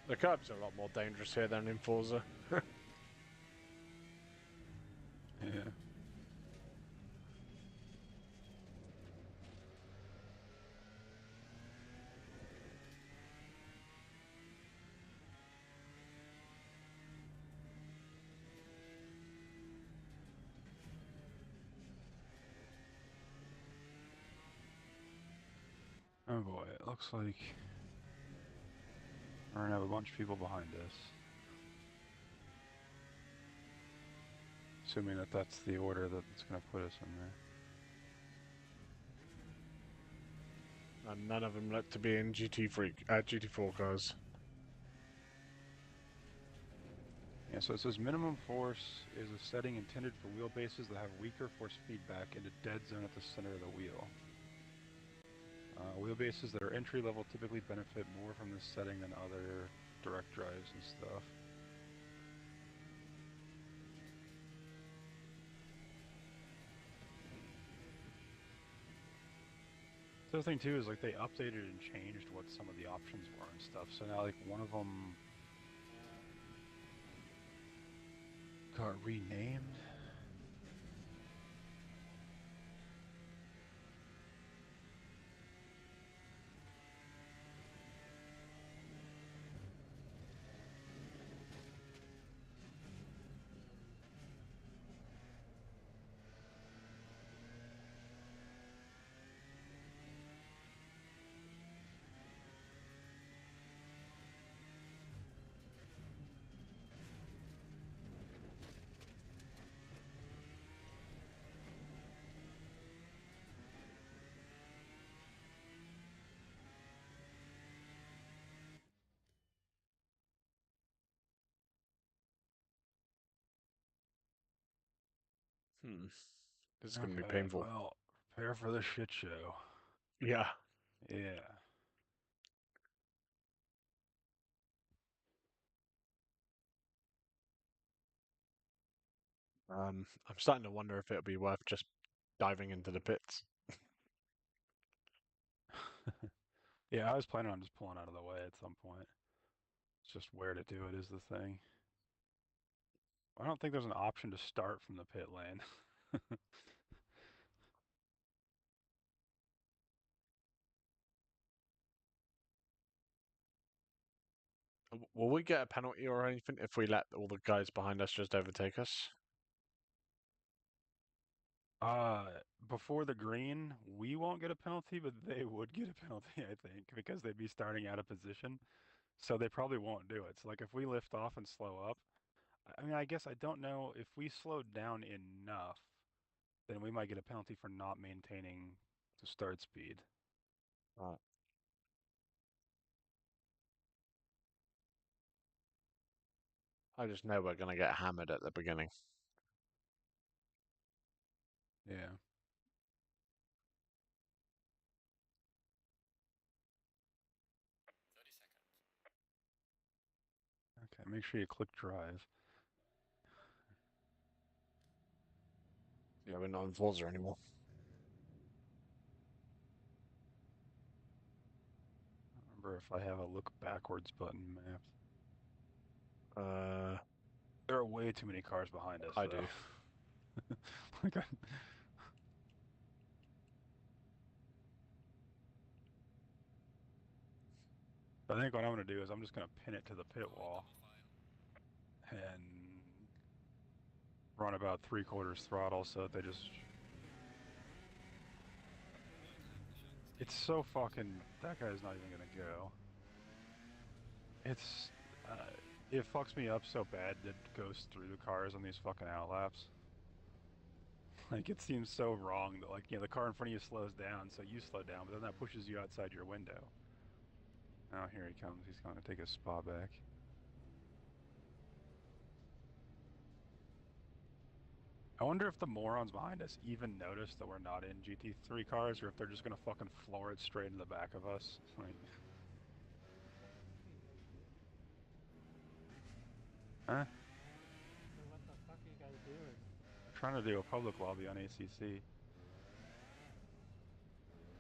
The curbs are a lot more dangerous here than in Forza. Yeah. Oh boy, it looks like we're gonna have a bunch of people behind us. Assuming that that's the order that it's gonna put us in there. And none of them look to be in GT4 cars. Yeah, so it says minimum force is a setting intended for wheelbases that have weaker force feedback in a dead zone at the center of the wheel. Wheelbases that are entry level typically benefit more from this setting than other direct drives and stuff. The other thing too is like they updated and changed what some of the options were and stuff. So now like one of them got renamed. This is going to be Okay, painful. well, prepare for the shit show. Yeah. Yeah. I'm starting to wonder if it'll be worth just diving into the pits. Yeah, I was planning on just pulling out of the way at some point. It's just where to do it is the thing. I don't think there's an option to start from the pit lane. Will we get a penalty or anything if we let all the guys behind us just overtake us? Uh, Before the green, we won't get a penalty, but they would get a penalty, I think, because they'd be starting out of position. So they probably won't do it. So like if we lift off and slow up, I mean, I guess I don't know if we slowed down enough, then we might get a penalty for not maintaining the start speed. Right. I just know we're going to get hammered at the beginning. Yeah. Okay, make sure you click drive. Yeah, we're not in Forza anymore. I don't remember if I have a look backwards button mapped. Uh, There are way too many cars behind us, I do. though. Like, I think what I'm going to do is I'm just going to pin it to the pit wall and run about 3/4 throttle so that they just... It's so fucking... That guy's not even going to go. It's... it fucks me up so bad that it goes through the cars on these fucking outlaps. Like, it seems so wrong that, like, you know, the car in front of you slows down, so you slow down, but then that pushes you outside your window. Oh, here he comes. He's going to take his spa back. I wonder if the morons behind us even notice that we're not in GT3 cars, or if they're just gonna fucking floor it straight in the back of us. Like, huh? So what the fuck are you guys doing? We're trying to do a public lobby on ACC.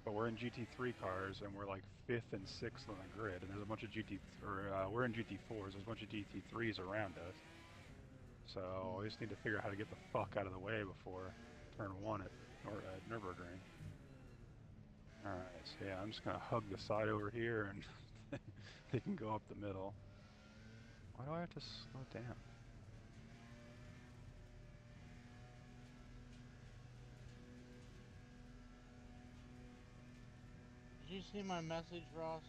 But we're in GT3 cars, and we're like 5th and 6th on the grid, and there's a bunch of we're in GT4s, there's a bunch of GT3s around us. So we just need to figure out how to get the fuck out of the way before turn 1 at Nürburgring. Alright, so yeah, I'm just gonna hug the side over here, and they can go up the middle. Why do I have to slow down? you see my message, Ross?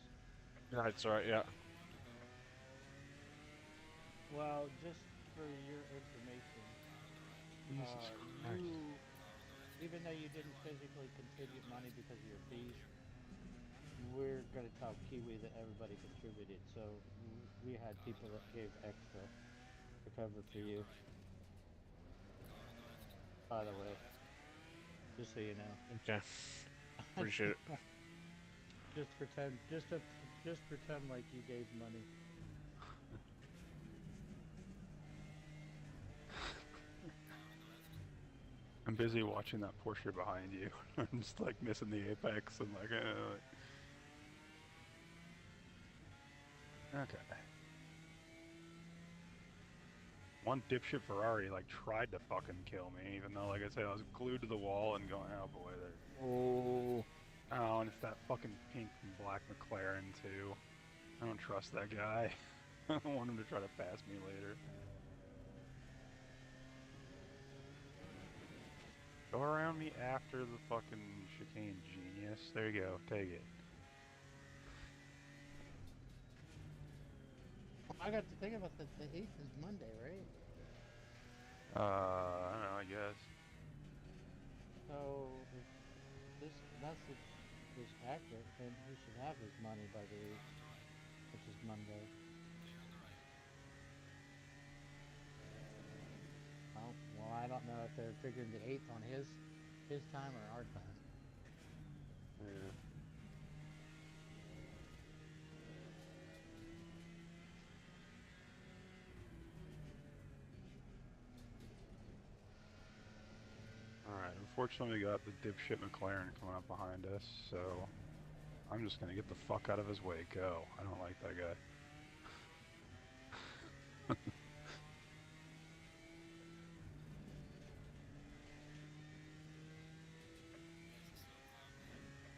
Yeah, it's alright. Yeah. Well, just for your information, Jesus Christ. you, even though you didn't physically contribute money because of your fees, we're going to tell Kiwi that everybody contributed. So we had people that gave extra to cover for you, by the way, just so you know. Okay. Appreciate it. Just pretend, just pretend like you gave money. I'm busy watching that Porsche behind you. I'm just like missing the apex and like, okay. One dipshit Ferrari like tried to fucking kill me, even though, like I said, I was glued to the wall and going, oh boy, there. Oh. Oh, and it's that fucking pink and black McLaren too. I don't trust that guy. I don't want him to try to pass me later. Go around me after the fucking chicane, genius. There you go. Take it. I got to think about that. The 8th is Monday, right? I don't know, I guess. So if this message is accurate, then he should have his money by the 8th, which is Monday. Oh, well, I don't know if they're figuring the 8th on his time or our time. Yeah. Alright, unfortunately we got the dipshit McLaren coming up behind us, so I'm just gonna get the fuck out of his way. Go. I don't like that guy.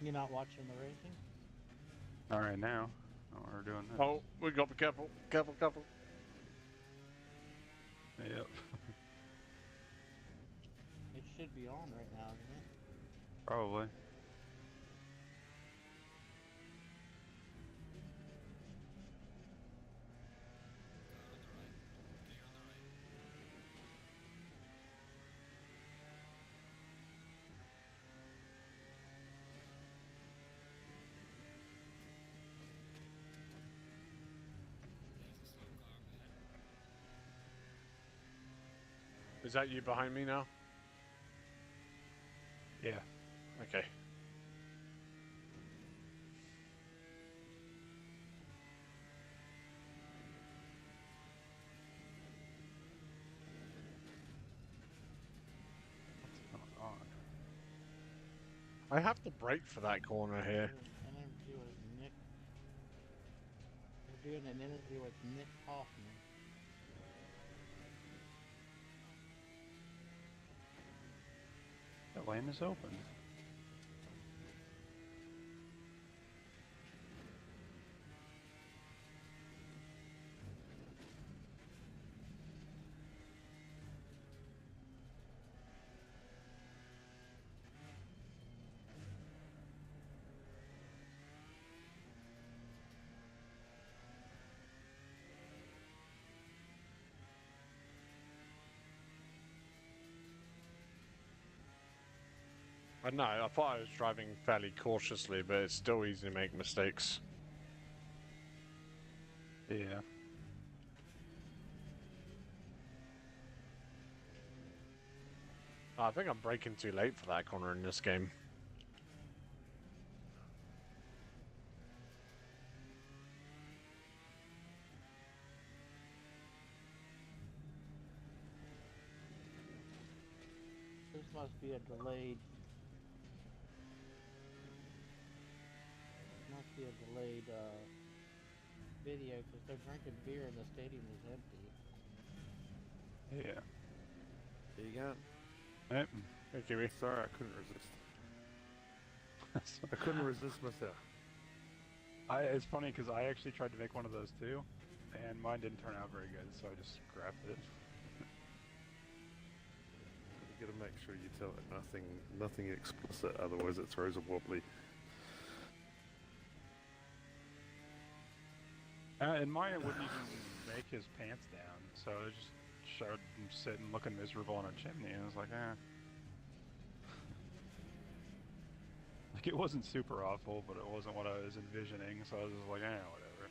You not watching the racing? Alright, now we're doing this. Oh, we got to be careful. Careful, careful. Yep. It should be on right now, isn't it? Probably. Is that you behind me now? Yeah. Okay. What's going on? I have to brake for that corner here. An interview with Nick. We're doing an interview with Nick Hoffman. The lane is open. I know, I thought I was driving fairly cautiously, but it's still easy to make mistakes. Yeah. I think I'm braking too late for that corner in this game. This must be a delayed. Must be a delayed video because they're drinking beer and the stadium is empty. Yeah. There you go. Yep. Hey, Kiwi. Sorry, I couldn't resist. I couldn't resist myself. It's funny because I actually tried to make one of those too, and mine didn't turn out very good, so I just scrapped it. You gotta make sure you tell it nothing explicit, otherwise it throws a wobbly. And mine it wouldn't even make his pants down, so it just showed him sitting looking miserable on a chimney, and I was like, eh. Like, it wasn't super awful, but it wasn't what I was envisioning, so I was just like, eh, whatever.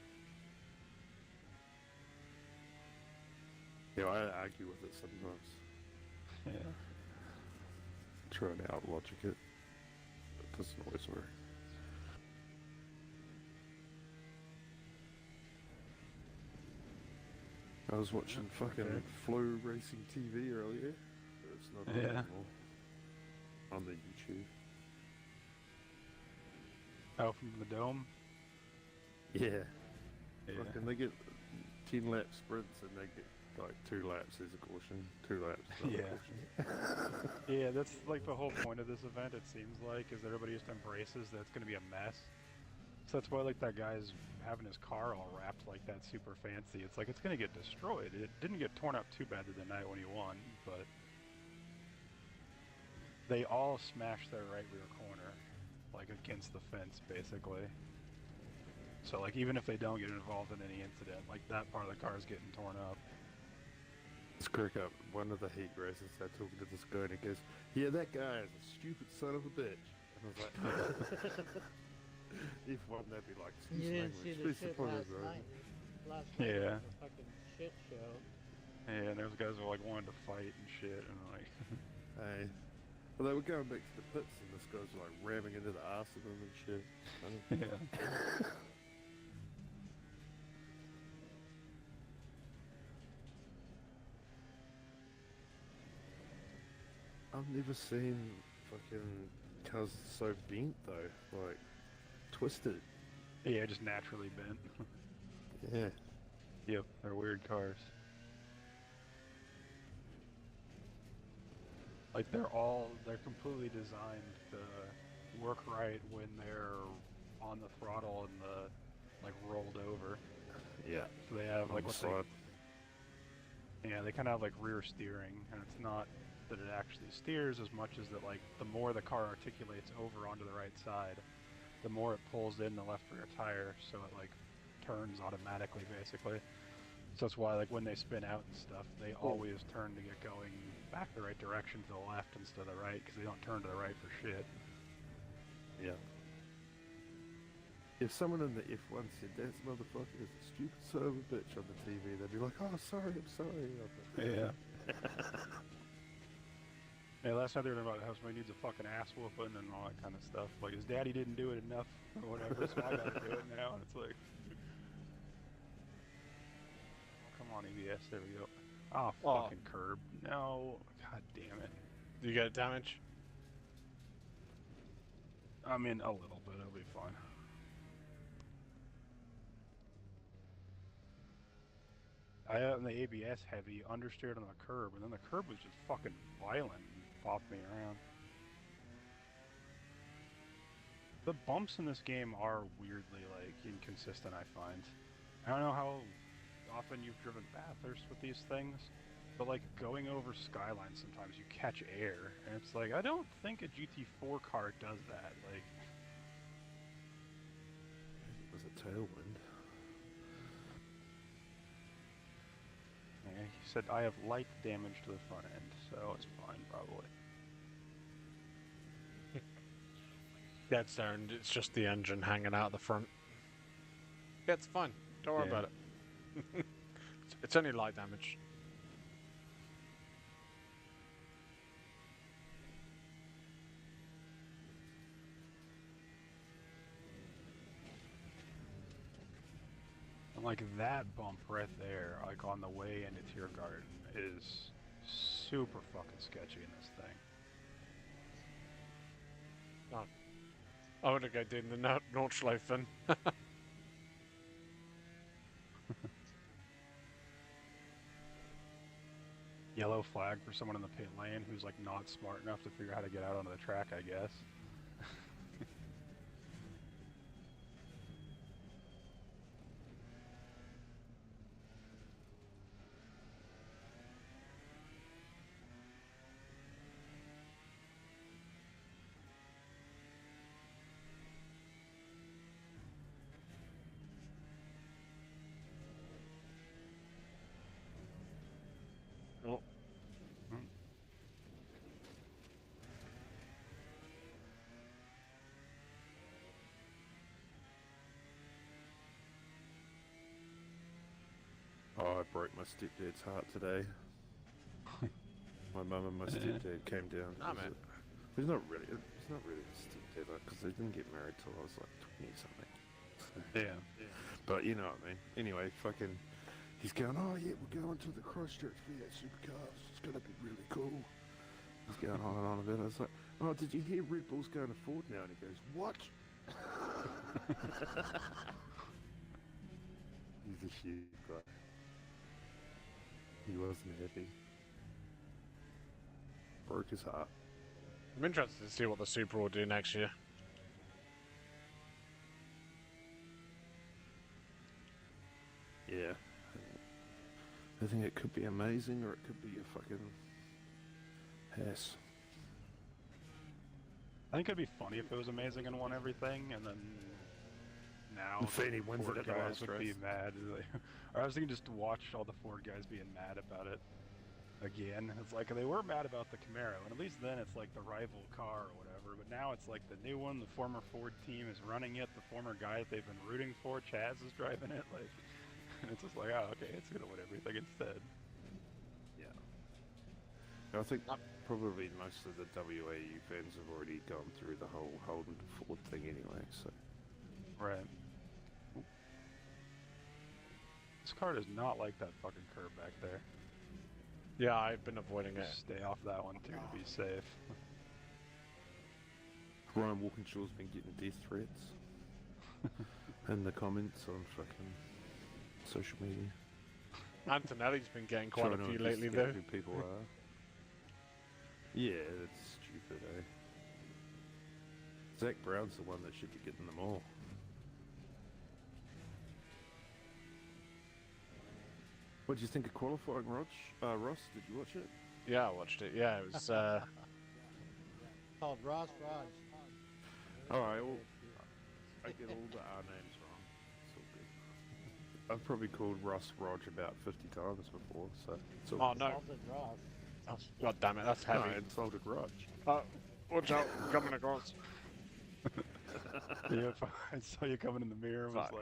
Yeah, I argue with it sometimes. Yeah. Try and outlogic it. It doesn't always work. I was watching fucking okay. Flow Racing TV earlier. It's not on Yeah. anymore. On the YouTube. Out from the dome? Yeah. Yeah. Fucking they get 10 lap sprints and they get like 2 laps as a caution, 2 laps as a Yeah. caution. Yeah, that's like the whole point of this event, it seems like, is everybody just embraces that it's going to be a mess. So that's why, like, that guy's having his car all wrapped like that, super fancy. It's like, it's going to get destroyed. It didn't get torn up too bad the night when he won, but they all smashed their right rear corner, like, against the fence, basically. So, like, even if they don't get involved in any incident, like, that part of the car is getting torn up. Let's crack up. One of the heat races, they're talking to this guy and he goes, yeah, that guy is a stupid son of a bitch. And I was like, if one, they'd be like, excuse You didn't language, see the please shit support last us, bro. night. Last night Yeah. was a fucking shit show. Yeah, and those guys were, like, wanting to fight and shit, and, like... Hey. Well, they were going back to the pits and this guy's like ramming into the arse of them and shit. Yeah. I've never seen fucking cars so bent though, like twisted. Yeah, just naturally bent. Yeah. Yep, they're weird cars. Like, they're completely designed to work right when they're on the throttle and like, rolled over. Yeah. So they have, like, On the what they... side. Yeah, they kind of have, like, rear steering, and it's not that it actually steers as much as that, like, the more the car articulates over onto the right side, the more it pulls in the left rear tire, so it, like, turns automatically, basically. So that's why, like, when they spin out and stuff, they always turn to get going back the right direction to the left instead of the right, because they don't turn to the right for shit. Yeah. If someone in the F1 said that motherfucker is a stupid son of a bitch on the TV, they'd be like, oh, sorry, I'm sorry. Yeah. Yeah, last night they were talking about how somebody needs a fucking ass whooping and all that kind of stuff. Like, his daddy didn't do it enough or whatever, so I gotta do it now. And it's like... Oh, come on, EBS, there we go. Oh, fucking curb. No, god damn it. Do you get damage? I mean, a little bit, it'll be fine. I had the ABS heavy, understeered on the curb, and then the curb was just fucking violent and bopped me around. The bumps in this game are weirdly, like, inconsistent, I find. I don't know how often you've driven Bathurst with these things, but, like, going over skylines sometimes you catch air, and it's like, I don't think a GT4 car does that, like... It was a tailwind. Yeah, he said, I have light damage to the front end, so it's fine, probably. Yeah, it's there, and it's just the engine hanging out the front. Yeah, it's fine. Don't worry about it. It's only light damage. And, like, that bump right there, like, on the way into Tiergarten, is super fucking sketchy in this thing. I want to go doing the Nordschleifen. Yellow flag for someone in the pit lane who's, like, not smart enough to figure out how to get out onto the track, I guess. stepdad's heart today. My mum and my stepdad came down. Nah, man. He's not really a stepdad, because they didn't get married till I was like 20 something. Yeah. But you know what I mean. Anyway, fucking, he's going, oh yeah, we're going to the Christchurch V8 Supercars. It's gonna be really cool. He's going on and on a bit. I was like, oh, did you hear Red Bull's going to Ford now? And he goes, what? He's a shit guy. He wasn't happy. Broke his heart. I'm interested to see what the Super will do next year. Yeah. I think it could be amazing, or it could be a fucking ass. I think it'd be funny if it was amazing and won everything, and then now And Feeney wins Ford it at the guys last would be race. mad. Or I was thinking just to watch all the Ford guys being mad about it again. It's like they were mad about the Camaro, and at least then it's like the rival car or whatever. But now it's like the new one, the former Ford team is running it. The former guy that they've been rooting for, Chaz, is driving it. Like, it's just like, oh, okay, it's gonna win everything instead. Yeah. I think probably most of the WAU fans have already gone through the whole Holden to Ford thing anyway, so. Right. This car does not like that fucking curb back there. Yeah, I've been avoiding it. Just stay off that one too to be safe. Ryan Walkinshaw's been getting death threats in the comments on fucking social media. Antonelli's been getting quite a Trying to few lately, investigate though. who people are. Yeah, that's stupid, eh? Zach Brown's the one that should be getting them all. What did you think of qualifying, Ross? Did you watch it? Yeah, I watched it. Yeah, it was. Called Ross Raj. Alright, well, I get all the R names wrong. It's all good. I've probably called Ross Rog about 50 times before, so it's all Oh no! Salted Ross. Oh, God damn it, that's No, heavy. I insulted Rog. Watch out, coming across. Yeah, I saw you coming in the mirror and was Fuck.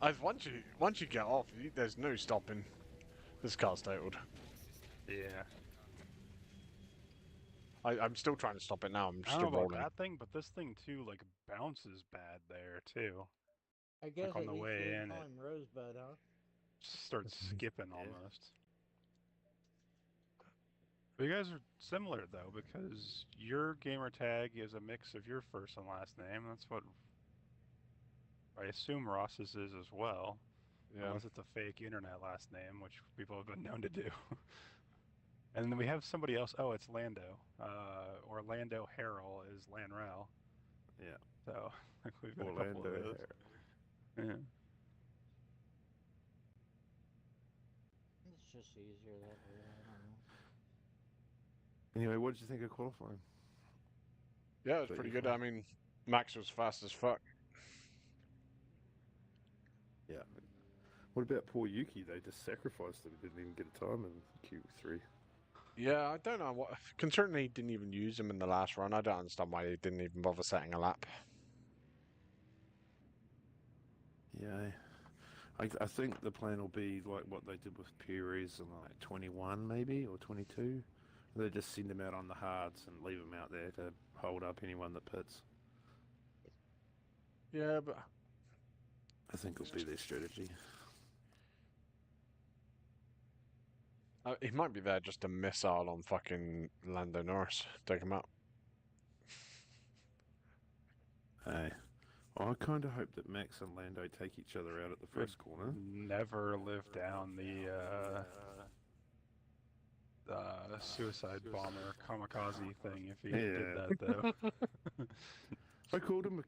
like, Once you get off, there's no stopping. This car's totaled. yeah. I'm still trying to stop it now. I'm I still don't know about rolling. that thing, but this thing too, like, bounces bad there too. I guess on at the least way you didn't in, call it- him Rosebud, huh? Just starts skipping Yeah. almost. But you guys are similar though, because your gamer tag is a mix of your first and last name. That's what I assume Ross's is as well. Yeah. Unless it's a fake internet last name, which people have been known to do. And then we have somebody else. Oh, it's Lando. Orlando Harrell is Lanrell. Yeah. So we've got a couple Orlando of those. Harris. Yeah. It's just easier that way. I don't know. Anyway, what did you think of qualifying? Yeah, it was But pretty you're good. fine. I mean, Max was fast as fuck. Yeah. What about poor Yuki? They just sacrificed him. Didn't even get a time in Q3. Yeah, I don't know what. Concerning he didn't even use him in the last run, I don't understand why he didn't even bother setting a lap. Yeah. I think the plan will be like what they did with Perez in like 21 maybe, or 22. They just send him out on the hards and leave him out there to hold up anyone that pits. Yeah, but I think it'll be their strategy. he might be there just to missile on fucking Lando Norris. Take him out. Hey. I kind of hope that Max and Lando take each other out at the first corner. Never live down the suicide bomber kamikaze thing if he did Yeah. that though. I called him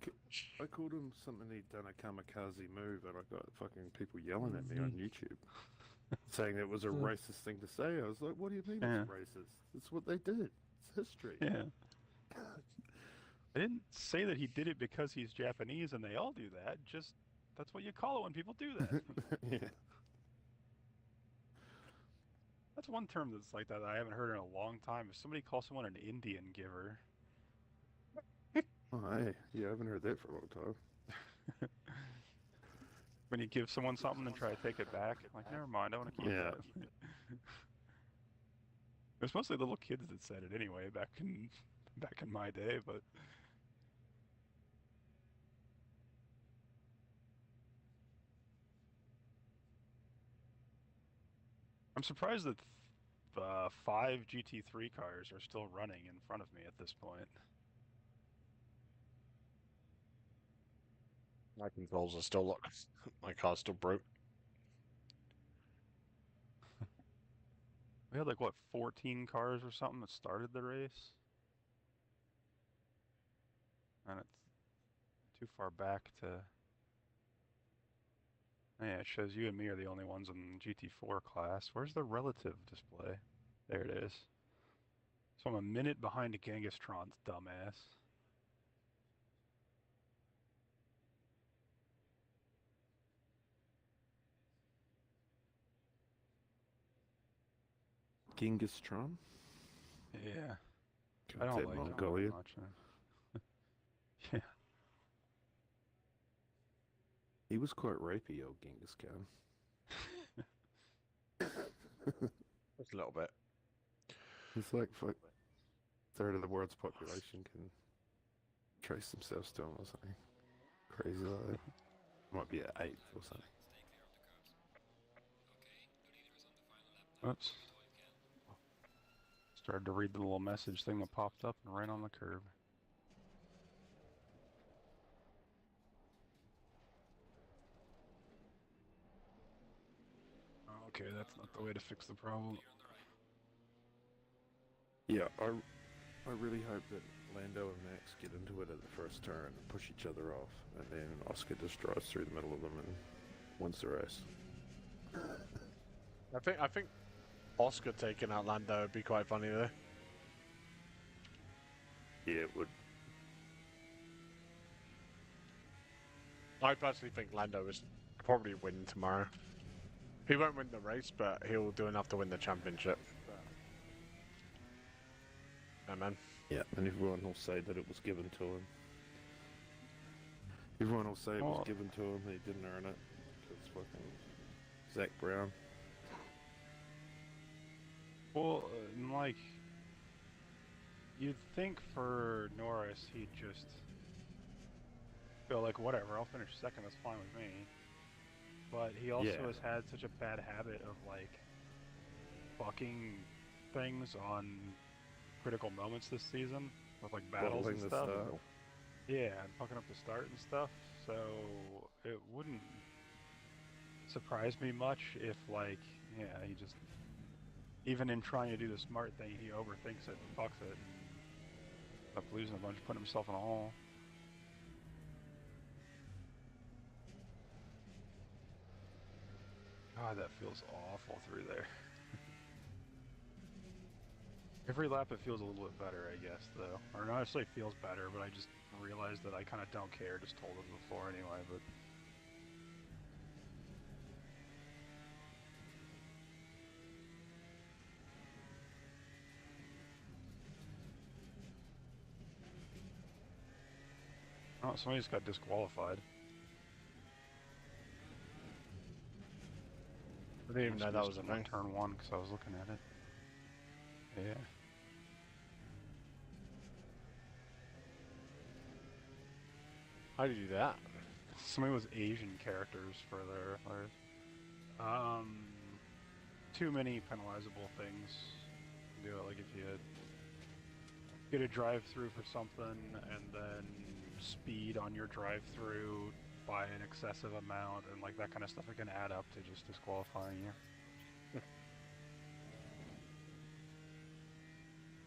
something he'd done a kamikaze move, and I got fucking people yelling at me on YouTube, saying it was a racist thing to say. I was like, "What do you mean it's racist? It's what they did. It's history." Yeah. I didn't say that he did it because he's Japanese and they all do that. Just that's what you call it when people do that. Yeah. That's one term that's like that I haven't heard in a long time. If somebody calls someone an Indian giver, Oh, hey. Yeah, I haven't heard that for a long time. When you give someone something and try to take it back, like, never mind, I want to keep Yeah. that. It was mostly little kids that said it anyway, back in my day, but I'm surprised that 5 GT3 cars are still running in front of me at this point. My controls are still locked. My car's still broke. We had like, what, 14 cars or something that started the race? And it's too far back to... Yeah, it shows you and me are the only ones in GT4 class. Where's the relative display? There it is. So I'm a minute behind Gangastron's dumbass. Genghis Khan? Yeah, I God, don't that like him very Mongolia. much. Yeah. He was quite rapey, old Genghis Khan. Just a little bit. It's like fuck, third of the world's population can trace themselves to him or something. Crazy like that. Might be at 8 or something. Oops. Started to read the little message thing that popped up and ran on the curb. Okay, that's not the way to fix the problem. Yeah, I really hope that Lando and Max get into it at the first turn and push each other off, and then Oscar just drives through the middle of them and wins the race. I think Oscar taking out Lando would be quite funny though. Yeah, it would. I personally think Lando is probably win tomorrow. He won't win the race, but he'll do enough to win the championship. Yeah, man. Yeah, and everyone will say that it was given to him. Everyone will say it was given to him, he didn't earn it. Because fucking Zach Brown. Well, like, you'd think for Norris he'd just feel like, whatever, I'll finish second, that's fine with me. But he also has had such a bad habit of, like, fucking things on critical moments this season, with, like, battles and stuff. Yeah, and fucking up the start and stuff, so it wouldn't surprise me much if, like, yeah, he just, even in trying to do the smart thing, he overthinks it and fucks it, and ends up losing a bunch, putting himself in a hole. God, that feels awful through there. Every lap it feels a little bit better, I guess, though. Or not necessarily feels better, but I just realized that I kind of don't care, just told him before anyway, but... Oh, somebody just got disqualified. I didn't even know that was a thing. Turn 1, because I was looking at it. Yeah. How do you do that? Somebody with Asian characters for their too many penalizable things. Do it like if you get a drive-through for something and then speed on your drive-through by an excessive amount and like that kind of stuff, it can add up to just disqualifying you.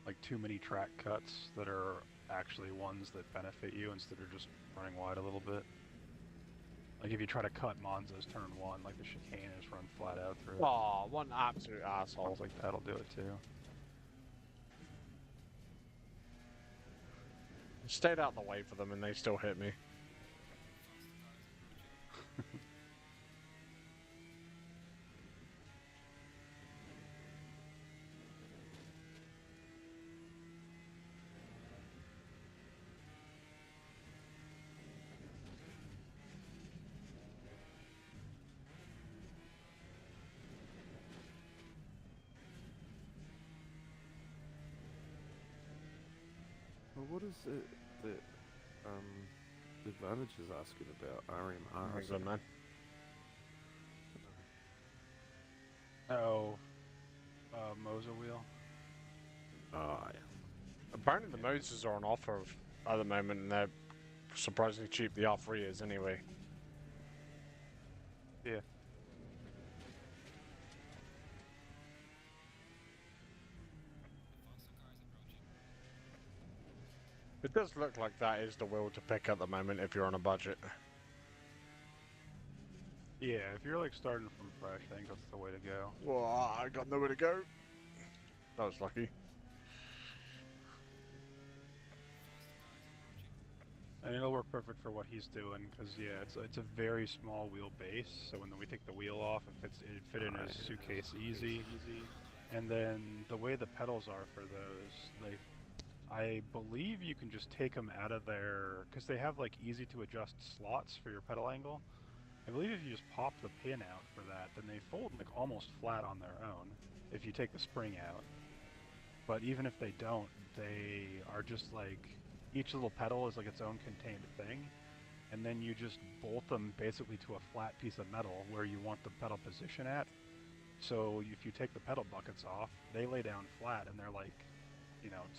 Like too many track cuts that are actually ones that benefit you instead of just running wide a little bit. Like if you try to cut Monza's turn 1, like the chicane is run flat out through it. Oh, one absolute asshole. Sounds like that'll do it too. Stayed out the way for them and they still hit me. Well, what is it that the Advantage is asking about? RMR. Oh, good man. Oh, Moza wheel. Oh, yeah. Apparently the Moses are on offer at the moment, and they're surprisingly cheap. The R3 is anyway. Yeah. It does look like that is the wheel to pick at the moment if you're on a budget. Yeah, if you're like starting from fresh, I think that's the way to go. Well, I got nowhere to go. That was lucky. And it'll work perfect for what he's doing, because yeah, it's a very small wheel base. So when we take the wheel off, it fit in his suitcase easy. And then the way the pedals are for those, I believe you can just take them out of there, because they have like easy to adjust slots for your pedal angle. I believe if you just pop the pin out for that, then they fold like almost flat on their own if you take the spring out. But even if they don't, they are just like, each little pedal is like its own contained thing, and then you just bolt them basically to a flat piece of metal where you want the pedal position at. So if you take the pedal buckets off, they lay down flat and they're like,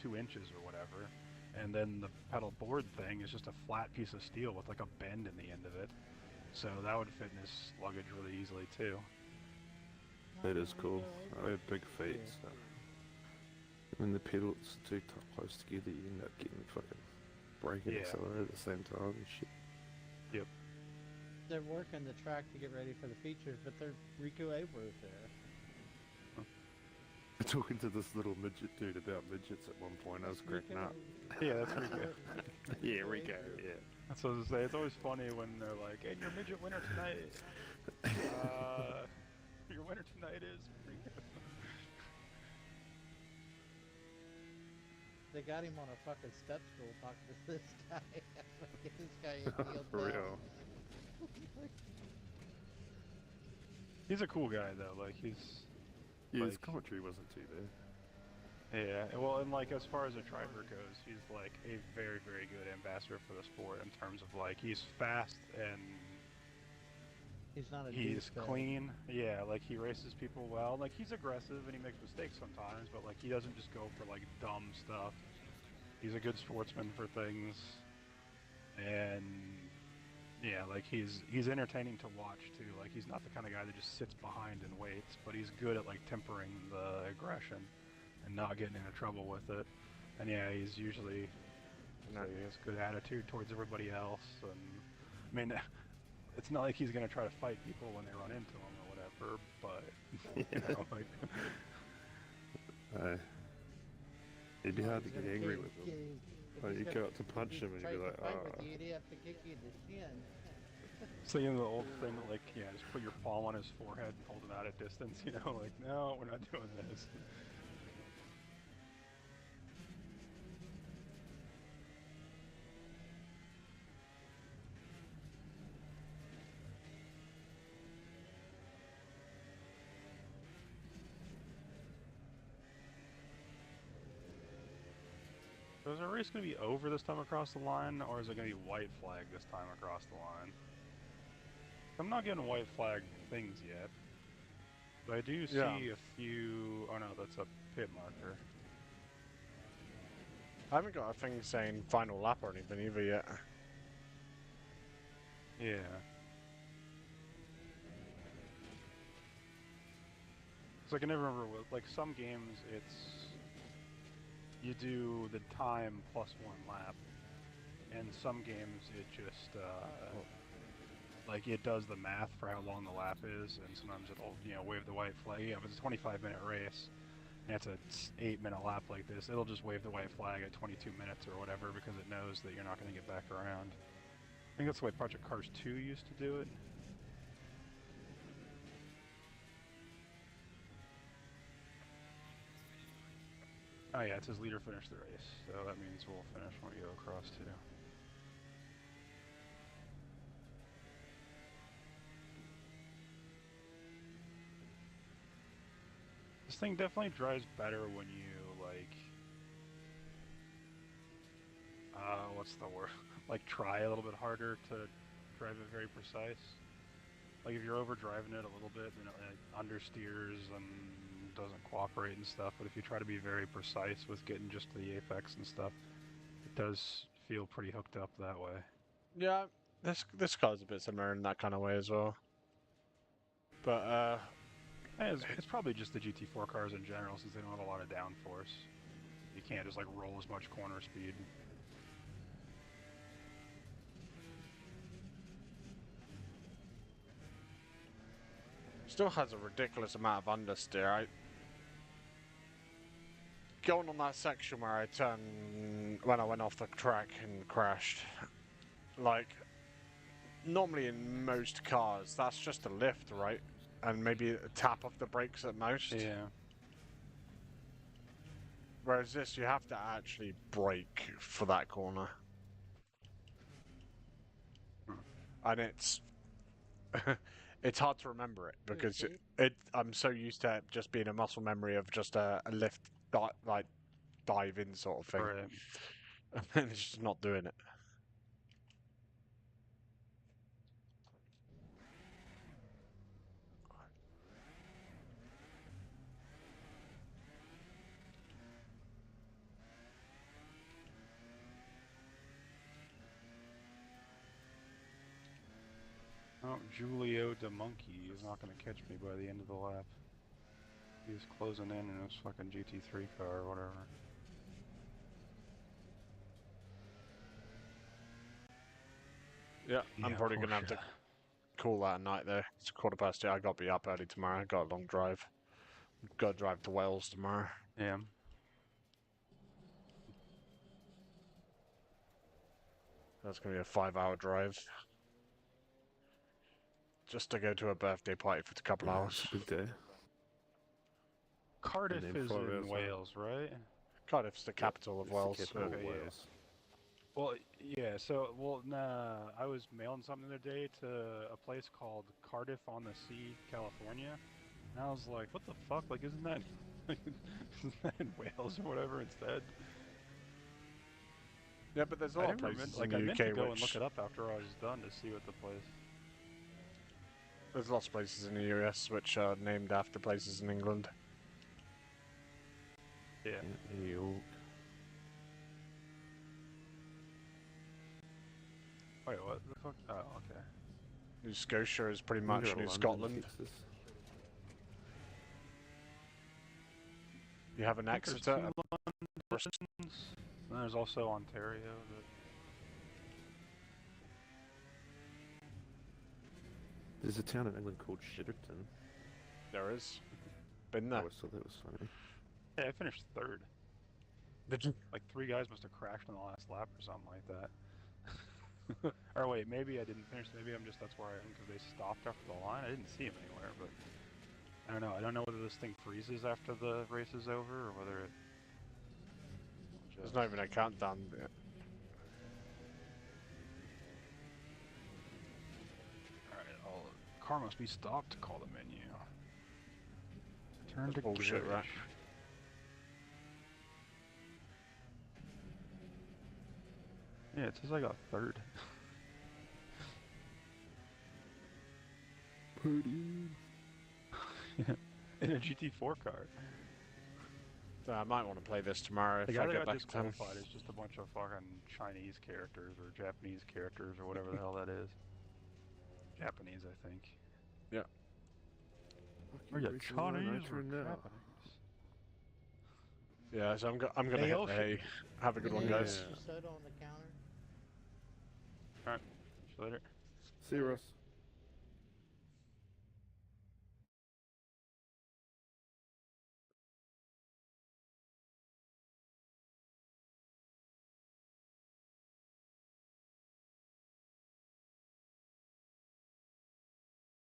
2 inches or whatever. And then the pedal board thing is just a flat piece of steel with like a bend in the end of it. So that would fit in his luggage really easily too. That is cool. I have big feet, so when the pedals too close together, you end up getting fucking brake and Yeah. accelerator at the same time and shit. Yep. They're working the track to get ready for the features, but they're Rico Abreu's there. Talking to this little midget dude about midgets at one point, I was cracking up. Yeah, that's Rico. Yeah, Rico, yeah. That's what I was gonna say. It's always funny when they're like, "And your midget winner tonight." Your winner tonight is Rico. They got him on a fucking step stool talking to this guy. Get this guy healed For real. He's a cool guy though. Like Yeah, his like- commentary wasn't too bad. Yeah. Well, and like as far as a driver goes, he's like a very, very good ambassador for the sport in terms of like he's fast and He's not a he's douchebag. clean. Yeah, like he races people well. Like he's aggressive and he makes mistakes sometimes, but like he doesn't just go for like dumb stuff. He's a good sportsman for things, and yeah, like he's entertaining to watch too. Like he's not the kind of guy that just sits behind and waits, but he's good at like tempering the aggression and not getting into trouble with it. And yeah, he's usually he has good attitude towards everybody else. And I mean, it's not like he's gonna try to fight people when they run into him or whatever. But like, it'd be hard to He's get gonna angry kick- with him. kick- if Like, he's you gonna- go up to punch if he him and you'd be tries like, to fight "Oh." with you, he'd have to kick you in the shin. saying the old thing, like just put your palm on his forehead and hold him out at distance. Like no, we're not doing this. So is our race going to be over this time across the line, or is it going to be white flag this time across the line? I'm not getting white flag things yet, but I do see Yeah. a few. Oh no, that's a pit marker. I haven't got a thing saying final lap or anything either yet. Yeah. So I can never remember what, like some games it's you do the time plus 1 lap, and some games it just like it does the math for how long the lap is, and sometimes it'll wave the white flag. If it's a 25-minute race and it's a 8-minute lap like this, it'll just wave the white flag at 22 minutes or whatever because it knows that you're not going to get back around. I think that's the way Project Cars 2 used to do it. Oh yeah, it says leader finished the race, so that means we'll finish when we go across too. This thing definitely drives better when you what's the word? Like try a little bit harder to drive it very precise. Like if you're overdriving it a little bit, then it like, understeers and doesn't cooperate and stuff. But if you try to be very precise with getting just to the apex and stuff, it does feel pretty hooked up that way. Yeah, this car's a bit similar in that kind of way as well. But It's probably just the GT4 cars in general, since they don't have a lot of downforce. You can't just like roll as much corner speed. still has a ridiculous amount of understeer. Going on that section where I turned when I went off the track and crashed, like normally in most cars that's just a lift, right? And maybe a tap of the brakes at most. Yeah. Whereas this, you have to actually brake for that corner. And it's it's hard to remember it because I'm so used to it just being a muscle memory of just a lift like dive in sort of thing. Right. And it's just not doing it. Oh, Julio the monkey is not going to catch me by the end of the lap. He was closing in his fucking GT3 car or whatever. Yeah, I'm probably going to have to call that a night though. It's 8:15. I got to be up early tomorrow. I got a long drive. Got to drive to Wales tomorrow. Yeah. That's going to be a 5-hour drive. Just to go to a birthday party for a couple hours. It's a big day. Cardiff then is 5 in hours Wales, right? Cardiff's the capital of It's the Wales. capital of Okay, yeah. Wales. Well, yeah, so, nah, I was mailing something the other day to a place called Cardiff on the Sea, California, and I was like, what the fuck, like, isn't that in Wales or whatever instead? Yeah, but there's a lot of places in the I meant UK to go and which... look it up after I was done to see what the place... There's lots of places in the US which are named after places in England. Yeah. New York. Wait, what the fuck? Oh, okay. New Scotia is pretty We much got New London, Scotland. Texas. You have an I think there's Exeter. two Londons, and there's also Ontario, but... There's a town in England called Shitterton. There is. Been I there. always thought that was funny. Yeah, I finished third. Did you? Like 3 guys must have crashed on the last lap or something like that. Or wait, maybe I didn't finish. Maybe I'm just that's where I am because they stopped after the line. I didn't see him anywhere, but I don't know. I don't know whether this thing freezes after the race is over or whether it. There's not even a countdown yet. Alright, car must be stopped to call the menu. Turn That's to bullshit, garage. right? Yeah, it says I got third. Pretty. In a GT4 car. So I might want to play this tomorrow The if guy I that get got back in time. disqualified is just a bunch of fucking Chinese characters or Japanese characters or whatever the hell that is. Japanese, I think. Yeah. Are you Racing on Chinese Nitro or now. Japanese? Yeah, so I'm gonna Hey, hit the Ocean. hay. Have a good one, guys. Soda on the counter. Alright, see you later. See you, Russ.